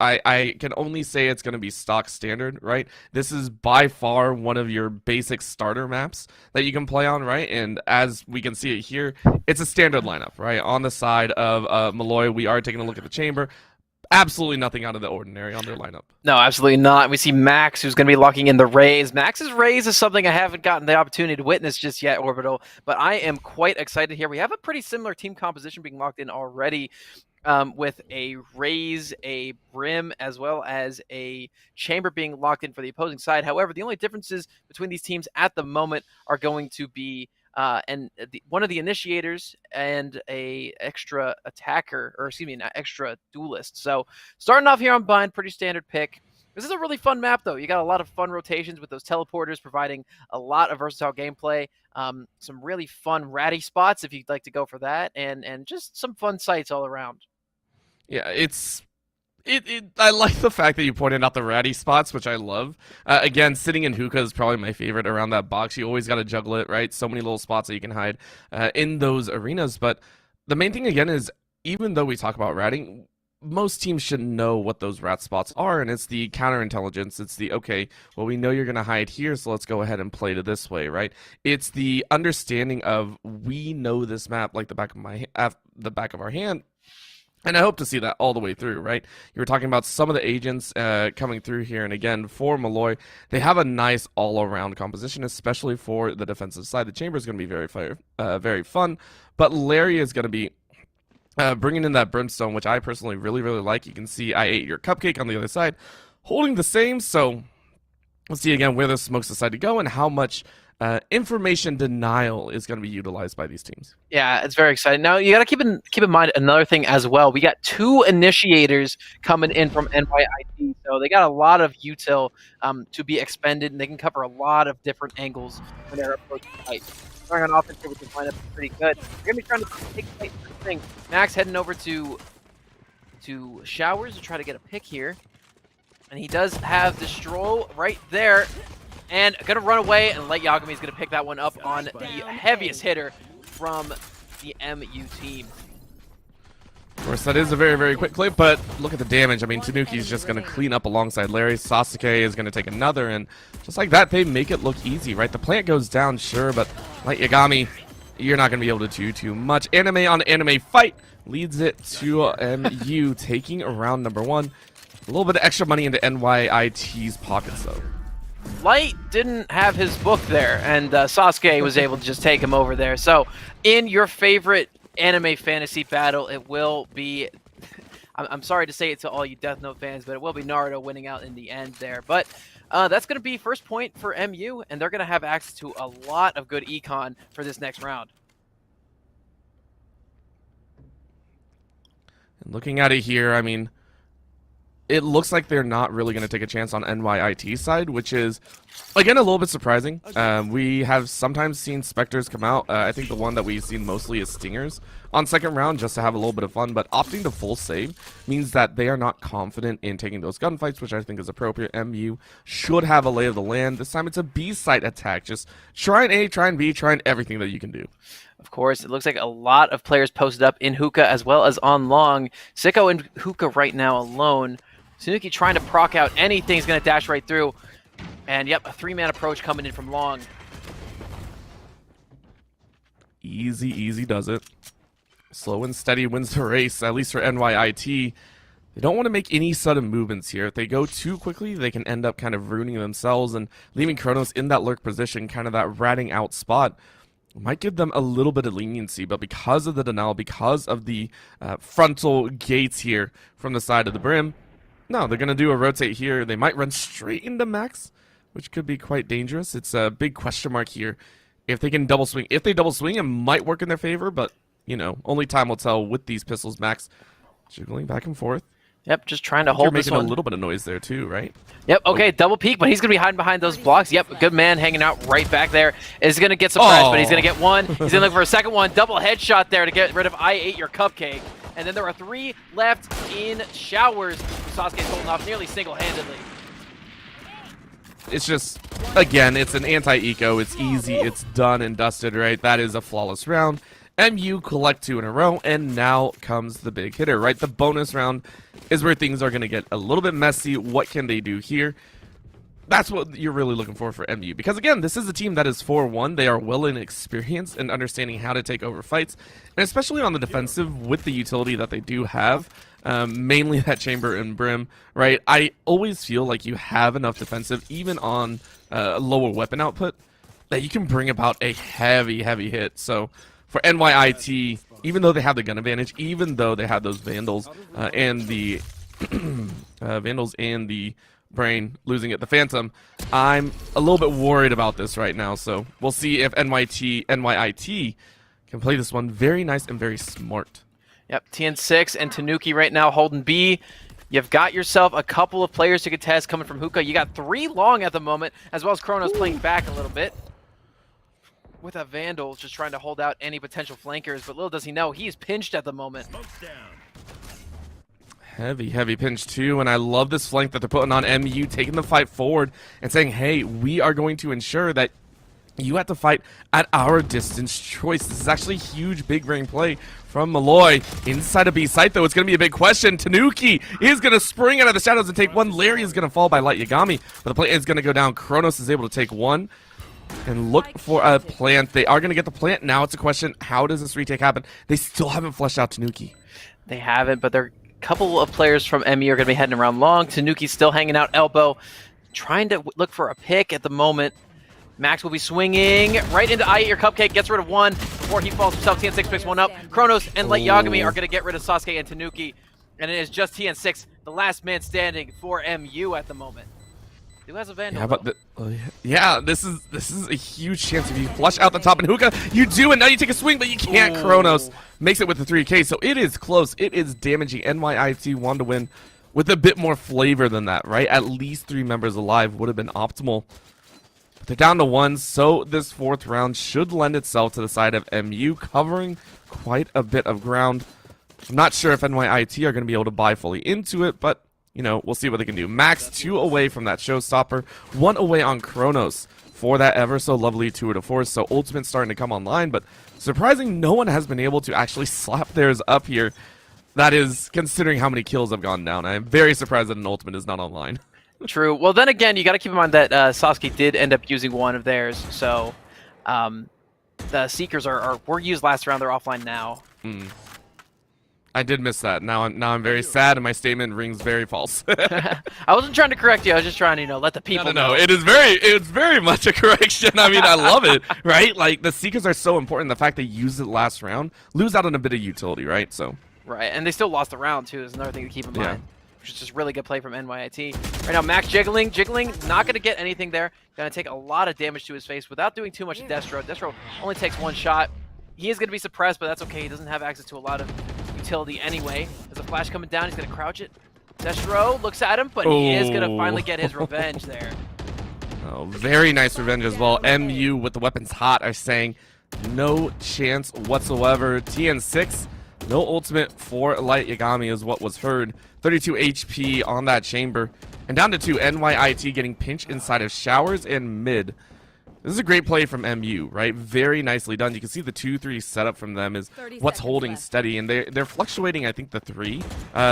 I can only say it's going to be stock standard, right? This is by far one of your basic starter maps that you can play on, right? And as we can see it here, it's a standard lineup, right? On the side of Molloy, we are taking a look at the chamber. Absolutely nothing out of the ordinary on their lineup. No, absolutely not. We see Max, who's going to be locking in the Rays. Max's Rays is something I haven't gotten the opportunity to witness just yet, Orbital, but I am quite excited here. We have a pretty similar team composition being locked in already. With a Raze, a Brim, as well as a Chamber being locked in for the opposing side. However, the only differences between these teams at the moment are going to be one of the initiators and a extra attacker, or excuse me, an extra duelist. So starting off here on Bind, pretty standard pick. This is a really fun map, though. You got a lot of fun rotations with those teleporters, providing a lot of versatile gameplay. Some really fun ratty spots if you'd like to go for that, and just some fun sights all around. Yeah, it's I like the fact that you pointed out the ratty spots, which I love. Again, sitting in hookah is probably my favorite around that box. You always got to juggle it, right? So many little spots that you can hide in those arenas. But the main thing, again, is even though we talk about ratting, most teams should know what those rat spots are, and it's the counterintelligence. It's the, okay, well, we know you're going to hide here, so let's go ahead and play it this way, right? It's the understanding of, we know this map like the back of our hand. And I hope to see that all the way through, right? You were talking about some of the agents coming through here. And again, for Molloy, they have a nice all-around composition, especially for the defensive side. The chamber is going to be very fun. But Larry is going to be bringing in that brimstone, which I personally really, really like. You can see I ate your cupcake on the other side, holding the same. So let's see again where the smokes decide to go and how much information denial is going to be utilized by these teams. Yeah, it's very exciting. Now, you got to keep in mind another thing as well. We got 2 initiators coming in from NYIT, so they got a lot of util to be expended, and they can cover a lot of different angles when they're approaching the fight. Throwing on offense here with this lineup is pretty good. They're going to be trying to take fight first thing. Max heading over to Showers to try to get a pick here, and he does have Destroy right there. And going to run away, and Light Yagami is going to pick that one up on the heaviest hitter from the MU team. Of course, that is a very, very quick clip, but look at the damage. I mean, Tanuki's just going to clean up alongside Larry. Sasuke is going to take another, and just like that, they make it look easy, right? The plant goes down, sure, but Light Yagami, you're not going to be able to do too much. Anime on anime fight leads it to MU taking round number 1. A little bit of extra money into NYIT's pockets, though. Light didn't have his book there, and Sasuke was able to just take him over there. So, in your favorite anime fantasy battle, it will be... I'm sorry to say it to all you Death Note fans, but it will be Naruto winning out in the end there. But that's going to be first point for MU, and they're going to have access to a lot of good econ for this next round. And looking at it here, I mean, it looks like they're not really going to take a chance on NYIT side, which is, again, a little bit surprising. We have sometimes seen Spectres come out. I think the one that we've seen mostly is Stingers on second round just to have a little bit of fun, but opting to full save means that they are not confident in taking those gunfights, which I think is appropriate. MU should have a lay of the land. This time it's a B site attack. Just trying A, trying B, trying everything that you can do. Of course, it looks like a lot of players posted up in hookah as well as on long. Sicko in hookah right now alone. Tanuki trying to proc out anything. He's going to dash right through. And yep, a 3-man approach coming in from long. Easy, easy does it. Slow and steady wins the race, at least for NYIT. They don't want to make any sudden movements here. If they go too quickly, they can end up kind of ruining themselves and leaving Kronos in that lurk position, kind of that ratting out spot. Might give them a little bit of leniency, but because of the denial, because of the frontal gates here from the side of the brim, no, they're going to do a rotate here. They might run straight into Max, which could be quite dangerous. It's a big question mark here. If they can double swing. If they double swing, it might work in their favor, but, you know, only time will tell with these pistols. Max jiggling back and forth. Yep, just trying to hold this one. You're making a little bit of noise there too, right? Yep, okay, double peek, but he's going to be hiding behind those blocks. Yep, good man hanging out right back there. Is going to get surprised, but he's going to get one. He's going to look for a second one. Double headshot there to get rid of I ate your cupcake. And then there are 3 left in Showers. Sasuke's holding off nearly single-handedly. It's just, again, it's an anti-eco. It's easy. It's done and dusted, right? That is a flawless round. MU collect 2 in a row, and now comes the big hitter, right? The bonus round is where things are going to get a little bit messy. What can they do here? That's what you're really looking for MU. Because, again, this is a team that is 4-1. They are well and experienced in understanding how to take over fights. And especially on the defensive with the utility that they do have, mainly that chamber and brim, right? I always feel like you have enough defensive, even on lower weapon output, that you can bring about a heavy, heavy hit. So for NYIT, even though they have the gun advantage, even though they have those Vandals and the Vandals and the Brain losing it, the Phantom, I'm a little bit worried about this right now. So we'll see if NYIT can play this one very nice and very smart. Yep, TN6 and Tanuki right now holding B. You've got yourself a couple of players to contest coming from hookah. You got 3 long at the moment, as well as Kronos playing back a little bit. With a Vandal just trying to hold out any potential flankers, but little does he know, he is pinched at the moment. Heavy pinch too, and I love this flank that they're putting on MU, taking the fight forward and saying, hey, we are going to ensure that you have to fight at our distance choice. This is actually a huge big brain play from Molloy. Inside a B site, though, it's going to be a big question. Tanuki is going to spring out of the shadows and take one. Larry is going to fall by Light Yagami, but the play is going to go down. Kronos is able to take one and look for a plant. They are going to get the plant. Now it's a question, how does this retake happen? They still haven't fleshed out Tanuki. They haven't, but they're a couple of players from MU are going to be heading around long. Tanuki's still hanging out elbow, trying to look for a pick at the moment. Max will be swinging right into I Eat Your Cupcake, gets rid of one before he falls himself. TN6 picks one up. Kronos and Light Yagami are going to get rid of Sasuke and Tanuki, and it is just TN6, the last man standing for MU at the moment. Who has a Vandal? Yeah, but yeah, this is a huge chance if you flush out the top and hookah. You do, and now you take a swing, but you can't. Kronos makes it with the 3K, so it is close. It is damaging. NYIT won to win with a bit more flavor than that, right? At least 3 members alive would have been optimal. But they're down to 1, so this 4th round should lend itself to the side of MU, covering quite a bit of ground. I'm not sure if NYIT are going to be able to buy fully into it, but you know, we'll see what they can do. Max 2 away from that showstopper, 1 away on Kronos for that ever so lovely tour de force. So Ultimate's starting to come online, but surprising no one has been able to actually slap theirs up here. That is, considering how many kills have gone down. I am very surprised that an Ultimate is not online. True. Well, then again, you got to keep in mind that Sasuke did end up using one of theirs, so the Seekers were used last round. They're offline now. I did miss that. Now I'm very sad, and my statement rings very false. I wasn't trying to correct you. I was just trying to, let the people know. No, it's very much a correction. I mean, I love it, right? Like, the Seekers are so important. The fact they used it last round, lose out on a bit of utility, right? So. Right, and they still lost the round, too, is another thing to keep in mind. Which is just really good play from NYIT. Right now, Max jiggling, not going to get anything there. Going to take a lot of damage to his face without doing too much to Destro. Destro only takes 1 shot. He is going to be suppressed, but that's okay. He doesn't have access to a lot of utility anyway. There's a flash coming down. He's going to crouch it. Destro looks at him, but he is going to finally get his revenge there. Oh, very nice revenge as well. MU with the weapons hot are saying no chance whatsoever. TN6, no ultimate for Light Yagami is what was heard. 32 HP on that chamber. And down to 2, NYIT getting pinched inside of showers and mid. This is a great play from MU, right? Very nicely done. You can see the 2-3 setup from them is what's holding steady, and they're fluctuating, I think, the 3.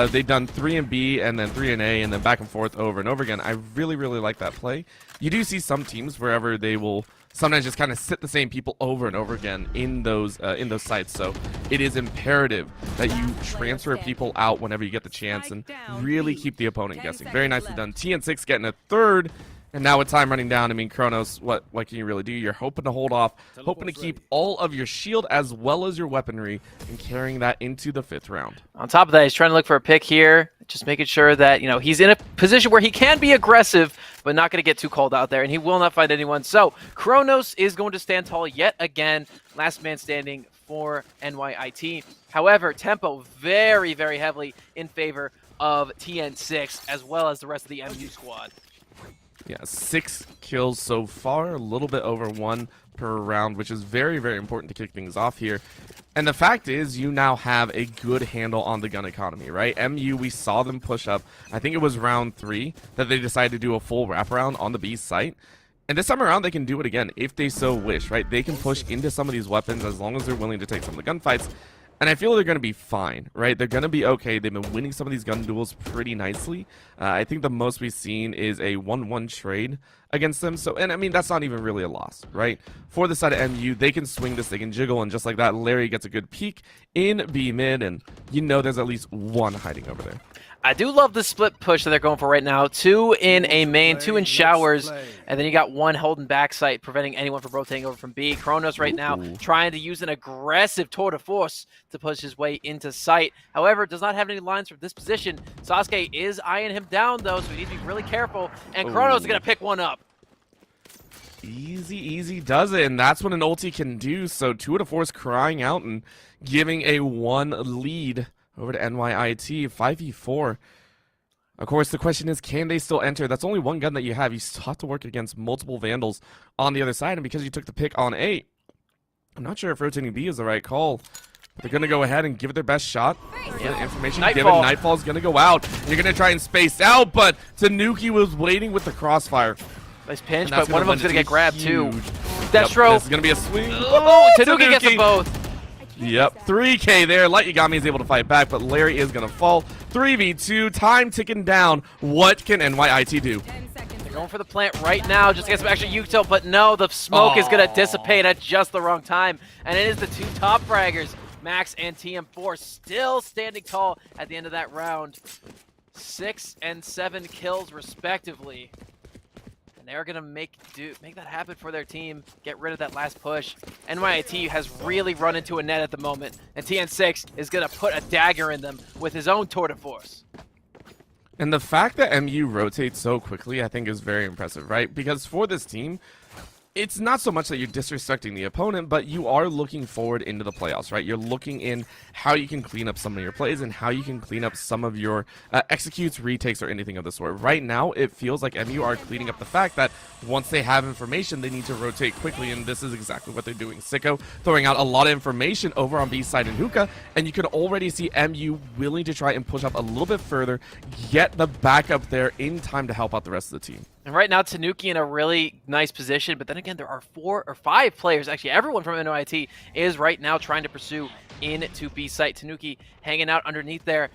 They've done 3 in B and then 3 in A and then back and forth over and over again. I really, really like that play. You do see some teams wherever they will sometimes just kind of sit the same people over and over again in those sites. So it is imperative that you transfer people out whenever you get the chance and really keep the opponent guessing. Very nicely done. TN6 getting a 3rd. And now with time running down, I mean, Kronos, what can you really do? You're hoping to hold off, hoping to keep all of your shield as well as your weaponry and carrying that into the 5th round. On top of that, he's trying to look for a pick here, just making sure that, he's in a position where he can be aggressive, but not going to get too called out there, and he will not find anyone. So Kronos is going to stand tall yet again, last man standing for NYIT. However, tempo very, very heavily in favor of TN6 as well as the rest of the MU squad. Yeah, 6 kills so far, a little bit over 1 per round, which is very, very important to kick things off here. And the fact is, you now have a good handle on the gun economy, right? MU, we saw them push up. I think it was round 3 that they decided to do a full wraparound on the B site. And this time around, they can do it again if they so wish, right? They can push into some of these weapons as long as they're willing to take some of the gunfights. And I feel they're going to be fine, right? They're going to be okay. They've been winning some of these gun duels pretty nicely. I think the most we've seen is a 1-1 trade against them. So, and I mean, that's not even really a loss, right? For the side of MU, they can swing this, they can jiggle, and just like that, Larry gets a good peek in B mid, and there's at least 1 hiding over there. I do love the split push that they're going for right now. 2 in A main, 2 in showers, and then you got 1 holding back site, preventing anyone from rotating over from B. Kronos right now trying to use an aggressive tour de force to push his way into site. However, does not have any lines from this position. Sasuke is eyeing him down, though, so he needs to be really careful, and Kronos is going to pick one up. Easy does it, and that's what an ulti can do. So tour de force crying out and giving a 1 lead over to NYIT, 5v4. Of course, the question is, can they still enter? That's only 1 gun that you have. You still have to work against multiple Vandals on the other side, and because you took the pick on A, I'm not sure if rotating B is the right call. They're going to go ahead and give it their best shot. The information given, Nightfall. Nightfall's going to go out. You're going to try and space out, but Tanuki was waiting with the crossfire. Nice pinch, And that's but one of gonna them's going to lend get grabbed too. huge- Destro. This is going to be a swing. Oh, Tanuki gets them both. Yep, 3K there. Light Yagami is able to fight back, but Larry is going to fall. 3v2, time ticking down. What can NYIT do? They're going for the plant right now just to get some extra util, but no, the smoke is going to dissipate at just the wrong time. And it is the two top fraggers, Max and TM4, still standing tall at the end of that round. 6 and 7 kills respectively. And they're going to make that happen for their team, get rid of that last push. NYIT has really run into a net at the moment, and TN6 is going to put a dagger in them with his own tour de force. And the fact that MU rotates so quickly, I think, is very impressive, right? Because for this team, it's not so much that you're disrespecting the opponent, but you are looking forward into the playoffs, right? You're looking in how you can clean up some of your plays and how you can clean up some of your executes, retakes, or anything of the sort. Right now, it feels like MU are cleaning up the fact that once they have information, they need to rotate quickly, and this is exactly what they're doing. Sicko throwing out a lot of information over on B side and Hookah, and you can already see MU willing to try and push up a little bit further, get the backup there in time to help out the rest of the team. And right now, Tanuki in a really nice position, but then again, there are 4 or 5 players, actually everyone from NYIT is right now trying to pursue into B site. Tanuki hanging out underneath there.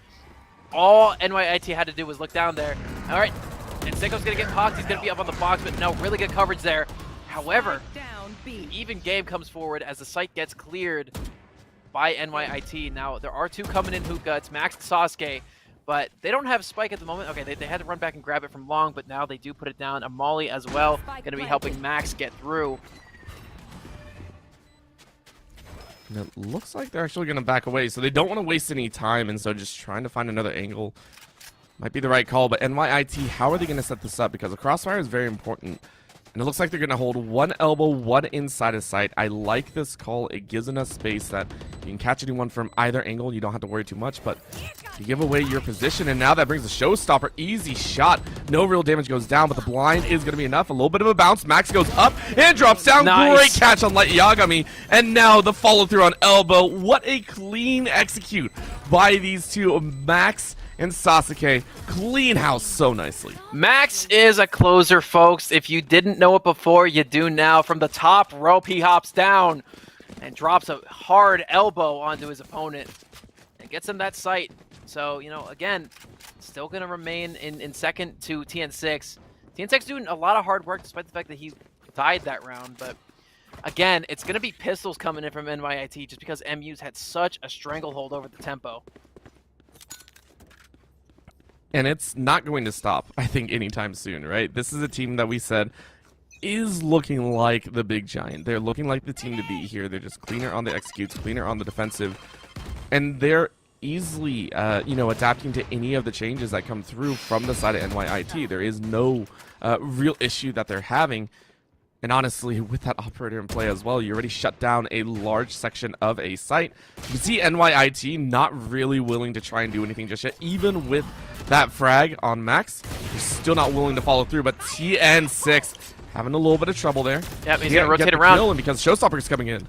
All NYIT had to do was look down there. All right, and Sicko's going to get popped. He's going to be up on the box, but no, really good coverage there. However, an even game comes forward as the site gets cleared by NYIT. Now, there are 2 coming in Hookah. It's Max and Sasuke. But they don't have Spike at the moment. Okay, they had to run back and grab it from Long, but now they do put it down. A Molly as well, going to be helping Max get through. And it looks like they're actually going to back away, so they don't want to waste any time, and so just trying to find another angle might be the right call. But NYIT, how are they going to set this up? Because the crossfire is very important. And it looks like they're going to hold 1 elbow, 1 inside of sight. I like this call. It gives enough space that you can catch anyone from either angle. You don't have to worry too much, but you give away your position, and now that brings a showstopper. Easy shot. No real damage goes down, but the blind is going to be enough. A little bit of a bounce. Max goes up and drops down. Nice. Great catch on Light Yagami. And now the follow-through on elbow. What a clean execute by these two, Max and Sasuke. Clean house so nicely. Max is a closer, folks. If you didn't know it before, you do now. From the top rope, he hops down and drops a hard elbow onto his opponent and gets him that sight. So, you know, again, still going to remain in second to TN6. TN6 doing a lot of hard work despite the fact that he died that round. But again, it's going to be pistols coming in from NYIT just because MU's had such a stranglehold over the tempo. And it's not going to stop, I think, anytime soon, right? This is a team that we said is looking like the big giant. They're looking like the team to beat here. They're just cleaner on the executes, cleaner on the defensive. And they're easily, adapting to any of the changes that come through from the side of NYIT. There is no real issue that they're having. And honestly, with that operator in play as well, you already shut down a large section of a site. You can see NYIT not really willing to try and do anything just yet. Even with that frag on Max, they're still not willing to follow through. But TN6 having a little bit of trouble there. Yep, he's going to rotate around. And because Showstopper's coming in.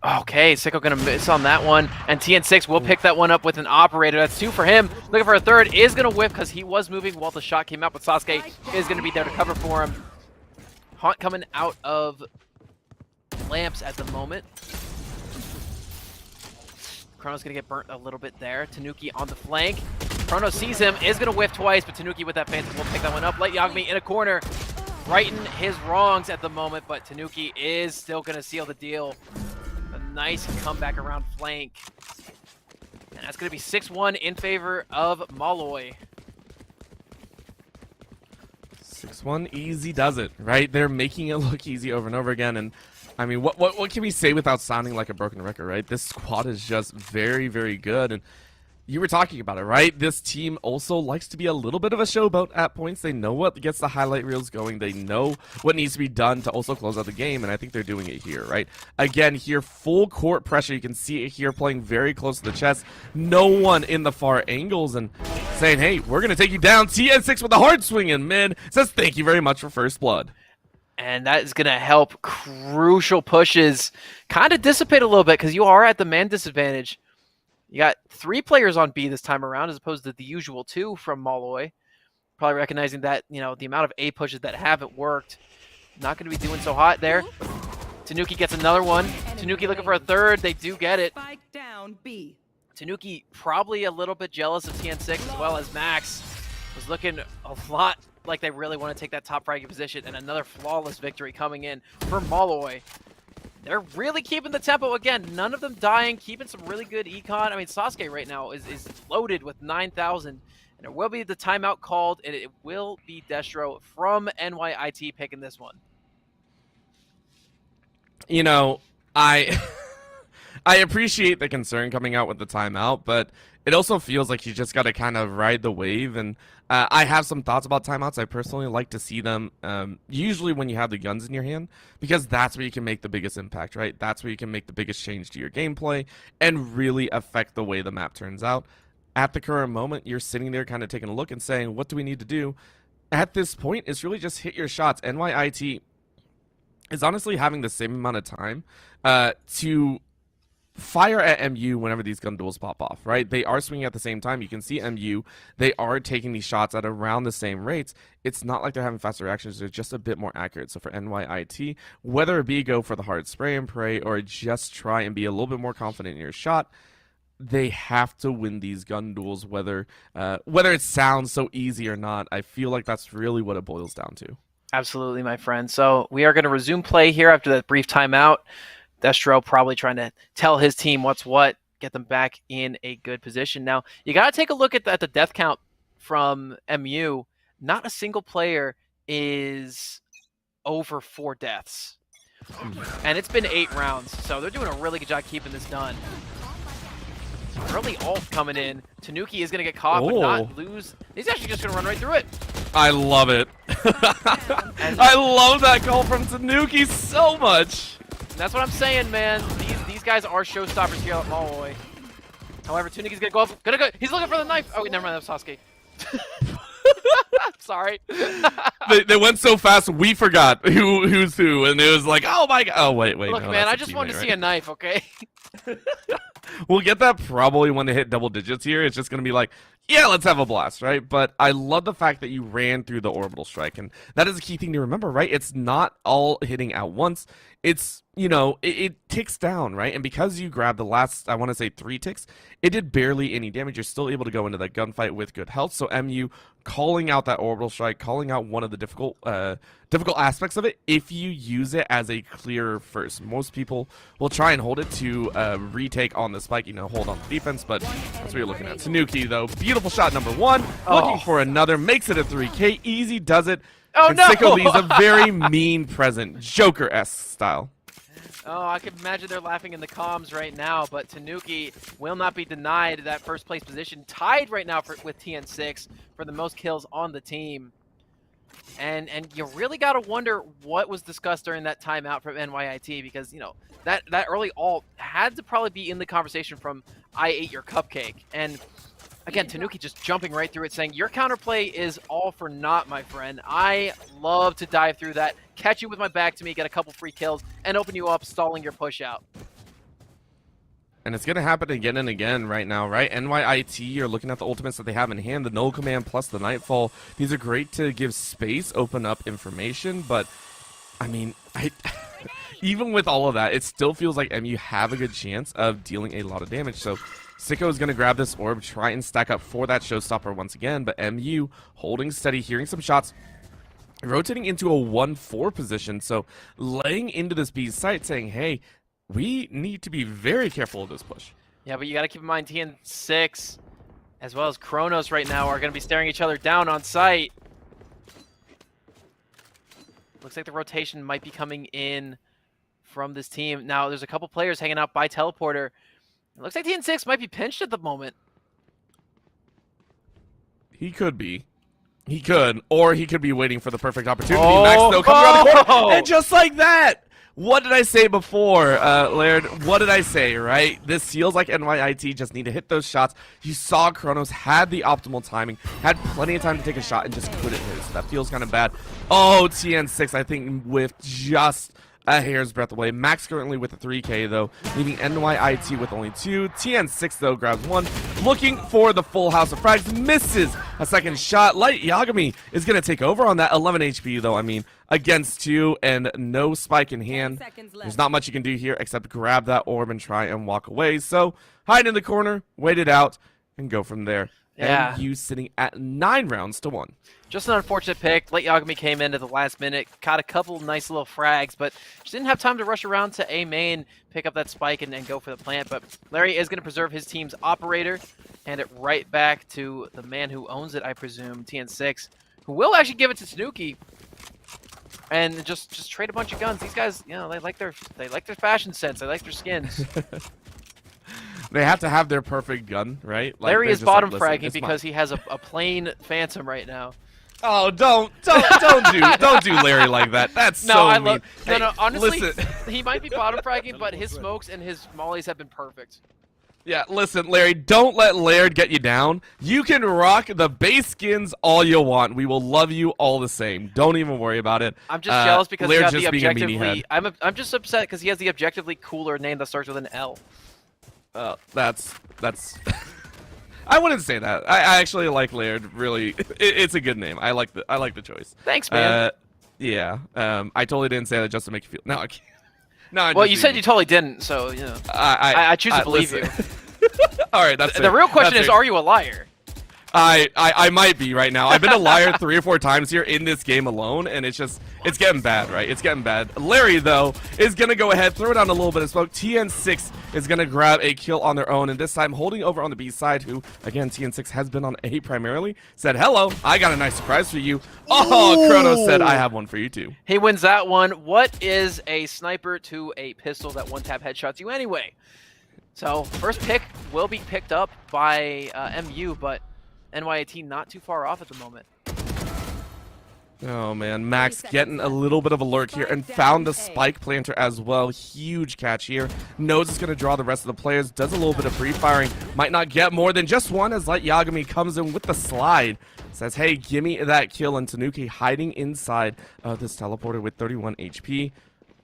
Okay, Sicko going to miss on that one, and TN6 will pick that one up with an operator. That's 2 for him. Looking for a third, is going to whip because he was moving while the shot came out, but Sasuke is going to be there to cover for him. Haunt coming out of lamps at the moment. Chrono's going to get burnt a little bit there. Tanuki on the flank. Chrono sees him, is going to whiff twice, but Tanuki with that fancy will pick that one up. Light Yagami in a corner, righting his wrongs at the moment, but Tanuki is still going to seal the deal. A nice comeback around flank. And that's going to be 6-1 in favor of Molloy. 6-1 easy does it, right? They're making it look easy over and over again. And I mean, what can we say without sounding like a broken record, right? This squad is just very, very good. And you were talking about it, right? This team also likes to be a little bit of a showboat at points. They know what gets the highlight reels going. They know what needs to be done to also close out the game, and I think they're doing it here, right? Again, here, full court pressure. You can see it here playing very close to the chest. No one in the far angles and saying, hey, we're going to take you down. TN6 with a hard swing in mid says thank you very much for first blood. And that is going to help crucial pushes kind of dissipate a little bit because you are at the man disadvantage. You got 3 players on B this time around as opposed to the usual 2 from Molloy. Probably recognizing that, the amount of A pushes that haven't worked. Not going to be doing so hot there. Tanuki gets another one. Tanuki looking for a third. They do get it. Spike down B. Tanuki probably a little bit jealous of TN6 as well as Max. Was looking a lot like they really want to take that top fragging position, and another flawless victory coming in for Molloy. They're really keeping the tempo. Again, none of them dying, keeping some really good econ. I mean, Sasuke right now is loaded with 9,000, and there will be the timeout called, and it will be Destro from NYIT picking this one. I I appreciate the concern coming out with the timeout, but it also feels like you just got to kind of ride the wave. And I have some thoughts about timeouts. I personally like to see them usually when you have the guns in your hand, because that's where you can make the biggest impact, right? That's where you can make the biggest change to your gameplay and really affect the way the map turns out. At the current moment, you're sitting there kind of taking a look and saying, what do we need to do? At this point, it's really just hit your shots. NYIT is honestly having the same amount of time to fire at MU whenever these gun duels pop off, right? They are swinging at the same time. You can see MU, they are taking these shots at around the same rates. It's not like they're having faster reactions, they're just a bit more accurate. So for NYIT, whether it be go for the hard spray and pray or just try and be a little bit more confident in your shot, they have to win these gun duels, whether it sounds so easy or not. I feel like that's really what it boils down to. Absolutely, my friend. So we are going to resume play here after that brief timeout. Destro probably trying to tell his team what's what, get them back in a good position. Now, you got to take a look at the death count from MU. Not a single player is over 4 deaths. And it's been 8 rounds, so they're doing a really good job keeping this done. Early ult coming in. Tanuki is going to get caught, but not lose. He's actually just going to run right through it. I love it. I love that call from Tanuki so much. And that's what I'm saying, man. These guys are showstoppers here at Molloy. However, Tanuki's going to go up. He's looking for the knife. Oh, wait, never mind. That was Sasuke. Sorry. they went so fast, we forgot who's who. And it was like, oh, my God. Oh, wait. Look, no, man, I just wanted to see a knife, okay? We'll get that probably when they hit double digits here. It's just going to be like, yeah, let's have a blast, right? But I love the fact that you ran through the orbital strike. And that is a key thing to remember, right? It's not all hitting at once. It's, it ticks down, right? And because you grabbed the last, I want to say 3 ticks, it did barely any damage. You're still able to go into that gunfight with good health. So MU calling out that orbital strike, calling out one of the difficult aspects of it if you use it as a clear first. Most people will try and hold it to retake on the spike, hold on the defense, but that's what you're looking at. Tanuki, though, beautiful shot number 1, looking for another, makes it a 3K, easy does it. Oh, and no! Sicko leaves a very mean present, Joker-esque style. Oh, I can imagine they're laughing in the comms right now, but Tanuki will not be denied that first place position, tied right now with TN6 for the most kills on the team. And you really got to wonder what was discussed during that timeout from NYIT, because, that early ult had to probably be in the conversation from I ate your cupcake. And again, Tanuki just jumping right through it, saying, your counterplay is all for naught, my friend. I love to dive through that, catch you with my back to me, get a couple free kills, and open you up, stalling your push out. And it's going to happen again and again right now, right? NYIT, you're looking at the ultimates that they have in hand, the Null Command plus the Nightfall. These are great to give space, open up information, but, I mean, even with all of that, it still feels like MU have a good chance of dealing a lot of damage. So Sicko is going to grab this orb, try and stack up for that showstopper once again, but MU holding steady, hearing some shots, rotating into a 1-4 position, so laying into this B's site, saying, hey, we need to be very careful of this push. Yeah, but you got to keep in mind TN6 as well as Kronos right now are going to be staring each other down on site. Looks like the rotation might be coming in from this team. Now, there's a couple players hanging out by teleporter. It looks like TN6 might be pinched at the moment. He could be. He could. Or he could be waiting for the perfect opportunity. Max, though, comes around the corner. And just like that, What did I say before, Laird? What did I say, right? This feels like NYIT just need to hit those shots. You saw Kronos had the optimal timing, had plenty of time to take a shot, and just couldn't hit it. So that feels kind of bad. Oh, TN6, I think, with just a hair's breadth away. Max currently with a 3K, though, leaving NYIT with only 2. TN6, though, grabs 1. Looking for the full house of frags. Misses a second shot. Light Yagami is going to take over on that 11 HP, though. I mean, against 2 and no spike in hand. There's not much you can do here except grab that orb and try and walk away. So, hide in the corner, wait it out, and go from there. Yeah. And you sitting at 9 rounds to 1. Just an unfortunate pick. Late Yagami came in at the last minute, caught a couple nice little frags, but just didn't have time to rush around to A main, pick up that spike, and go for the plant. But Larry is going to preserve his team's operator, hand it right back to the man who owns it, I presume, TN6, who will actually give it to Tanuki, and just trade a bunch of guns. These guys, you know, they like their fashion sense, they like their skins. They have to have their perfect gun, right? Like, Larry they're is just bottom like, "Listen, fragging it's because he has a plain Phantom right now. Oh, don't do Larry like that. That's No, so I mean. love. Hey, No, honestly, listen. he might be bottom fragging, but his smokes and his mollies have been perfect. Yeah, listen, Larry, don't let Laird get you down. You can rock the base skins all you want. We will love you all the same. Don't even worry about it. I'm just jealous because he Laird's got the just being a meanie objectively. head. I'm just upset because he has the objectively cooler name that starts with an L. That's. I wouldn't say that. I actually like Laird. Really, it's a good name. I like the choice. Thanks, man. Yeah. I totally didn't say that just to make you feel. No, I can't. No. Well, you said you totally didn't, so you know. I choose to believe listen. you. All right, that's The real question is, fair. are you a liar? I might be right now. I've been a liar 3 or 4 times here in this game alone, and it's getting bad, right? It's getting bad. Larry, though, is going to go ahead, throw down a little bit of smoke. TN6 is going to grab a kill on their own, and this time holding over on the B side, who, again, TN6 has been on A primarily, said, hello, I got a nice surprise for you. Oh, Kronos said, I have one for you, too. He wins that one. What is a sniper to a pistol that one-tap headshots you anyway? So, first pick will be picked up by MU, but NYIT not too far off at the moment. Oh, man. Max getting a little bit of a lurk here and found the spike planter as well. Huge catch here. Knows it's going to draw the rest of the players. Does a little bit of pre-firing. Might not get more than just one as Light Yagami comes in with the slide. Says, hey, gimme that kill. And Tanuki hiding inside this teleporter with 31 HP.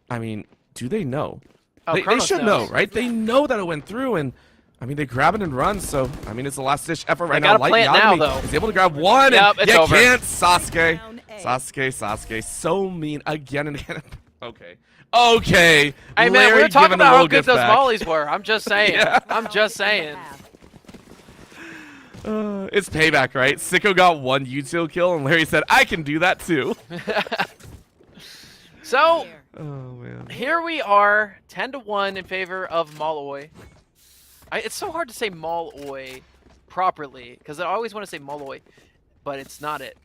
I mean, do they know? Oh, They Kronos should knows. know, right? They know that it went through, and I mean, they grab it and run, so, I mean, it's a last-ditch effort right They now. gotta Light plant now, Yagami though. is able to grab one, Yep, and it's you over. can't, Sasuke, so mean again and again. Okay. Hey, man, we Larry were talking giving a about how little good gift those back. mollies were. I'm just saying. Yeah. I'm just saying. It's payback, right? Sicko got one util kill, and Larry said, I can do that too. So, Oh, man. here we are, 10-1 in favor of Molloy. It's so hard to say Molloy properly, because I always want to say Molloy, but it's not it.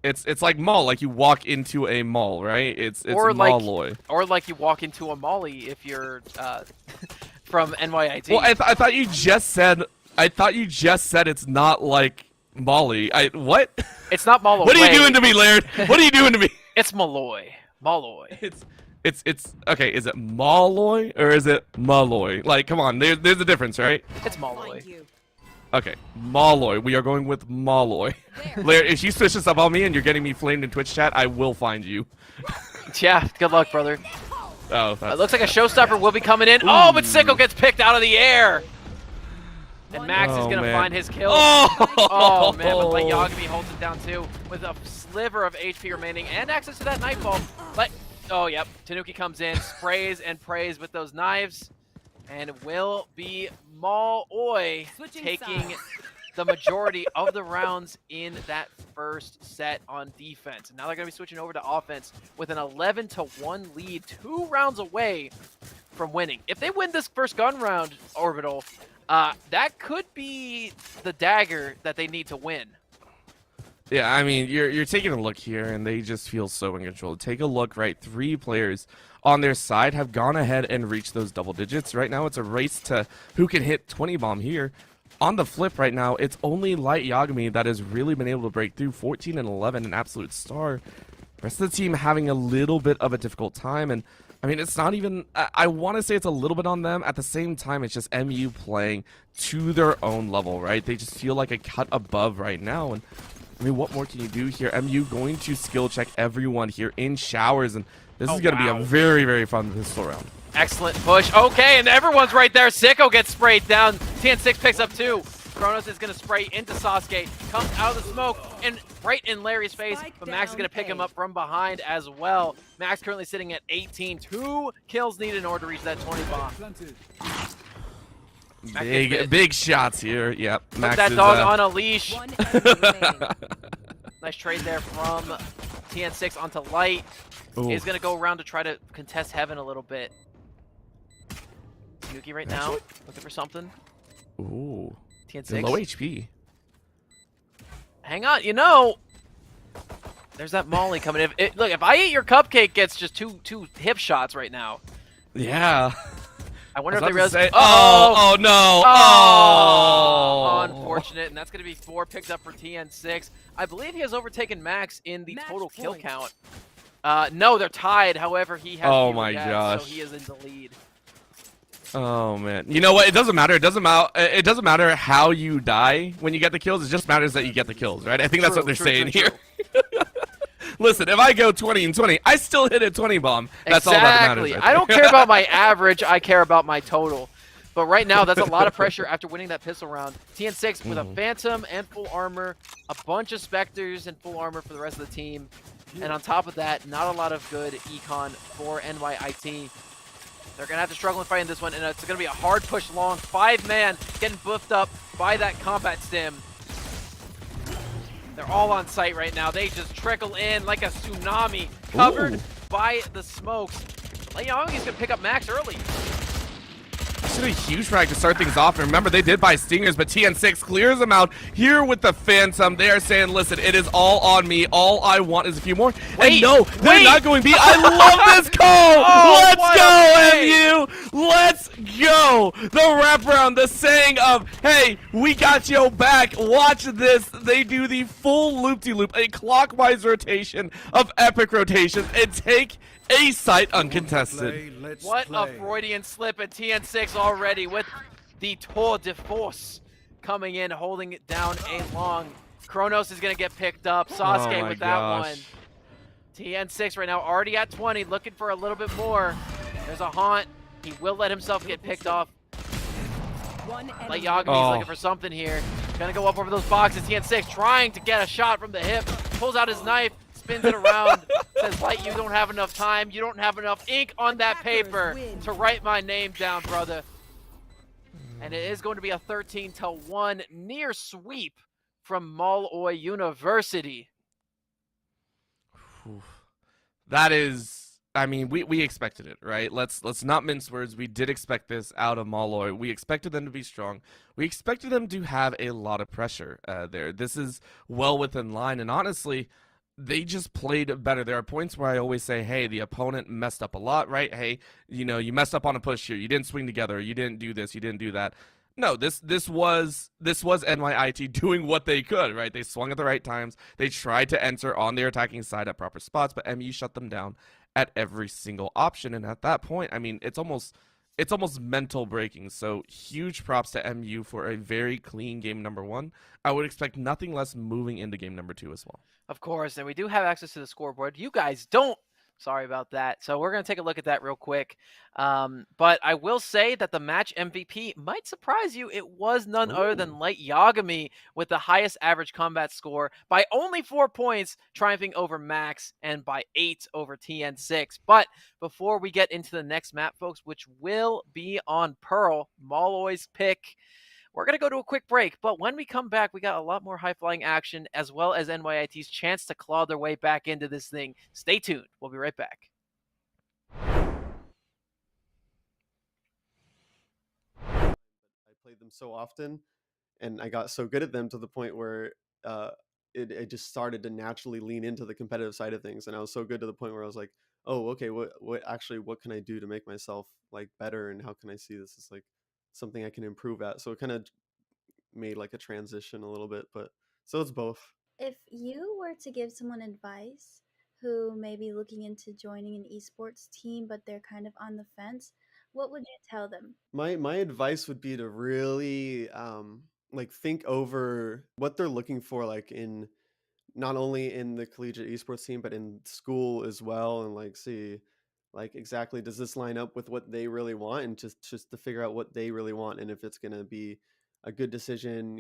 It's like mall, like you walk into a mall, right? It's Or like, Molloy. or like you walk into a molly if you're from NYIT. Well, I thought you just said it's not like Molly. What? It's not Molloy. What are you doing to me, Laird? What are you doing to me? It's Molloy. Molloy. It's okay. Is it Molloy or is it Molloy? Like, come on. There's a difference, right? It's Molloy. Okay, Molloy. We are going with Molloy. Laird, if you switch this up on me and you're getting me flamed in Twitch chat, I will find you. Yeah. Good luck, brother. Oh, It looks like a showstopper will be coming in. Oh, but Sicko gets picked out of the air. And Max is going to find his kill. Oh, man, but Light Yagami holds it down too with a sliver of HP remaining and access to that nightfall. Oh, yep. Tanuki comes in, sprays and prays with those knives, and it will be Molloy taking the majority of the rounds in that first set on defense. And now they're going to be switching over to offense with an 11-1 lead, 2 rounds away from winning. If they win this first gun round, Orbital, that could be the dagger that they need to win. Yeah, I mean, you're taking a look here, and they just feel so in control. Take a look, right? 3 players on their side have gone ahead and reached those double digits. Right now, it's a race to who can hit 20 bomb here. On the flip right now, it's only Light Yagami that has really been able to break through. 14 and 11, an absolute star. Rest of the team having a little bit of a difficult time, and I I mean, it's not even. I want to say it's a little bit on them. At the same time, it's just MU playing to their own level, right? They just feel like a cut above right now. And I mean, what more can you do here? MU going to skill check everyone here in showers, and this is going to be a very, very fun pistol round. Excellent push. Okay, and everyone's right there. Sicko gets sprayed down. TN6 picks up 2. Kronos is going to spray into Sasuke, comes out of the smoke, and right in Larry's face, but Max is going to pick him up from behind as well. Max currently sitting at 18. 2 kills needed in order to reach that 20 bomb. Big shots here. Yep. Put Max that is, dog on a leash. Nice trade there from TN6 onto Light. Ooh. He's going to go around to try to contest Heaven a little bit. Yuki right now, looking for something. Ooh. TN6. Low HP. Hang on, you know, there's that Molly coming in. Look, if I eat your cupcake gets just two hip shots right now. Yeah. I wonder if I they was realize. about to say, oh no! Oh, unfortunate, and that's going to be 4 picked up for TN6. I believe he has overtaken Max in the total kill count. No, they're tied. However, he has. Oh fewer my deaths, gosh. So he is in the lead. Oh man, you know what? It doesn't matter. It doesn't matter how you die when you get the kills. It just matters that you get the kills, right? I think that's what they're saying here. Listen, if I go 20 and 20, I still hit a 20 bomb. That's all that matters. Right I don't care about my average. I care about my total. But right now, that's a lot of pressure after winning that pistol round. TN6 with a Phantom and full armor, a bunch of Spectres and full armor for the rest of the team. And on top of that, not a lot of good econ for NYIT. They're going to have to struggle in fighting this one, and it's going to be a hard push long. 5-man getting buffed up by that combat stim. They're all on site right now. They just trickle in like a tsunami, covered by the smokes. Leong is going to pick up Max early. This is a huge frag to start things off. And remember, they did buy Stingers, but TN6 clears them out here with the Phantom. They are saying, listen, it is all on me. All I want is a few more. And no, they're not going B. I love this call. Let's go, MU. Let's go. The wraparound, the saying of, hey, we got your back. Watch this. They do the full loop-de-loop, a clockwise rotation of epic rotations, and take a site uncontested. What a Freudian slip at TN6 already with the tour de force coming in, holding it down a long. Kronos is going to get picked up. Sasuke with that one. TN6 right now already at 20, looking for a little bit more. There's a haunt. He will let himself get picked off. Like Yagami's looking for something here. Gonna go up over those boxes. TN6 trying to get a shot from the hip. Pulls out his knife. Spins it around, says, Light, you don't have enough time. You don't have enough ink on that paper to write my name down, brother. And it is going to be a 13-1 near sweep from Molloy University. That is, I mean, we expected it, right? Let's not mince words. We did expect this out of Molloy. We expected them to be strong. We expected them to have a lot of pressure there. This is well within line, and honestly, they just played better. There are points where I always say, hey, the opponent messed up a lot, right? Hey, you know, you messed up on a push here. You didn't swing together. You didn't do this. You didn't do that. No, this was NYIT doing what they could, right? They swung at the right times. They tried to enter on their attacking side at proper spots, but MU shut them down at every single option. And at that point, I mean, it's almost mental breaking. So huge props to MU for a very clean game number 1. I would expect nothing less moving into game number 2 as well. Of course, and we do have access to the scoreboard. You guys don't. Sorry about that. So we're going to take a look at that real quick. But I will say that the match MVP might surprise you. It was none other than Light Yagami with the highest average combat score by only 4 points, triumphing over Max, and by 8 over TN6. But before we get into the next map, folks, which will be on Pearl, Molloy's pick, we're going to go to a quick break, but when we come back, we got a lot more high-flying action, as well as NYIT's chance to claw their way back into this thing. Stay tuned. We'll be right back. I played them so often, and I got so good at them to the point where it just started to naturally lean into the competitive side of things, and I was so good to the point where I was like, oh, okay, what can I do to make myself like better, and how can I see this as like something I can improve at? So it kind of made like a transition a little bit, but so it's both. If you were to give someone advice who may be looking into joining an esports team, but they're kind of on the fence, what would you tell them? My advice would be to really like think over what they're looking for, like in not only in the collegiate esports team but in school as well, and like see like exactly does this line up with what they really want, and just to figure out what they really want and if it's going to be a good decision,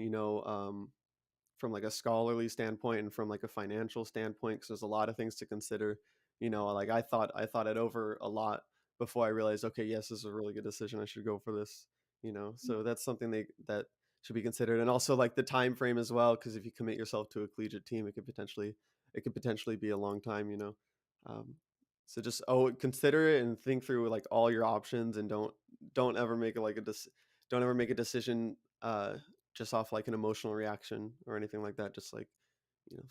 from like a scholarly standpoint and from like a financial standpoint, because there's a lot of things to consider. Like I thought it over a lot before I realized, okay, yes, this is a really good decision, I should go for this. So that's something that should be considered. And also like the time frame as well, because if you commit yourself to a collegiate team, it could potentially be a long time. um, so just consider it and think through like all your options, and don't ever make don't ever make a decision just off like an emotional reaction or anything like that. Just like,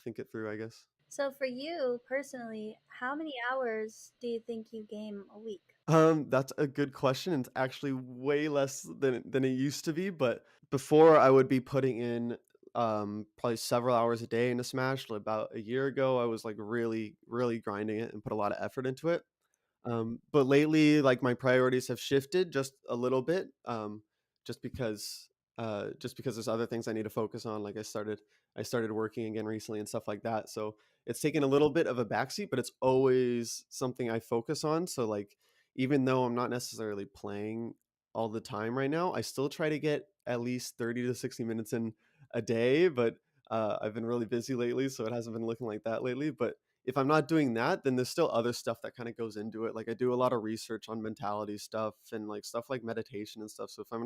think it through, I guess. So for you personally, how many hours do you think you game a week? That's a good question. It's actually way less than it used to be, but before I would be putting in probably several hours a day into Smash. About a year ago, I was like really, really grinding it and put a lot of effort into it. But lately, like my priorities have shifted just a little bit, just because there's other things I need to focus on. Like I started working again recently and stuff like that. So it's taken a little bit of a backseat, but it's always something I focus on. So like even though I'm not necessarily playing all the time right now, I still try to get at least 30 to 60 minutes in a day. But I've been really busy lately, so it hasn't been looking like that lately. But if I'm not doing that, then there's still other stuff that kind of goes into it. Like I do a lot of research on mentality stuff and like stuff like meditation and stuff. So if I'm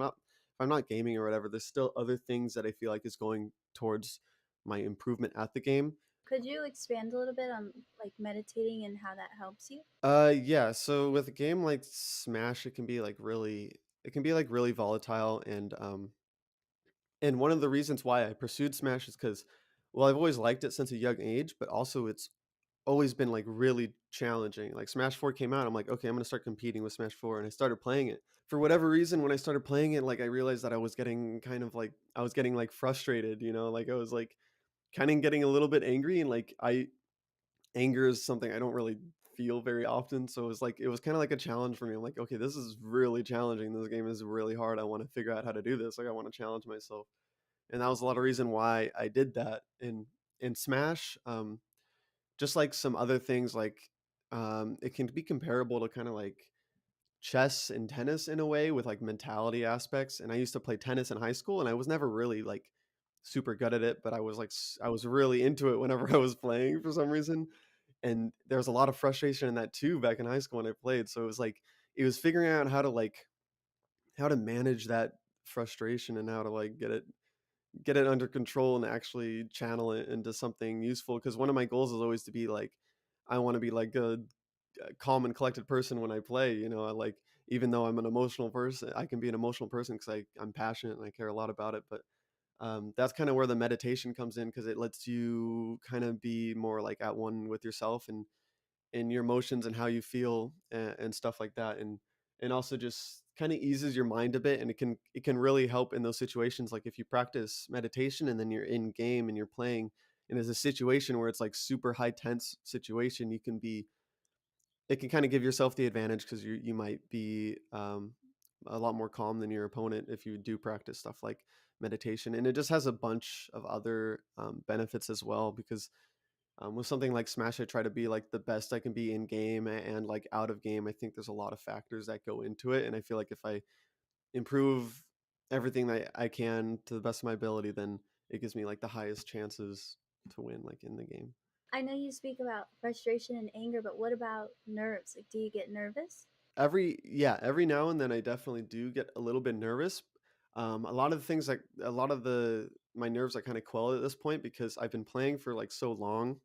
not gaming or whatever, there's still other things that I feel like is going towards my improvement at the game. Could you expand a little bit on like meditating and how that helps you? Yeah, so with a game like Smash, it can be like really volatile, and one of the reasons why I pursued Smash is because, well, I've always liked it since a young age, but also it's always been like really challenging. Like Smash 4 came out, I'm like, okay, I'm gonna start competing with Smash 4, and I started playing it. For whatever reason, when I started playing it, like I realized that I was getting like frustrated, like I was like kind of getting a little bit angry, and like anger is something I don't really feel very often. So it was kind of like a challenge for me. I'm like, okay, this is really challenging. This game is really hard. I want to figure out how to do this. Like I want to challenge myself. And that was a lot of reason why I did that in Smash. Just like some other things, like it can be comparable to kind of like chess and tennis in a way, with like mentality aspects. And I used to play tennis in high school, and I was never really like super good at it, but I was really into it whenever I was playing for some reason. And there was a lot of frustration in that too back in high school when I played. So it was figuring out how to manage that frustration, and how to like get it under control and actually channel it into something useful. Because one of my goals is always to be like, I want to be like a calm and collected person when I play. I like, even though I'm an emotional person, I can be an emotional person because I'm passionate and I care a lot about it. But that's kind of where the meditation comes in, because it lets you kind of be more like at one with yourself and your emotions and how you feel, and stuff like that. And also just kind of eases your mind a bit, and it can really help in those situations. Like if you practice meditation and then you're in game and you're playing, and there's a situation where it's like super high tense situation, it can kind of give yourself the advantage, because you might be a lot more calm than your opponent if you do practice stuff like meditation. And it just has a bunch of other benefits as well, because with something like Smash, I try to be like the best I can be in game and like out of game. I think there's a lot of factors that go into it, and I feel like if I improve everything that I can to the best of my ability, then it gives me like the highest chances to win, like in the game. I know you speak about frustration and anger, but what about nerves? Like, do you get nervous? Every now and then I definitely do get a little bit nervous. A lot of the things, like a lot of the my nerves are kind of quelled at this point, because I've been playing for like so long,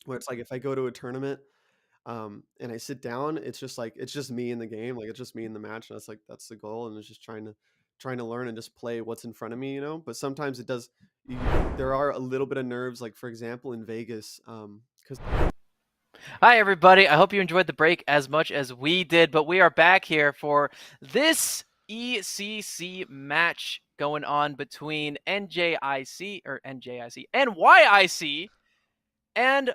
where it's like if I go to a tournament and I sit down, it's just me in the game, like it's just me in the match, and that's the goal, and it's just trying to learn and just play what's in front of me. But sometimes you, there are a little bit of nerves, like for example in Vegas, because Hi, everybody. I hope you enjoyed the break as much as we did, but we are back here for this ECC match going on between NJIC, NYIC, and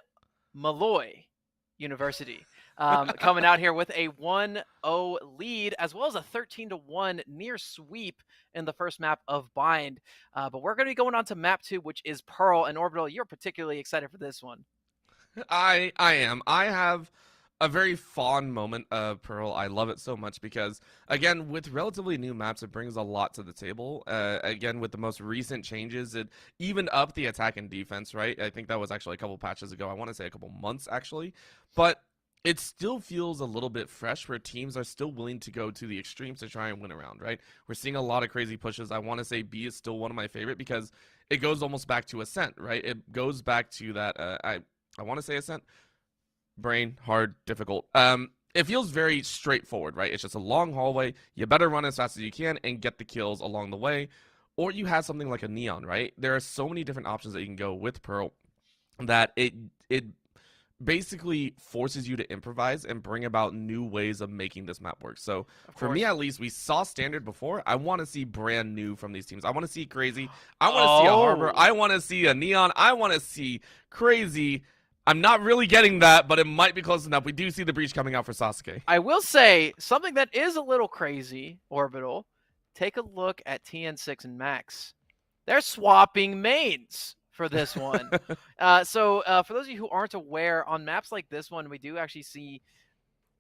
Molloy. University. Coming out here with a 1-0 lead, as well as a 13-1 near sweep in the first map of Bind. But we're going to be going on to map 2, which is Pearl. And Orbital, you're particularly excited for this one. I am. I have a very fond moment of Pearl. I love it so much because, again, with relatively new maps, it brings a lot to the table. Again, with the most recent changes, it evened up the attack and defense, right? I think that was actually a couple patches ago. I want to say a couple months, actually. But it still feels a little bit fresh where teams are still willing to go to the extremes to try and win around, right? We're seeing a lot of crazy pushes. I want to say B is still one of my favorite because it goes almost back to Ascent, right? It goes back to that, I want to say Ascent. Brain, hard, difficult. It feels very straightforward, right? It's just a long hallway. You better run as fast as you can and get the kills along the way. Or you have something like a Neon, right? There are so many different options that you can go with Pearl that it basically forces you to improvise and bring about new ways of making this map work. So for me, at least, we saw Standard before. I want to see brand new from these teams. I want to see Crazy. I want to see a Harbor. I want to see a Neon. I want to see Crazy. I'm not really getting that, but it might be close enough. We do see the Breach coming out for Sasuke. I will say something that is a little crazy, Orbital. Take a look at TN6 and Max. They're swapping mains for this one. So for those of you who aren't aware, on maps like this one, we do actually see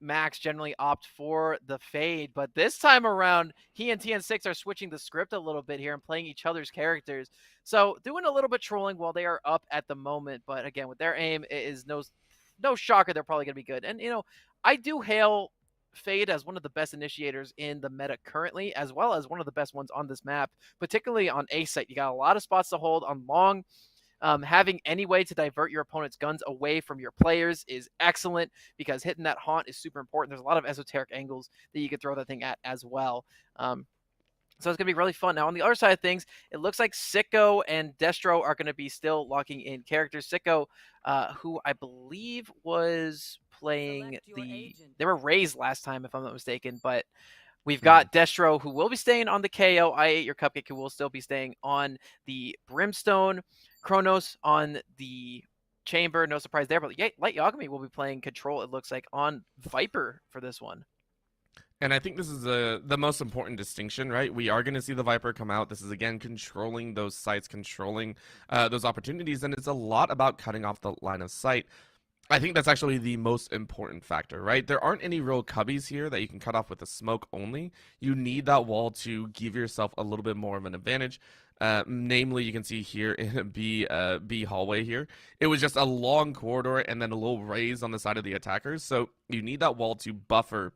Max generally opt for the Fade, but this time around, he and TN6 are switching the script a little bit here and playing each other's characters. So doing a little bit trolling while they are up at the moment, but again, with their aim, it is no shocker they're probably going to be good. And, you know, I do hail Fade as one of the best initiators in the meta currently, as well as one of the best ones on this map, particularly on A site. You got a lot of spots to hold on long. Having any way to divert your opponent's guns away from your players is excellent because hitting that haunt is super important. There's a lot of esoteric angles that you could throw that thing at as well. So it's going to be really fun. Now, on the other side of things, it looks like Sicko and Destro are going to be still locking in characters. Sicko, who I believe was playing they were raised last time, if I'm not mistaken, but we've got Destro, who will be staying on the KO. I Ate Your Cupcake, who will still be staying on the Brimstone. Kronos on the Chamber. No surprise there, but Light Yagami will be playing Control, it looks like, on Viper for this one. And I think this is the most important distinction, right? We are going to see the Viper come out. This is, again, controlling those sites, controlling those opportunities, and it's a lot about cutting off the line of sight. I think that's actually the most important factor, right? There aren't any real cubbies here that you can cut off with a smoke only. You need that wall to give yourself a little bit more of an advantage. Namely, you can see here in B hallway here, it was just a long corridor and then a little raise on the side of the attackers. So you need that wall to buffer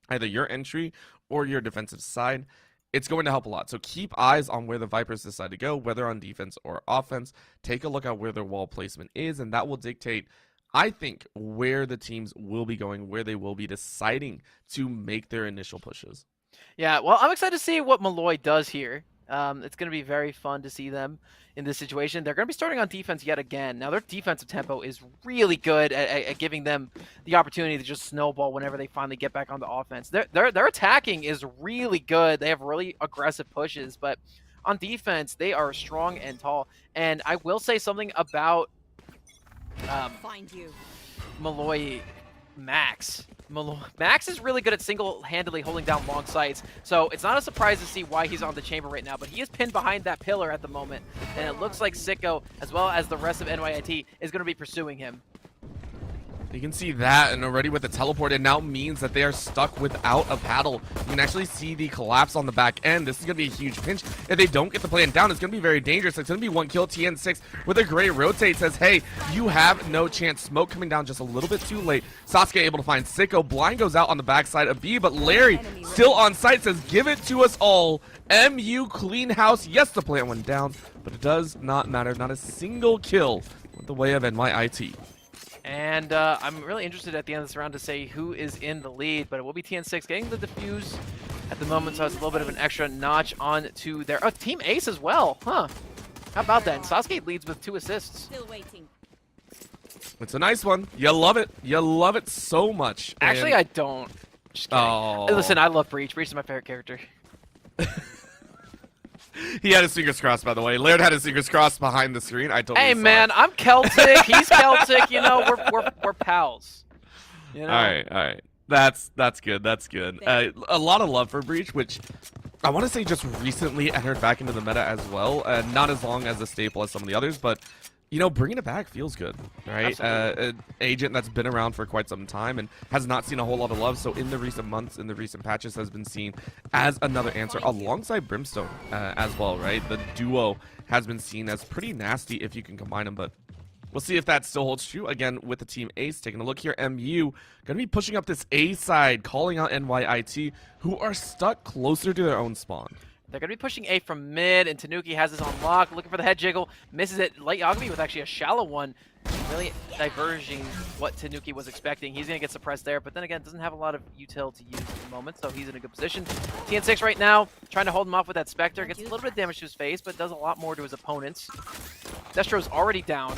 either your entry or your defensive side. It's going to help a lot. So keep eyes on where the Vipers decide to go, whether on defense or offense. Take a look at where their wall placement is, and that will dictate, I think, where the teams will be going, where they will be deciding to make their initial pushes. Yeah, well, I'm excited to see what Molloy does here. It's going to be very fun to see them in this situation. They're going to be starting on defense yet again. Now, their defensive tempo is really good at giving them the opportunity to just snowball whenever they finally get back on the offense. Their attacking is really good. They have really aggressive pushes, but on defense, they are strong and tall. And I will say something about Molloy Max. Max is really good at single-handedly holding down long sights, so it's not a surprise to see why he's on the chamber right now, but he is pinned behind that pillar at the moment, and it looks like Sicko, as well as the rest of NYIT, is going to be pursuing him. You can see that, and already with the teleport, it now means that they are stuck without a paddle. You can actually see the collapse on the back end. This is going to be a huge pinch. If they don't get the plan down, it's going to be very dangerous. It's going to be one kill. TN6 with a great rotate says, hey, you have no chance. Smoke coming down just a little bit too late. Sasuke able to find Sicko. Blind goes out on the backside of B, but Larry still on site says, give it to us all. MU clean house. Yes, the plant went down, but it does not matter. Not a single kill with the way of NYIT. And I'm really interested at the end of this round to say who is in the lead, but it will be TN6 getting the defuse at the moment, so it's a little bit of an extra notch on to their team ace as well, huh? How about that? And Sasuke leads with 2 assists. Still waiting. It's a nice one. You love it. You love it so much. Actually, I don't. Just kidding. Oh. Listen, I love Breach. Breach is my favorite character. He had his fingers crossed, by the way. Laird had his fingers crossed behind the screen. I totally Hey, saw man, it. I'm Celtic. He's Celtic. You know, we're pals. You know? All right. That's good. That's good. A lot of love for Breach, which I want to say just recently entered back into the meta as well. Not as long as a staple as some of the others, but you know, bringing it back feels good, right? An agent that's been around for quite some time and has not seen a whole lot of love. So in the recent months, in the recent patches, has been seen as another answer alongside Brimstone as well, right? The duo has been seen as pretty nasty if you can combine them, but we'll see if that still holds true. Again, with the team Ace, taking a look here, MU going to be pushing up this A side, calling out NYIT, who are stuck closer to their own spawn. They're going to be pushing A from mid, and Tanuki has this on lock, looking for the head jiggle, misses it. Late Yagami with actually a shallow one, really diverging what Tanuki was expecting. He's going to get suppressed there, but then again, doesn't have a lot of util to use at the moment, so he's in a good position. TN6 right now, trying to hold him off with that Spectre. Gets a little bit of damage to his face, but does a lot more to his opponents. Destro's already down.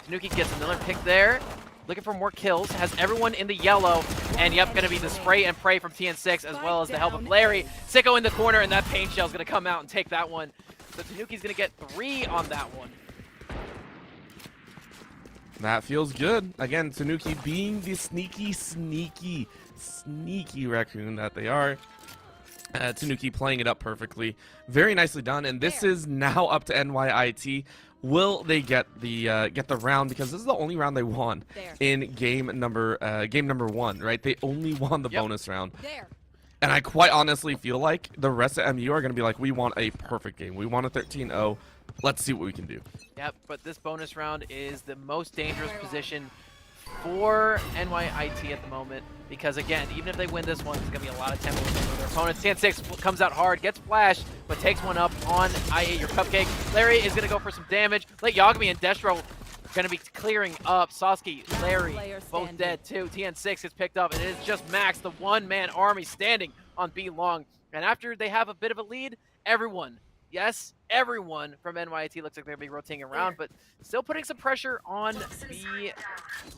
Tanuki gets another pick there. Looking for more kills, has everyone in the yellow, and yep, gonna be the spray and pray from TN6 as well as the help of Larry. Sicko in the corner, and that pain shell's gonna come out and take that one. So Tanuki's gonna get 3 on that one. That feels good. Again, Tanuki being the sneaky raccoon that they are. Tanuki playing it up perfectly. Very nicely done, and this is now up to NYIT. Will they get the round? Because this is the only round they won in game number 1, right? They only won the bonus round. And I quite honestly feel like the rest of MU are going to be like, we want a perfect game. We want a 13-0. Let's see what we can do. Yep, but this bonus round is the most dangerous position for NYIT at the moment, because again, even if they win this one, there's going to be a lot of tempo with their opponents. TN6 comes out hard, gets flashed, but takes one up on I Ate Your Cupcake. Larry is going to go for some damage. Late Yagami and Destro going to be clearing up. Sasuke, Larry, both dead too. TN6 gets picked up, and it is just Max, the one-man army standing on B long. And after they have a bit of a lead, everyone, yes, everyone from NYIT looks like they're going to be rotating around, but still putting some pressure on the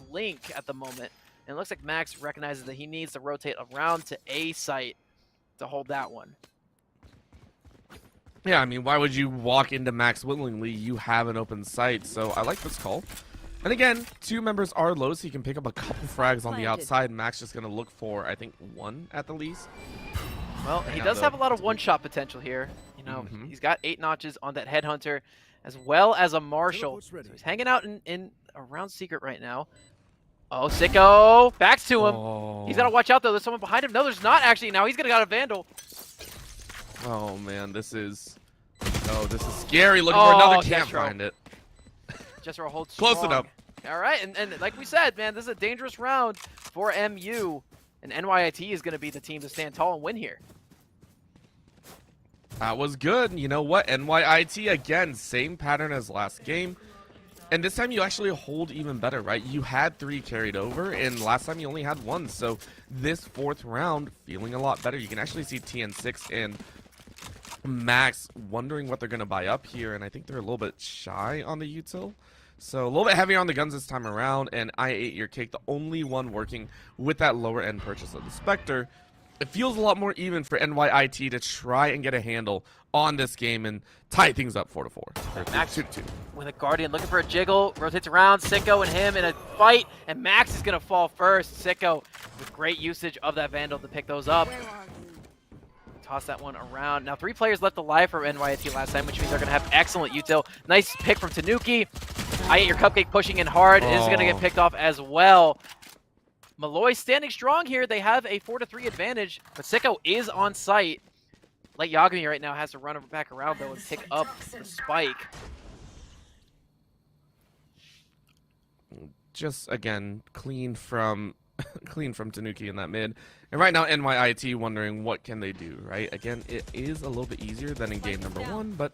Link at the moment. And it looks like Max recognizes that he needs to rotate around to A site to hold that one. Yeah, I mean, why would you walk into Max willingly? You have an open site, so I like this call. And again, 2 members are low, so you can pick up a couple frags on the outside. Max just going to look for, I think, 1 at the least. Well, he does have a lot of one-shot potential here. You know, he's got 8 notches on that Headhunter, as well as a Marshal. So he's hanging out in around Secret right now. Oh, Sicko! Backs to him. Oh. He's got to watch out, though. There's someone behind him. No, there's not, actually. Now he's going to got a Vandal. Oh, man, this is scary. Looking for another camp. Find it. Jessero holds close strong. enough. All right, and like we said, man, this is a dangerous round for MU. And NYIT is going to be the team to stand tall and win here. That was good. You know what? NYIT, again, same pattern as last game. And this time you actually hold even better, right? You had 3 carried over, and last time you only had 1. So this 4th round, feeling a lot better. You can actually see TN6 and Max wondering what they're going to buy up here. And I think they're a little bit shy on the util. So a little bit heavier on the guns this time around. And I Ate Your Cake, the only one working with that lower end purchase of the Spectre. It feels a lot more even for NYIT to try and get a handle on this game and tie things up 4-4. Max 2-2. with a Guardian looking for a jiggle, rotates around, Sicko and him in a fight, and Max is going to fall first. Sicko with great usage of that Vandal to pick those up. Toss that one around. Now 3 players left alive for NYIT last time, which means they're going to have excellent util. Nice pick from Tanuki. I Ate Your Cupcake pushing in hard. It is going to get picked off as well. Molloy standing strong here. They have a 4-3 advantage, but Sicko is on site. Late Yagami right now has to run back around, though, and pick up the spike. Just, again, clean from Tanuki in that mid. And right now, NYIT wondering what can they do, right? Again, it is a little bit easier than in game number 1, but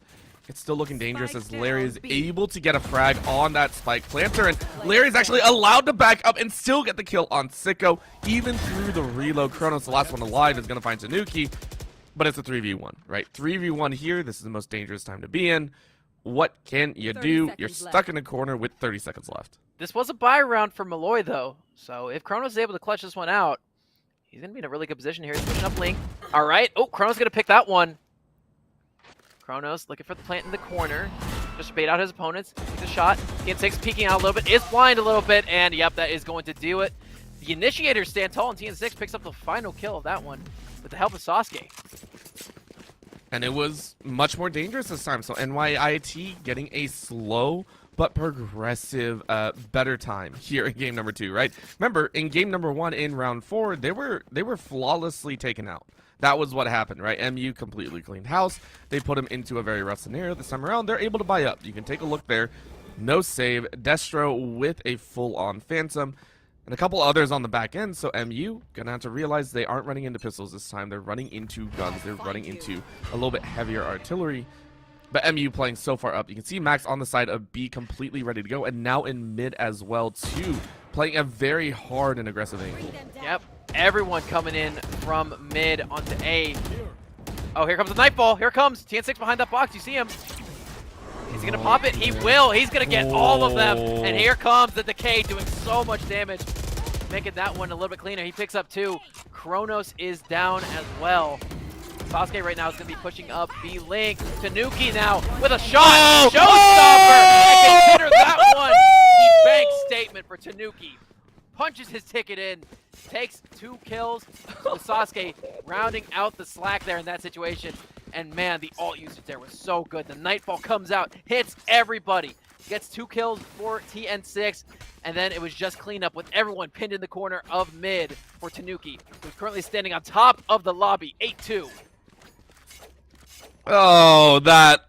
it's still looking dangerous as Larry is able to get a frag on that spike planter, and Larry's actually allowed to back up and still get the kill on Sicko, even through the reload. Kronos, the last one alive, is going to find Tanuki, but it's a 3v1, right? 3v1 here. This is the most dangerous time to be in. What can you do? You're stuck in a corner with 30 seconds left. This was a buy round for Molloy, though, so if Kronos is able to clutch this one out, he's going to be in a really good position here. He's pushing up Link. All right. Oh, Kronos going to pick that one. Kronos looking for the plant in the corner. Just bait out his opponents. Takes a shot. TN6 peeking out a little bit. Is blind a little bit. And, yep, that is going to do it. The initiators stand tall, and TN6 picks up the final kill of that one with the help of Sasuke. And it was much more dangerous this time. So NYIT getting a slow but progressive, better time here in game number 2, right? Remember, in game number 1 in round 4, they were flawlessly taken out. That was what happened, right? MU completely cleaned house. They put him into a very rough scenario. This time around, they're able to buy up. You can take a look there. No save. Destro with a full-on Phantom. And a couple others on the back end. So MU gonna have to realize they aren't running into pistols this time. They're running into guns. They're running into a little bit heavier artillery. But MU playing so far up. You can see Max on the side of B completely ready to go. And now in mid as well, too. Playing a very hard and aggressive angle. Yep. Everyone coming in from mid onto A. Oh, here comes the Nightfall. Here comes TN6 behind that box. You see him. Is he going to pop it? He will. He's going to get all of them. And here comes the Decay doing so much damage. Making that one a little bit cleaner. He picks up 2. Kronos is down as well. Sasuke right now is going to be pushing up B-Link. Tanuki now with a shot. Showstopper. And consider that one the bank statement for Tanuki. Punches his ticket in. Takes 2 kills with Sasuke rounding out the slack there in that situation. And man, the ult usage there was so good. The Nightfall comes out, hits everybody. Gets 2 kills for TN6. And then it was just cleanup with everyone pinned in the corner of mid for Tanuki, who's currently standing on top of the lobby. 8-2. Oh, that...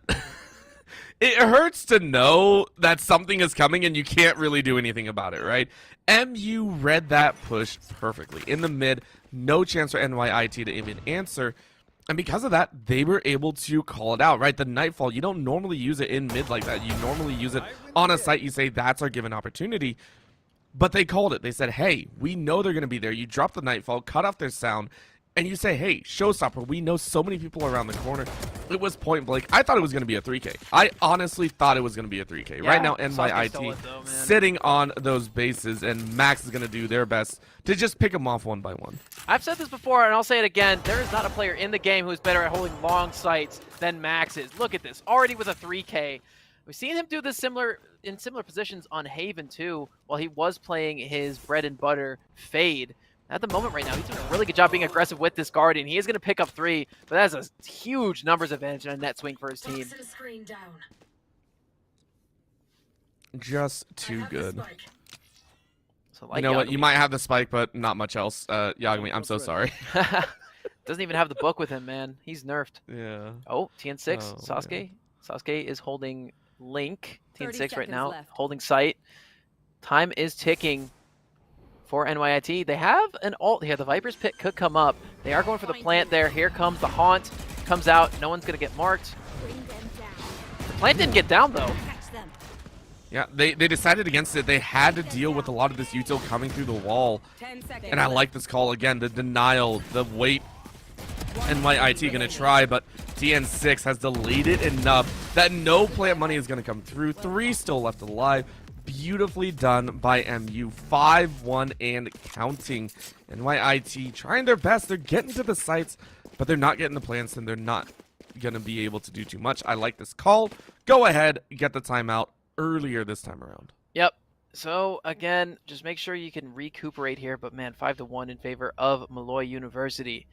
It hurts to know that something is coming and you can't really do anything about it, right? MU read that push perfectly. In the mid, no chance for NYIT to even answer. And because of that, they were able to call it out, right? The Nightfall, you don't normally use it in mid like that. You normally use it on a site. You say, that's our given opportunity. But they called it. They said, hey, we know they're going to be there. You drop the Nightfall, cut off their sound, and you say, hey, Showstopper, we know so many people around the corner. It was point blank. I thought it was going to be a 3K. I honestly thought it was going to be a 3K. Yeah, right now, Sasuke stole NYIT it though, man. sitting on those bases, and Max is going to do their best to just pick them off one by one. I've said this before, and I'll say it again. There is not a player in the game who's better at holding long sights than Max is. Look at this. Already with a 3K. We've seen him do this in similar positions on Haven, too, while he was playing his bread and butter Fade. At the moment right now, he's doing a really good job being aggressive with this Guardian. He is going to pick up 3, but that's a huge numbers advantage and a net swing for his team. Just too good. So like you know what? Yagami. You might have the spike, but not much else. Yagami, I'm so sorry. Doesn't even have the book with him, man. He's nerfed. Yeah. Oh, TN6, Oh, Sasuke. man. Sasuke is holding Link. 30 TN6 right seconds now, left. holding sight. Time is ticking for NYIT. They have an ult here. The Viper's Pit could come up. They are going for the plant there. Here comes the Haunt. Comes out. No one's going to get marked. The plant didn't get down, though. Yeah, they decided against it. They had to deal with a lot of this util coming through the wall. 10 seconds And I like this call again. The denial, the wait. NYIT going to try, but TN6 has delayed it enough that no plant money is going to come through. 3 still left alive. Beautifully done by MU. 5-1 and counting. NYIT trying their best. They're getting to the sites, but they're not getting the plants, and they're not going to be able to do too much. I like this call. Go ahead, get the timeout earlier this time around. Yep. So, again, just make sure you can recuperate here. But, man, 5-1 in favor of Molloy University.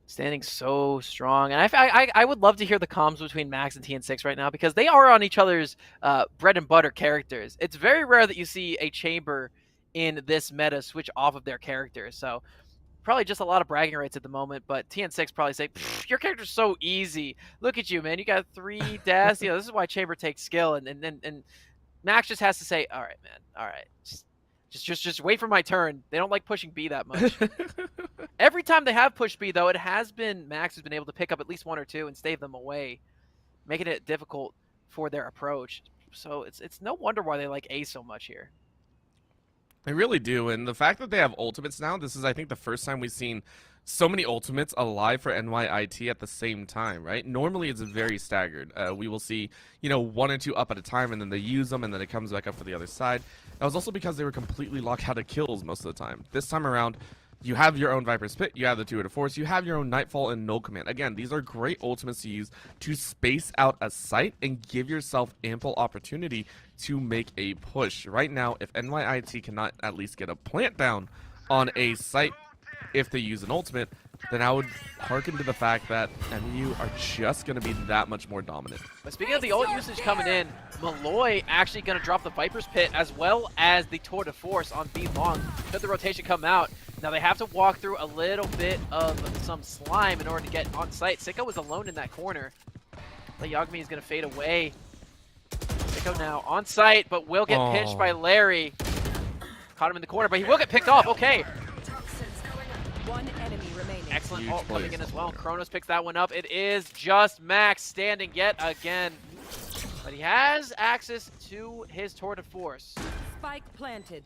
Standing so strong. And I would love to hear the comms between Max and TN6 right now, because they are on each other's bread and butter characters. It's very rare that you see a Chamber in this meta switch off of their characters. So probably just a lot of bragging rights at the moment, but TN6 probably say, your character's so easy. Look at you, man. You got 3 deaths. You know, this is why Chamber takes skill. And Max just has to say, all right, man. All right. Just wait for my turn. They don't like pushing B that much. Every time they have pushed B, though, it has been Max who's been able to pick up at least 1 or 2 and stave them away, making it difficult for their approach. So it's no wonder why they like A so much here. They really do, and the fact that they have ultimates now, this is, I think, the first time we've seen so many ultimates alive for NYIT at the same time, right? Normally, it's very staggered. We will see, 1 or 2 up at a time, and then they use them, and then it comes back up for the other side. That was also because they were completely locked out of kills most of the time. This time around, you have your own Viper's Pit, you have the 2 to Force, you have your own Nightfall and Null Command. Again, these are great ultimates to use to space out a site and give yourself ample opportunity to make a push. Right now, if NYIT cannot at least get a plant down, on A site if they use an ultimate, then I would hearken to the fact that MU are just going to be that much more dominant. But speaking of the ult usage coming in, Molloy actually going to drop the Viper's Pit as well as the Tour de Force on B long. Should the rotation come out. Now they have to walk through a little bit of some slime in order to get on site. Sicko was alone in that corner. Yagami is going to fade away. Sicko now on site, but will get pinched by Larry. Caught him in the corner, but he will get picked off. Okay. One enemy remaining. Excellent Huge ult coming plays. in as well. Kronos picks that one up. It is just Max standing yet again. But he has access to his Tour de Force. Spike planted.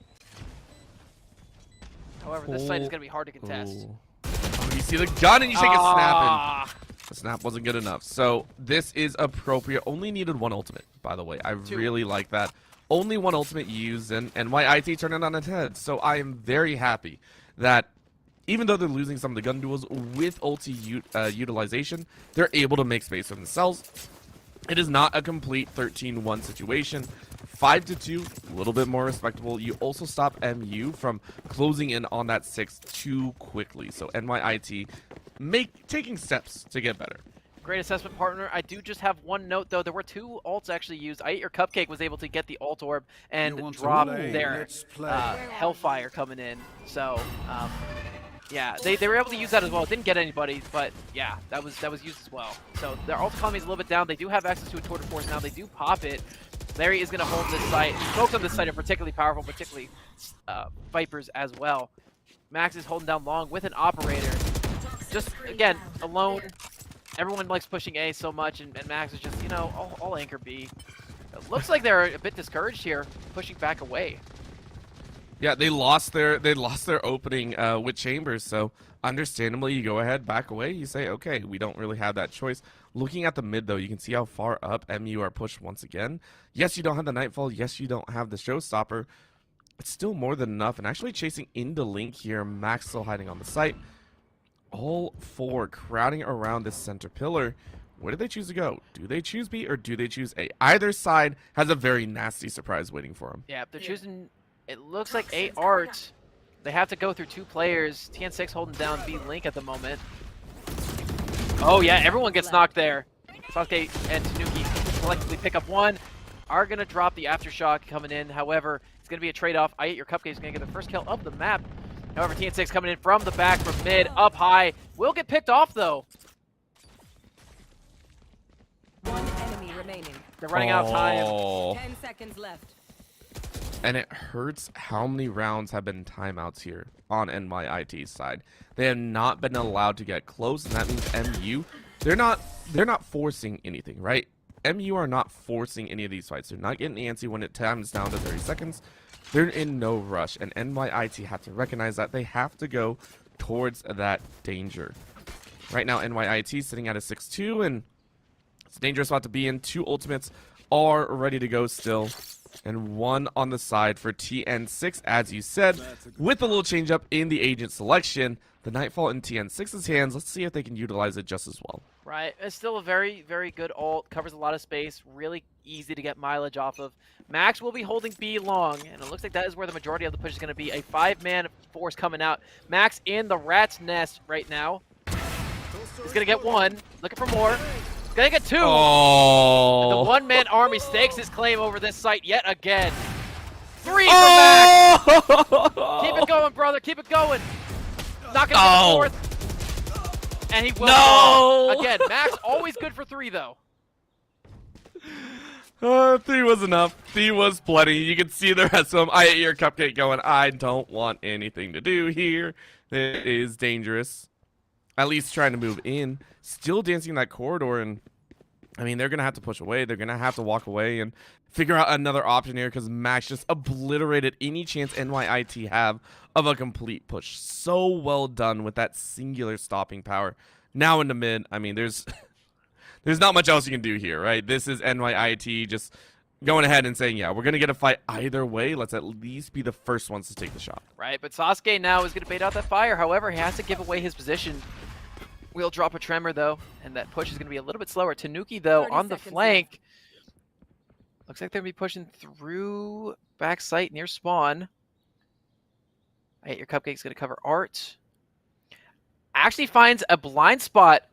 However, this site is going to be hard to contest. Ooh. Oh, you see the gun and you take a snap Ah. and the snap wasn't good enough. So this is appropriate. Only needed one ultimate, by the way. I really like that. Only one ultimate used, and NYIT turned it on its head. So I am very happy that even though they're losing some of the gun duels with ulti utilization, they're able to make space for themselves. It is not a complete 13-1 situation. 5-2, a little bit more respectable. You also stop MU from closing in on that 6 too quickly. So NYIT taking steps to get better. Great assessment, partner. I do just have one note, though. There were 2 ults actually used. I Eat Your Cupcake was able to get the ult orb and drop their Hellfire coming in. So, yeah, they were able to use that as well. It didn't get anybody, but yeah, that was used as well. So their ult economy is a little bit down. They do have access to a Tour de Force now. They do pop it. Larry is going to hold this site. Smokes on this site are particularly powerful, particularly Vipers as well. Max is holding down long with an operator. Just, again, alone. Everyone likes pushing A so much, and Max is just, you know, all anchor B. It looks like they're a bit discouraged here, pushing back away. Yeah, they lost their opening with Chambers, so understandably you go ahead, back away, you say, okay, we don't really have that choice. Looking at the mid, though, you can see how far up MU are pushed once again. Yes, you don't have the Nightfall. Yes, you don't have the Showstopper. It's still more than enough, and actually chasing into Link here. Max still hiding on the site. All 4 crowding around this center pillar. Where do they choose to go? Do they choose B or do they choose A? Either side has a very nasty surprise waiting for them. Yeah, they're choosing, it looks like A Art. They have to go through 2 players. TN6 holding down B Link at the moment. Oh yeah, everyone gets knocked there. Sasuke and Tanuki collectively pick up 1. Are going to drop the Aftershock coming in. However, it's going to be a trade-off. I Eat Your Cupcake is going to get the first kill of the map. However, TN6 coming in from the back, from mid, up high. Will get picked off, though. One enemy remaining. They're running out of time. 10 seconds left. And it hurts how many rounds have been timeouts here on NYIT's side. They have not been allowed to get close, and that means MU, they're not forcing anything, right? MU are not forcing any of these fights. They're not getting antsy when it times down to 30 seconds. They're in no rush, and NYIT have to recognize that they have to go towards that danger. Right now, NYIT sitting at a 6-2, and it's a dangerous spot to be in. 2 ultimates are ready to go still, and 1 on the side for TN6, as you said, with a little change up in the agent selection. The Nightfall in TN6's hands. Let's see if they can utilize it just as well. Right, it's still a very, very good ult. Covers a lot of space. Really easy to get mileage off of. Max will be holding B long, and it looks like that is where the majority of the push is going to be. A 5-man force coming out. Max in the rat's nest right now. He's going to get 1. Looking for more. He's going to get 2. Oh. And the 1-man army stakes his claim over this site yet again. 3 for Max. Keep it going, brother. Keep it going. Not going to get the 4th. And he will. No! Again, Max always good for 3, though. 3 was enough. 3 was plenty. You can see the rest of them. I Eat Your Cupcake going, I don't want anything to do here. It is dangerous. At least trying to move in. Still dancing that corridor, and I mean, they're going to have to push away. They're going to have to walk away and figure out another option here, because Max just obliterated any chance NYIT have of a complete push. So well done with that singular stopping power. Now in the mid, I mean, there's not much else you can do here, right? This is NYIT just going ahead and saying, yeah, we're going to get a fight either way. Let's at least be the first ones to take the shot. Right, but Sasuke now is going to bait out that fire. However, he has to give away his position. We'll drop a tremor, though, and that push is going to be a little bit slower. Tanuki, though, on the flank. Looks like they're going to be pushing through back site near spawn. Right, your Cupcake's going to cover Art. Actually finds a blind spot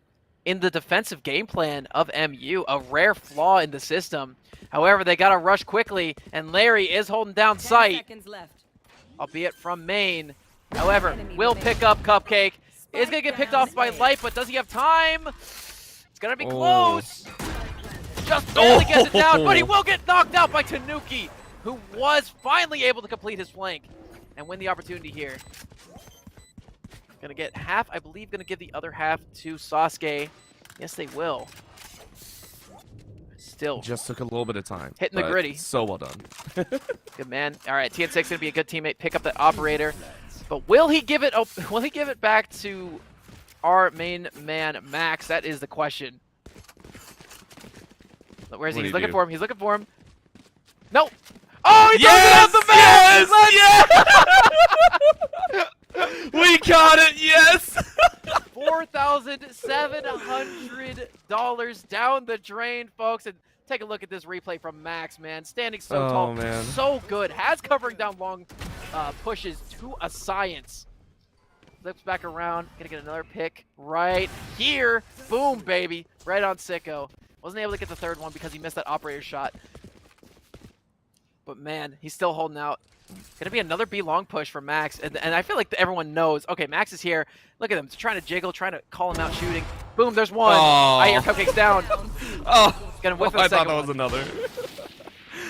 in the defensive game plan of MU, a rare flaw in the system. However, they got to rush quickly, and Larry is holding down 10 sight, seconds left. albeit from main. However, will pick up Cupcake. Is going to get picked off by Light, but does he have time? It's going to be close. Just barely gets it down, but he will get knocked out by Tanuki, who was finally able to complete his flank and win the opportunity here. Gonna get half, I believe, gonna give the other half to Sasuke. Yes, they will. Still. Just took a little bit of time. Hitting the but gritty. So well done. Good man. All right, TN6 gonna be a good teammate. Pick up that operator. But will he give it? Will he give it back to our main man, Max? That is the question. Where is he? He's looking for him. He's looking for him. No. Oh, he throws it out the back! Yes! We got it, yes! $4,700 down the drain, folks. And take a look at this replay from Max, man. Standing so tall, man. so good. Has covering down long pushes to a science. Flips back around. Gonna get another pick right here. Boom, baby. Right on Sicko. Wasn't able to get the third one because he missed that operator shot. But man, he's still holding out. Gonna be another B long push for Max, and I feel like everyone knows. Okay, Max is here. Look at him, trying to jiggle, trying to call him out shooting. Boom, there's one. I hear Cupcake's down. Gonna whiff I thought that was another.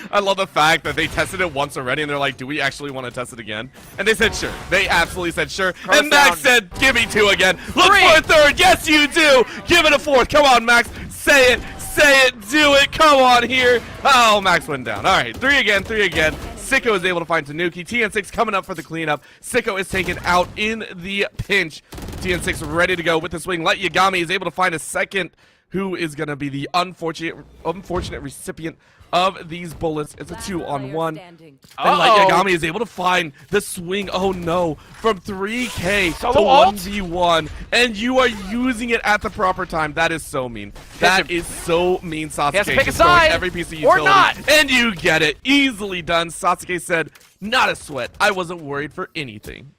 I love the fact that they tested it once already, and they're like, "Do we actually want to test it again?" And they said, "Sure." They absolutely said, "Sure." And Max said, "Give me 2 again. Look for a third. Yes, you do. Give it a 4th. Come on, Max. Say it. Say it. Do it. Come on here." Oh, Max went down. All right, 3 again. 3 again. Sicko is able to find Tanuki. TN6 coming up for the cleanup. Sicko is taken out in the pinch. TN6 ready to go with the swing. Light Yagami is able to find a second, who is going to be the unfortunate recipient of these bullets. It's a 2-on-1. And Light Yagami is able to find the swing, oh no, from 3K to 1v1. And you are using it at the proper time. That is so mean. That is so mean, Sasuke. He has to pick a just throwing side, every piece of or utility. not. And you get it. Easily done. Sasuke said, "Not a sweat. I wasn't worried for anything."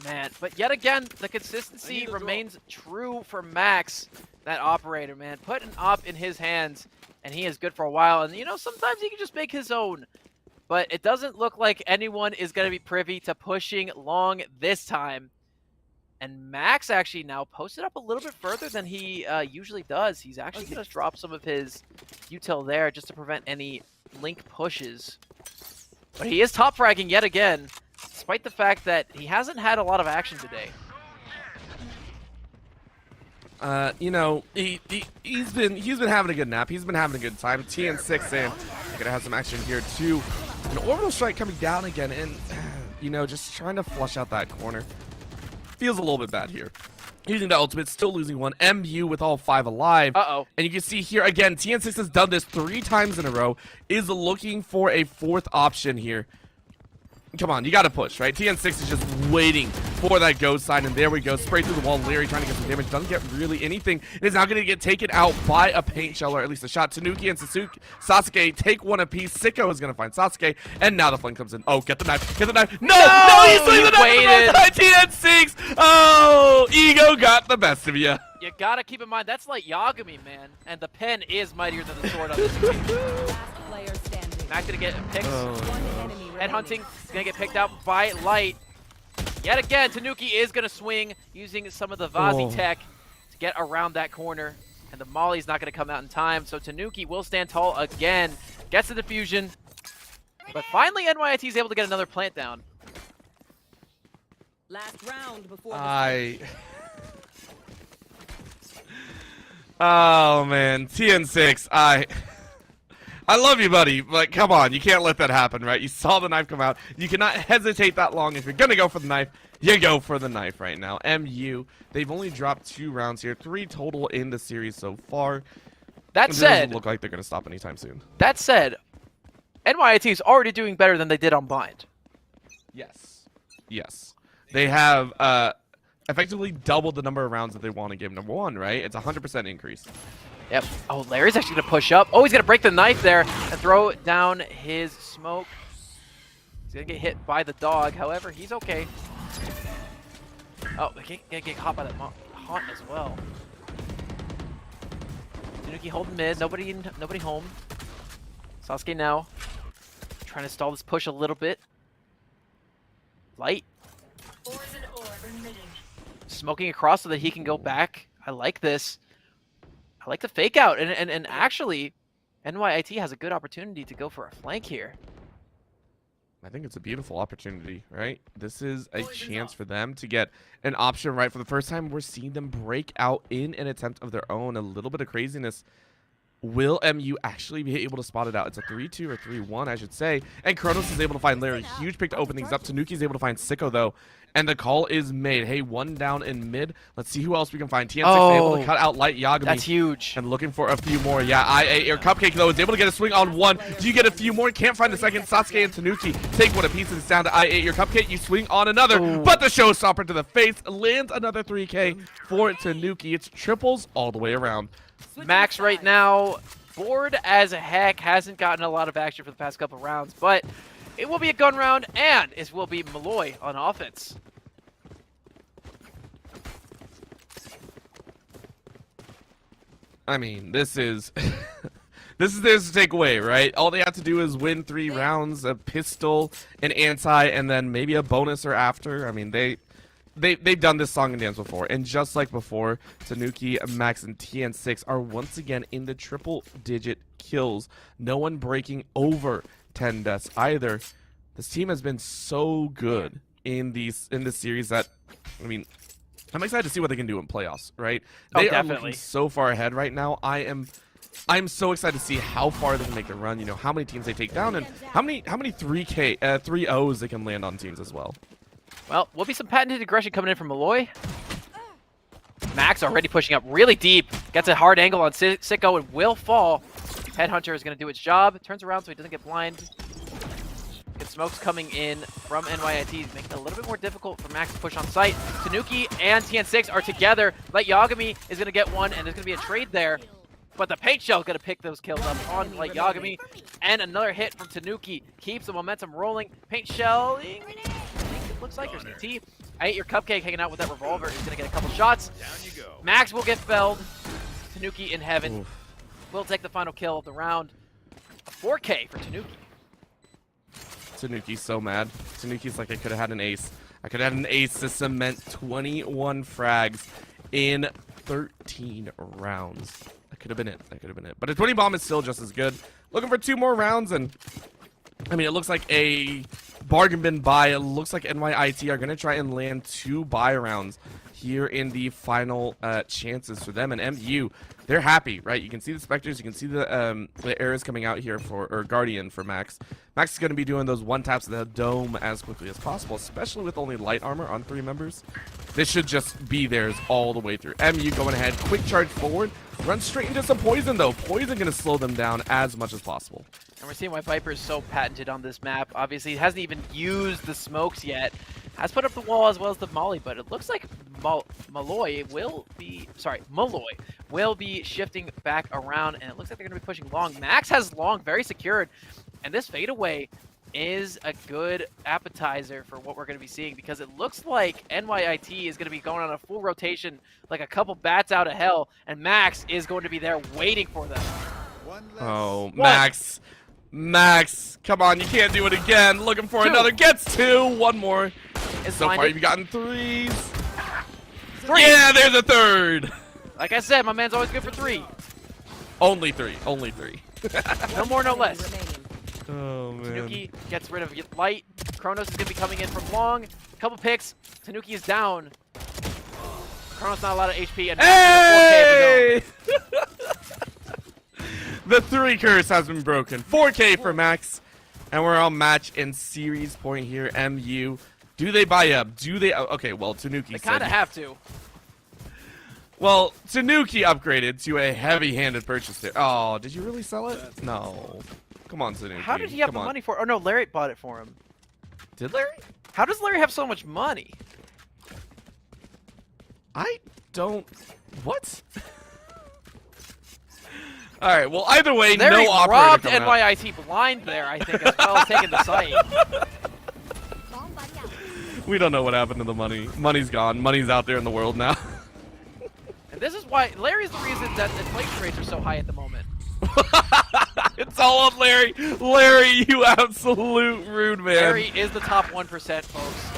Man, but yet again, the consistency remains true for Max. That operator, man. Put an op in his hands, and he is good for a while. And, you know, sometimes he can just make his own. But it doesn't look like anyone is going to be privy to pushing long this time. And Max actually now posted up a little bit further than he usually does. He's actually going to drop some of his util there just to prevent any link pushes. But he is top fragging yet again, despite the fact that he hasn't had a lot of action today. You know, he's been having a good nap. He's been having a good time. TN6 in. Gonna have some action here too. An orbital strike coming down again, and you know, just trying to flush out that corner. Feels a little bit bad here. Using the ultimate, still losing one. MU with all 5 alive. And you can see here again, TN6 has done this 3 times in a row. Is looking for a 4th option here. Come on, you gotta push, right? TN6 is just waiting for that go sign, and there we go. Spray through the wall. Larry trying to get some damage. Doesn't get really anything. It is now going to get taken out by a paint shell, or at least a shot. Tanuki and Sasuke take 1 apiece. Sicko is going to find Sasuke, and now the flank comes in. Oh, get the knife. Get the knife. No! No! He's leaving the knife. TN6! Oh! Ego got the best of you. You gotta keep in mind, that's like Yagami, man. And the pen is mightier than the sword on this team. Max gonna get picked. Headhunting is gonna get picked out by Light. Yet again, Tanuki is gonna swing using some of the Vazi tech to get around that corner. And the Molly's not gonna come out in time, so Tanuki will stand tall again. Gets the diffusion. But finally, NYIT is able to get another plant down. Last round before Oh man, TN6, I love you, buddy, but come on, you can't let that happen, right? You saw the knife come out. You cannot hesitate that long. If you're gonna go for the knife, you go for the knife right now. MU, they've only dropped 2 rounds here, 3 total in the series so far. That said, it doesn't look like they're gonna stop anytime soon. That said, NYIT is already doing better than they did on Blind. Yes. Yes. They have effectively doubled the number of rounds that they want to give number 1, right? It's a 100% increase. Yep. Oh, Larry's actually going to push up. Oh, he's going to break the knife there and throw down his smoke. He's going to get hit by the dog. However, he's okay. Oh, they get caught by that haunt as well. Tanuki holding mid, nobody home. Sasuke now trying to stall this push a little bit. Light. Smoking across so that he can go back. I like this. I like the fake out. And actually, NYIT has a good opportunity to go for a flank here. I think it's a beautiful opportunity, right? This is a chance for them to get an option right. For the first time, we're seeing them break out in an attempt of their own. A little bit of craziness. Will MU actually be able to spot it out? It's a 3-2 or 3-1, I should say. And Kronos is able to find Larry. Huge pick to open things up. Tanuki's able to find Sicko, though. And the call is made. Hey, one down in mid. Let's see who else we can find. TN6 able to cut out Light Yagami. That's huge. And looking for a few more. Yeah, IA or Cupcake, though, is able to get a swing on one. Do you get a few more? Can't find a second. Sasuke and Tanuki take one apiece. It's down to IA or Cupcake. You swing on another. But the showstopper to the face lands another 3K for Tanuki. It's triples all the way around. Max right now, bored as heck, hasn't gotten a lot of action for the past couple rounds, but it will be a gun round, and it will be Molloy on offense. I mean, this is this is theirs to take away, right? All they have to do is win 3 rounds, a pistol, an anti, and then maybe a bonus or after. I mean, they've done this song and dance before, and just like before, Tanuki, Max, and TN6 are once again in the triple-digit kills. No one breaking over 10 deaths either. This team has been so good in this series that, I mean, I'm excited to see what they can do in playoffs, right? They are looking so far ahead right now. I'm so excited to see how far they can make the run. You know, how many teams they take down, and how many 3-0s they can land on teams as well. Well, will be some patented aggression coming in from Molloy. Max already pushing up really deep. Gets a hard angle on Sicko and will fall. Headhunter is going to do its job. Turns around so he doesn't get blind. Good smokes coming in from NYIT, making it a little bit more difficult for Max to push on site. Tanuki and TN6 are together. Light Yagami is going to get one, and there's going to be a trade there. But the paint shell is going to pick those kills up on Light Yagami. And another hit from Tanuki keeps the momentum rolling. Paint shell, it looks like there's CT. I ate your Cupcake hanging out with that revolver. He's going to get a couple shots. Max will get felled. Tanuki in heaven. Oof. Will take the final kill of the round. A 4K for Tanuki. Tanuki's so mad. Tanuki's like, I could have had an ace. I could have had an ace to cement 21 frags in 13 rounds. That could have been it. That could have been it. But a 20 bomb is still just as good. Looking for 2 more rounds, and I mean, it looks like a bargain bin buy. It looks like NYIT are going to try and land 2 buy rounds here in the final chances for them. And MU, they're happy, right? You can see the Spectres. You can see the arrows coming out here or Guardian for Max. Max is going to be doing those 1-taps of the dome as quickly as possible, especially with only light armor on 3 members. This should just be theirs all the way through. MU going ahead, quick charge forward, run straight into some poison, though. Poison going to slow them down as much as possible. And we're seeing why Viper is so patented on this map. Obviously, he hasn't even used the smokes yet. Has put up the wall as well as the molly, but it looks like Molloy will be shifting back around, and it looks like they're going to be pushing long. Max has long, very secured, and this fadeaway is a good appetizer for what we're going to be seeing, because it looks like NYIT is going to be going on a full rotation, like a couple bats out of hell, and Max is going to be there waiting for them. Oh, Max. Max, come on, you can't do it again. Looking for another, gets 2, 1 more. So far, you've gotten 3s. 3. Yeah, there's a 3rd. Like I said, my man's always good for 3. Only 3, only 3. No more, no less. Oh, man. Tanuki gets rid of Light. Kronos is going to be coming in from long. Couple picks. Tanuki is down. Kronos not a lot of HP. And hey! The 3 curse has been broken. 4K for Max. And we're on match and series point here. MU. Do they buy up? Do they? Okay, well, Tanuki They said. kind of have to. Well, Tanuki upgraded to a heavy-handed purchase there. Oh, did you really sell it? No. Come on, Tanuki. How did he have the money for it? Oh, no, Larry bought it for him. Did Larry? How does Larry have so much money? I don't... What? All right, well, either way, Larry no operator robbed coming out. NYIT blind there, I think, as well as taking the site. We don't know what happened to the money. Money's gone. Money's out there in the world now. And this is why Larry's the reason that inflation rates are so high at the moment. It's all on Larry. Larry, you absolute rude man. Larry is the top 1%, folks.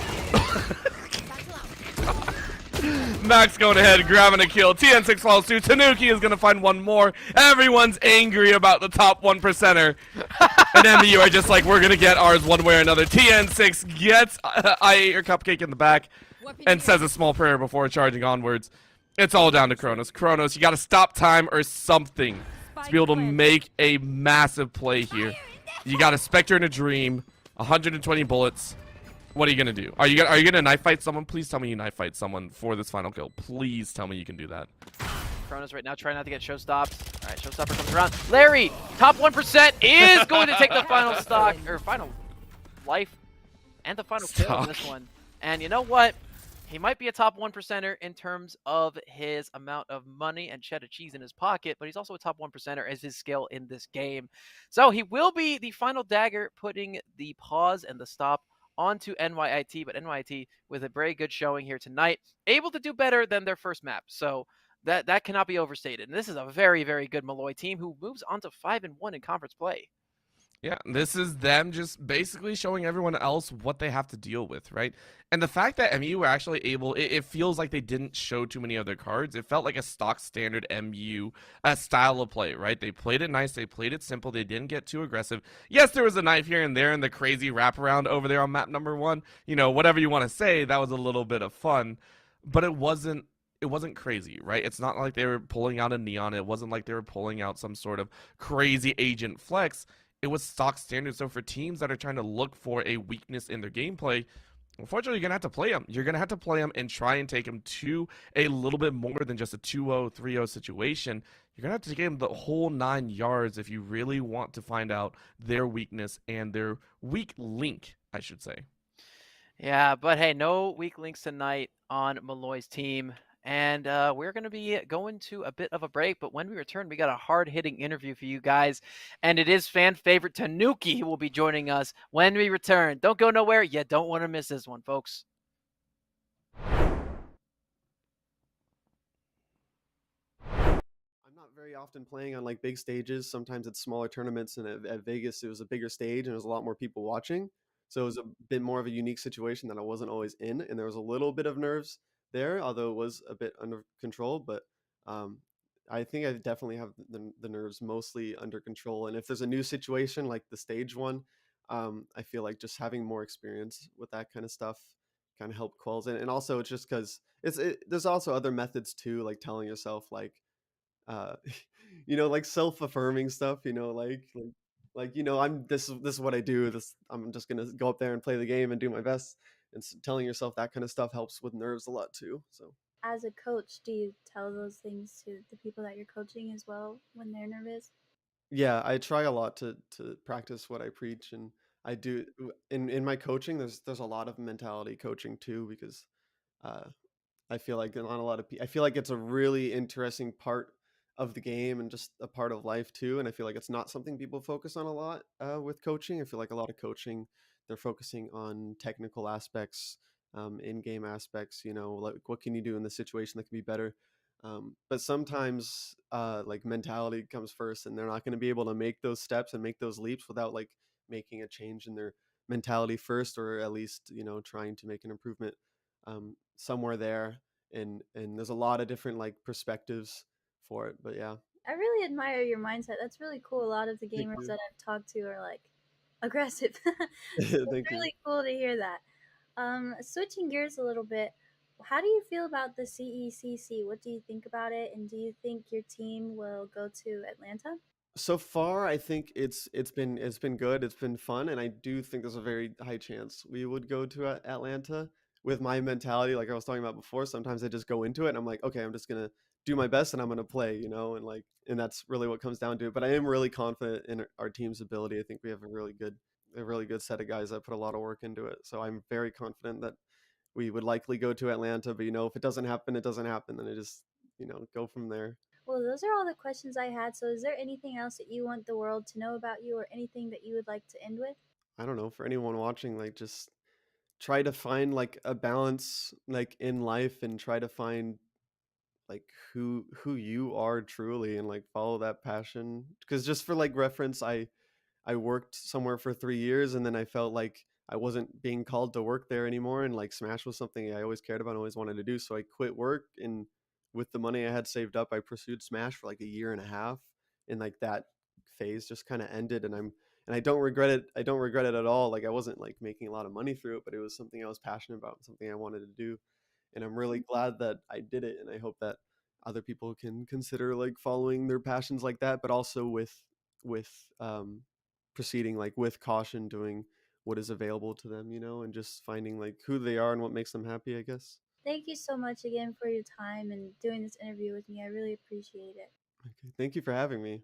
Max going ahead, grabbing a kill. TN6 falls to Tanuki is going to find one more. Everyone's angry about the top 1%er. And MU are just like, we're going to get ours one way or another. TN6 gets I ate your cupcake in the back and says a small prayer before charging onwards. It's all down to Kronos. Kronos, you got to stop time or something to be able to make a massive play here. You got a Spectre in a Dream, 120 bullets. What are you gonna do? Are you gonna knife fight someone? Please tell me you knife fight someone for this final kill. Please tell me you can do that. Kronos right now trying not to get showstops. All right, showstopper comes around. Larry, top 1% is going to take the final stock or final life and the final kill in this one. And you know what? He might be a top 1%er in terms of his amount of money and cheddar cheese in his pocket, but he's also a top 1%er as his skill in this game. So he will be the final dagger, putting the pause and the stop onto NYIT, but NYIT with a very good showing here tonight, able to do better than their first map. So that cannot be overstated. And this is a very, very good Molloy team who moves on to 5-1 in conference play. Yeah, this is them just basically showing everyone else what they have to deal with, right? And the fact that MU were actually able, it feels like they didn't show too many other cards. It felt like a stock standard MU style of play, right? They played it nice, they played it simple, they didn't get too aggressive. Yes, there was a knife here and there and the crazy wraparound over there on map number 1. You know, whatever you want to say, that was a little bit of fun, but it wasn't crazy, right? It's not like they were pulling out a neon. It wasn't like they were pulling out some sort of crazy agent flex. It was stock standard. So for teams that are trying to look for a weakness in their gameplay, unfortunately, you're going to have to play them. You're going to have to play them and try and take them to a little bit more than just a 2-0, 3-0 situation. You're going to have to take them the whole 9 yards if you really want to find out their weakness and their weak link, I should say. Yeah, but hey, no weak links tonight on Molloy's team. And we're going to be going to a bit of a break. But when we return, we got a hard-hitting interview for you guys. And it is fan favorite Tanuki who will be joining us when we return. Don't go nowhere. You don't want to miss this one, folks. I'm not very often playing on like big stages. Sometimes it's smaller tournaments, and at Vegas it was a bigger stage and there was a lot more people watching. So it was a bit more of a unique situation that I wasn't always in, and there was a little bit of nerves there, although it was a bit under control. But I think I definitely have the nerves mostly under control. And if there's a new situation like the stage one, I feel like just having more experience with that kind of stuff kind of help quells it. And also it's just because there's also other methods too, like telling yourself like uh like self-affirming stuff, I'm this is what I do, I'm just gonna go up there and play the game and do my best. And telling yourself that kind of stuff helps with nerves a lot too. So As a coach, do you tell those things to the people that you're coaching as well when they're nervous? yeah, I try a lot to practice what I preach. And I do in my coaching, there's a lot of mentality coaching too, because uh I feel like not a lot of I feel like it's a really interesting part of the game and just a part of life too. And I feel like it's not something people focus on a lot with coaching. I feel like a lot of coaching, they're focusing on technical aspects, in-game aspects. Like what can you do in this situation that can be better. But sometimes like mentality comes first, and they're not going to be able to make those steps and make those leaps without like making a change in their mentality first, or at least trying to make an improvement somewhere there. And there's a lot of different like perspectives for it, but yeah. I really admire your mindset. That's really cool. A lot of the Thank gamers you. that I've talked to are like aggressive. So it's Thank you. really cool to hear that. Switching gears a little bit, how do you feel about the CECC? What do you think about it? And do you think your team will go to Atlanta? So far, I think it's been good. It's been fun, and I do think there's a very high chance we would go to Atlanta. With my mentality, like I was talking about before, sometimes I just go into it and I'm like, okay, I'm just gonna do my best and I'm gonna play, and that's really what comes down to it. But I am really confident in our team's ability. I think we have a really good set of guys that put a lot of work into it. So I'm very confident that we would likely go to Atlanta. But if it doesn't happen, it doesn't happen. Then I just go from there. Well, those are all the questions I had. So is there anything else that you want the world to know about you, or anything that you would like to end with? I don't know, for anyone watching, like, just try to find like a balance like in life, and try to find like who you are truly, and like follow that passion. Because just for like reference, I worked somewhere for 3 years, and then I felt like I wasn't being called to work there anymore, and like Smash was something I always cared about and always wanted to do. So I quit work, and with the money I had saved up, I pursued Smash for like a year and a half, and like that phase just kind of ended. And I don't regret it. I don't regret it at all. Like I wasn't like making a lot of money through it, but it was something I was passionate about, something I wanted to do. And I'm really glad that I did it, and I hope that other people can consider like following their passions like that, but also with proceeding like with caution, doing what is available to them, and just finding like who they are and what makes them happy, I guess. Thank you so much again for your time and doing this interview with me. I really appreciate it. Okay, thank you for having me.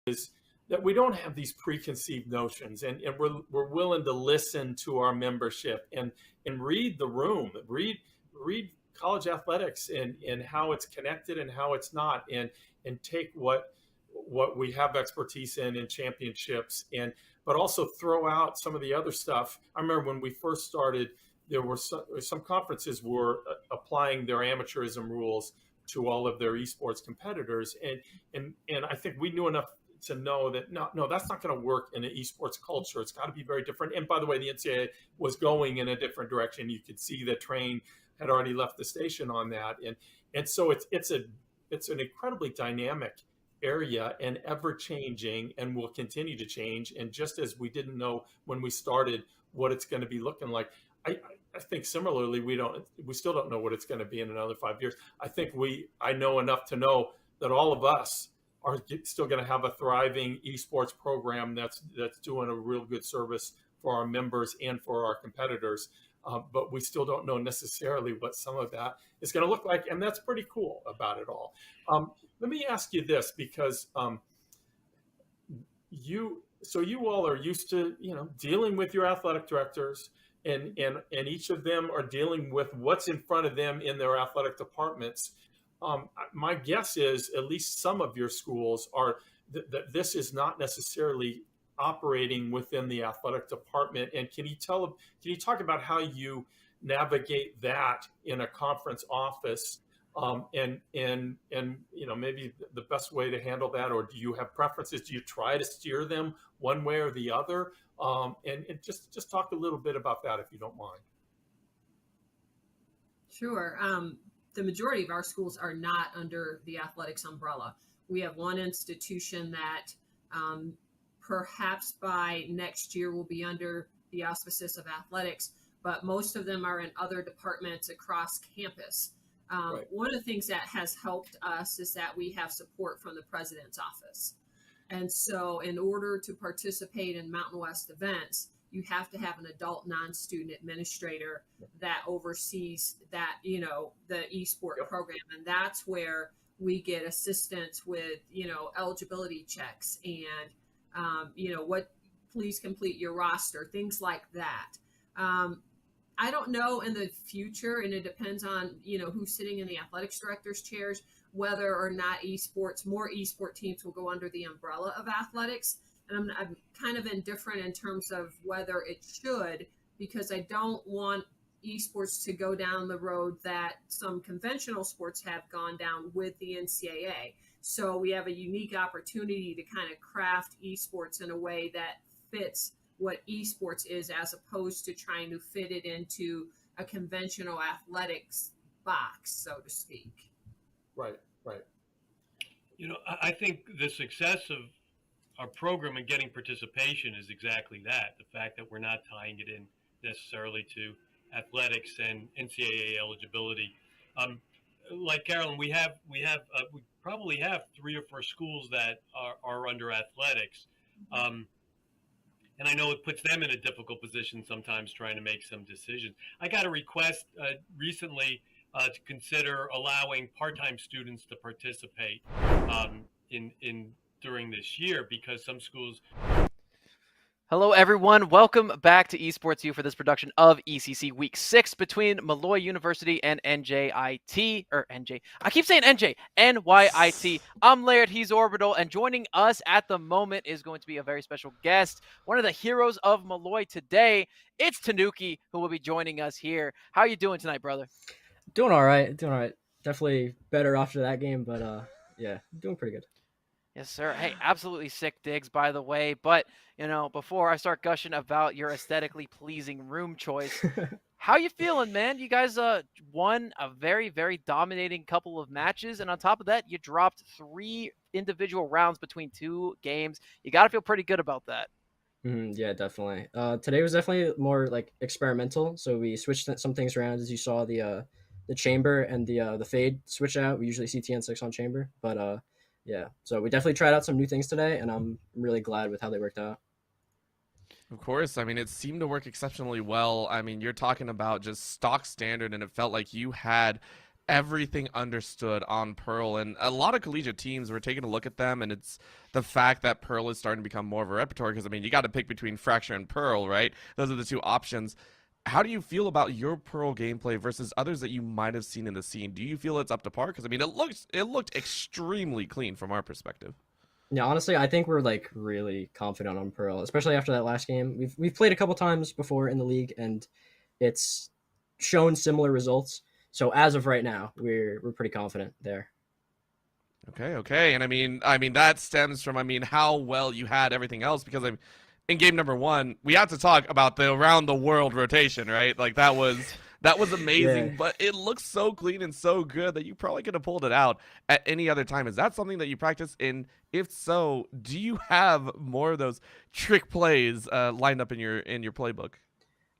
Is that we don't have these preconceived notions, and we're willing to listen to our membership and read the room, read college athletics and how it's connected and how it's not, and take what we have expertise in championships, but also throw out some of the other stuff. I remember when we first started, there were some conferences were applying their amateurism rules to all of their esports competitors, and I think we knew enough to know that no, that's not going to work in an esports culture. It's got to be very different. And by the way, the NCAA was going in a different direction. You could see that Train had already left the station on that, and so it's an incredibly dynamic area and ever changing, and will continue to change. And just as we didn't know when we started what it's going to be looking like, I think similarly we still don't know what it's going to be in another 5 years. I know enough to know that all of us are still going to have a thriving esports program that's doing a real good service for our members and for our competitors. But we still don't know necessarily what some of that is going to look like, and that's pretty cool about it all. Let me ask you this, because you all are used to dealing with your athletic directors, and each of them are dealing with what's in front of them in their athletic departments. My guess is at least some of your schools are that this is not necessarily operating within the athletic department. And can you talk about how you navigate that in a conference office, and maybe the best way to handle that, or do you have preferences? Do you try to steer them one way or the other? And just talk a little bit about that, if you don't mind. Sure. The majority of our schools are not under the athletics umbrella. We have one institution that perhaps by next year will be under the auspices of athletics, but most of them are in other departments across campus. Right. One of the things that has helped us is that we have support from the president's office. And so in order to participate in Mountain West events, you have to have an adult non-student administrator that oversees that, the eSport program. And that's where we get assistance with, eligibility checks and, what, please complete your roster, things like that. I don't know in the future, and it depends on, who's sitting in the athletics director's chairs, whether or not more esport teams will go under the umbrella of athletics. And I'm kind of indifferent in terms of whether it should, because I don't want esports to go down the road that some conventional sports have gone down with the NCAA. So we have a unique opportunity to kind of craft esports in a way that fits what esports is, as opposed to trying to fit it into a conventional athletics box, so to speak. Right. I think the success of our program and getting participation is exactly that. The fact that we're not tying it in necessarily to athletics and NCAA eligibility. Like Carolyn, we probably have 3 or 4 schools that are under athletics. And I know it puts them in a difficult position sometimes trying to make some decisions. I got a request recently to consider allowing part-time students to participate during this year, because some schools. Hello, everyone. Welcome back to Esports U for this production of ECC Week 6 between Molloy University and NJIT, or NJ. I keep saying NJ, NYIT. I'm Laird, he's Orbital, and joining us at the moment is going to be a very special guest, one of the heroes of Molloy today. It's Tanuki, who will be joining us here. How are you doing tonight, brother? Doing all right. Definitely better after that game, but yeah, doing pretty good. Yes, sir. Hey, absolutely sick digs, by the way. But, before I start gushing about your aesthetically pleasing room choice, how you feeling, man? You guys won a very, very dominating couple of matches. And on top of that, you dropped 3 individual rounds between 2 games. You got to feel pretty good about that. Yeah, definitely. Today was definitely more like experimental. So we switched some things around. As you saw, the chamber and the fade switch out. We usually see TN6 on chamber, but yeah, so we definitely tried out some new things today, and I'm really glad with how they worked out. Of course. I mean, it seemed to work exceptionally well. I mean, you're talking about just stock standard, and it felt like you had everything understood on Pearl. And a lot of collegiate teams were taking a look at them, and it's the fact that Pearl is starting to become more of a repertoire because, I mean, you got to pick between Fracture and Pearl, right? Those are the 2 options. How do you feel about your Pearl gameplay versus others that you might have seen in the scene? Do you feel it's up to par? Because, I mean, it looked extremely clean from our perspective. Yeah, honestly, I think we're like really confident on Pearl, especially after that last game. We've played a couple times before in the league, and it's shown similar results. So as of right now, we're pretty confident there. Okay, and I mean that stems from how well you had everything else, because in game number 1 we had to talk about the around the world rotation, right? Like that was amazing. Yeah. But it looks so clean and so good that you probably could have pulled it out at any other time. Is that something that you practice? And if so, do you have more of those trick plays lined up in your playbook?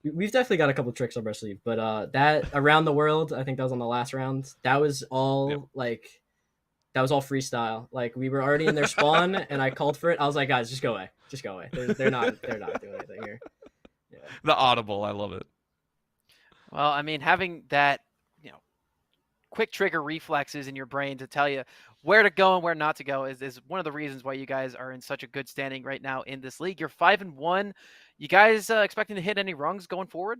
We've definitely got a couple tricks up our sleeve, but that around the world, I think that was on the last round. That was all that was all freestyle. Like we were already in their spawn, and I called for it. I was like, guys, just go away. They're not doing anything here. Yeah. The audible, I love it. Well, I mean, having that, quick trigger reflexes in your brain to tell you where to go and where not to go is one of the reasons why you guys are in such a good standing right now in this league. You're 5-1. You guys expecting to hit any rungs going forward?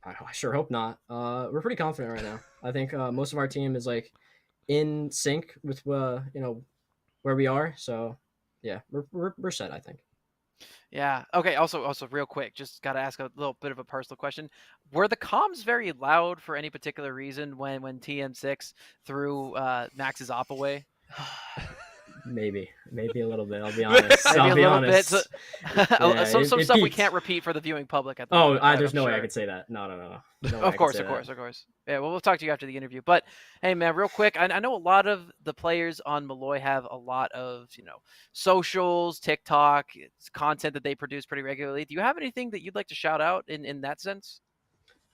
I sure hope not. We're pretty confident right now. I think most of our team is like in sync with where we are. So yeah, we're set, I think. Yeah. Okay. Also, real quick, just got to ask a little bit of a personal question. Were the comms very loud for any particular reason when TM6 threw Max's op away? Maybe a little bit. I'll be honest. Maybe a little bit. So, Yeah, some it stuff we peaked. can't repeat for the viewing public at the Oh, moment, right? there's I'm no way I sure. could say that. No. Of course. Yeah, well, we'll talk to you after the interview. But hey, man, real quick, I know a lot of the players on Molloy have a lot of socials, TikTok, it's content that they produce pretty regularly. Do you have anything that you'd like to shout out in that sense?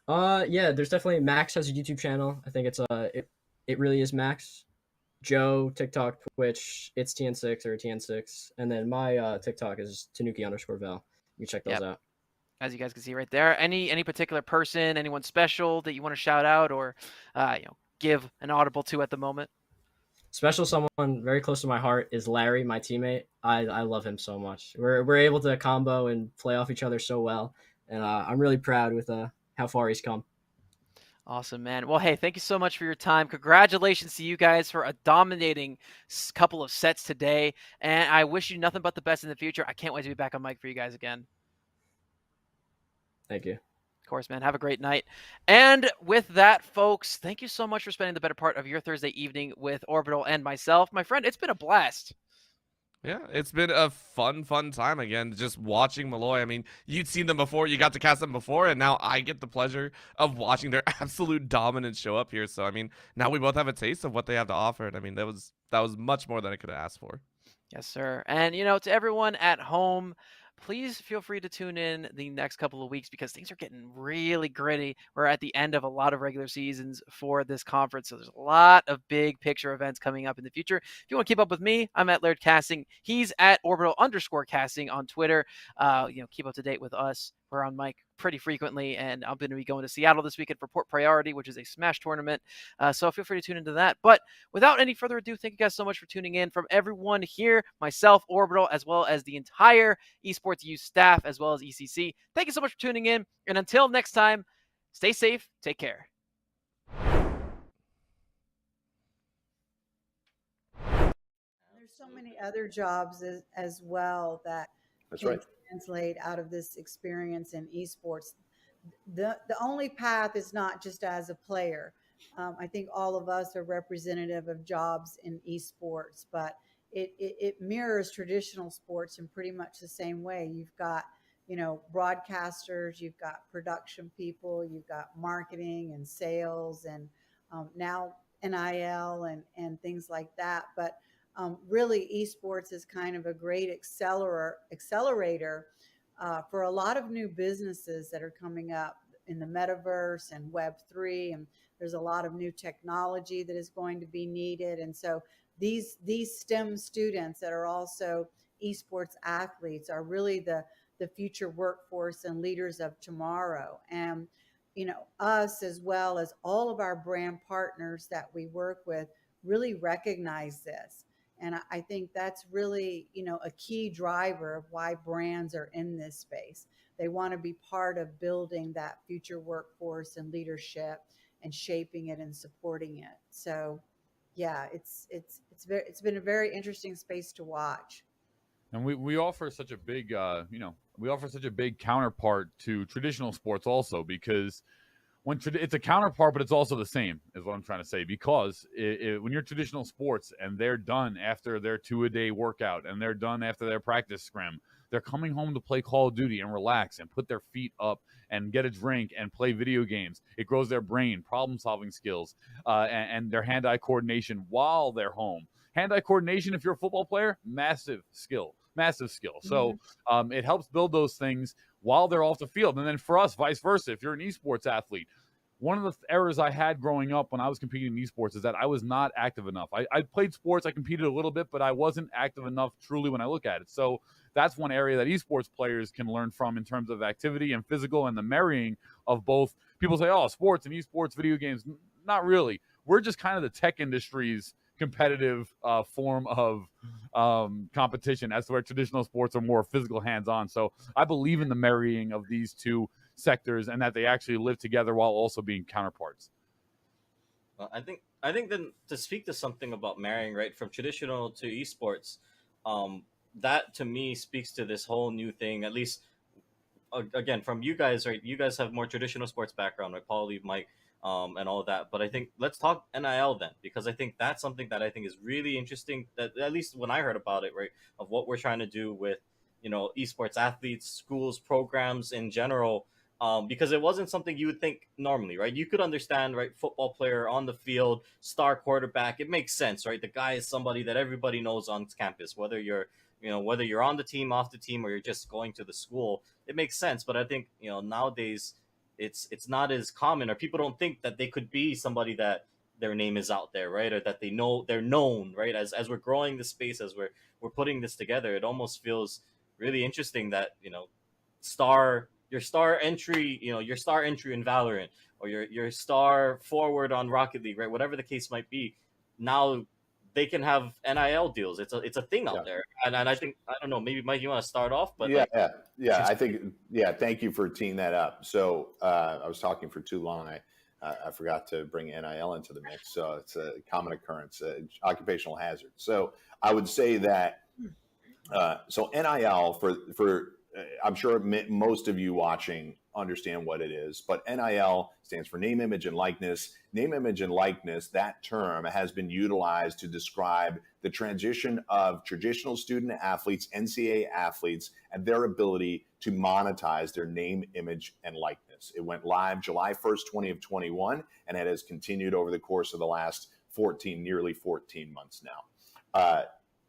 Yeah, there's definitely Max has a YouTube channel. I think it's it really is Max. Joe, TikTok, Twitch, it's TN6 or TN6, and then my TikTok is Tanuki_VAL. You check those out. As you guys can see right there. Any particular person, anyone special that you want to shout out or give an audible to at the moment? Special someone very close to my heart is Larry, my teammate. I love him so much. We're able to combo and play off each other so well, and I'm really proud with how far he's come. Awesome, man. Well, hey, thank you so much for your time. Congratulations to you guys for a dominating couple of sets today, and I wish you nothing but the best in the future. I can't wait to be back on mic for you guys again. Thank you. Of course, man. Have a great night. And with that, folks, thank you so much for spending the better part of your Thursday evening with Orbital and myself. My friend, it's been a blast. Yeah, it's been a fun time again, just watching Molloy. I mean, you'd seen them before, you got to cast them before, and now I get the pleasure of watching their absolute dominance show up here. So, I mean, now we both have a taste of what they have to offer, and I mean, that was much more than I could have asked for. Yes, sir. And, to everyone at home, please feel free to tune in the next couple of weeks because things are getting really gritty. We're at the end of a lot of regular seasons for this conference, so there's a lot of big picture events coming up in the future. If you want to keep up with me, I'm at Laird Casting. He's at Orbital_Casting on Twitter. Keep up to date with us we're on mic pretty frequently, and I'm going to be going to Seattle this weekend for Port Priority, which is a Smash tournament. So feel free to tune into that. But without any further ado, thank you guys so much for tuning in. From everyone here, myself, Orbital, as well as the entire Esports U staff, as well as ECC, thank you so much for tuning in. And until next time, stay safe, take care. There's so many other jobs as well that That's can right. translate out of this experience in esports. The only path is not just as a player. I think all of us are representative of jobs in esports, but it mirrors traditional sports in pretty much the same way. You've got, broadcasters, you've got production people, you've got marketing and sales, and now NIL and things like that. But really, esports is kind of a great accelerator for a lot of new businesses that are coming up in the metaverse and Web3, and there's a lot of new technology that is going to be needed. And so these STEM students that are also esports athletes are really the future workforce and leaders of tomorrow. And us, as well as all of our brand partners that we work with, really recognize this. And I think that's really, a key driver of why brands are in this space. They want to be part of building that future workforce and leadership and shaping it and supporting it. So, yeah, it's been a very interesting space to watch. And we offer such a big, we offer such a big counterpart to traditional sports also, because it's a counterpart, but it's also the same, is what I'm trying to say. Because when you're traditional sports and they're done after their 2-a-day workout and they're done after their practice scrim, they're coming home to play Call of Duty and relax and put their feet up and get a drink and play video games. It grows their brain, problem-solving skills, and their hand-eye coordination while they're home. Hand-eye coordination, if you're a football player, massive skill. So it helps build those things while they're off the field. And then for us, vice versa, if you're an esports athlete, one of the errors I had growing up when I was competing in esports is that I was not active enough. I played sports, I competed a little bit, but I wasn't active enough truly when I look at it. So that's one area that esports players can learn from in terms of activity and physical and the marrying of both. People say, oh, sports and esports, video games. Not really. We're just kind of the tech industry's competitive form of competition, as to where traditional sports are more physical, hands-on. So I believe in the marrying of these two sectors and that they actually live together while also being counterparts. Well, I think then to speak to something about marrying, right, from traditional to esports, that to me speaks to this whole new thing, at least again from you guys, right? You guys have more traditional sports background, right? Paul, Lee, Mike, and all of that. But I think let's talk NIL then, because I think that's something that I think is really interesting, that at least when I heard about it, right, of what we're trying to do with, esports athletes, schools, programs in general, because it wasn't something you would think normally, right? You could understand, right, football player on the field, star quarterback, it makes sense, right? The guy is somebody that everybody knows on campus, whether you're on the team, off the team, or you're just going to the school, it makes sense. But I think, nowadays it's not as common, or people don't think that they could be somebody that their name is out there, right? Or that they're known, right? As we're growing this space, as we're putting this together, it almost feels really interesting that, your star entry in Valorant, or your star forward on Rocket League, right? Whatever the case might be, now they can have NIL deals. It's a thing out there, and I think, I don't know, maybe Mike, you want to start off, but I think thank you for teeing that up. So I was talking for too long. I forgot to bring NIL into the mix. So it's a common occurrence, occupational hazard. So I would say that so NIL for I'm sure most of you watching understand what it is, but NIL stands for name, image, and likeness. Name, image, and likeness, that term has been utilized to describe the transition of traditional student athletes, NCAA athletes, and their ability to monetize their name, image, and likeness. It went live July 1st, 2021, and it has continued over the course of the last nearly 14 months now.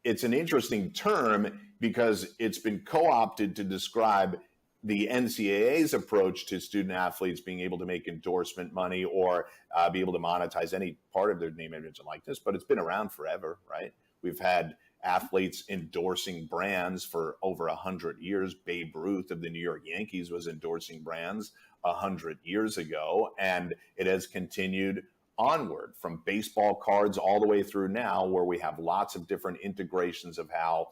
It's an interesting term because it's been co-opted to describe the NCAA's approach to student athletes being able to make endorsement money or be able to monetize any part of their name, image, and likeness. But it's been around forever, right? We've had athletes endorsing brands for over 100 years. Babe Ruth of the New York Yankees was endorsing brands 100 years ago, and it has continued onward from baseball cards all the way through now, where we have lots of different integrations of how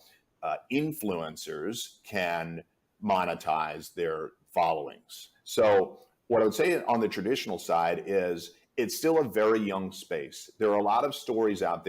influencers can monetize their followings. So what I would say on the traditional side is it's still a very young space. There are a lot of stories out there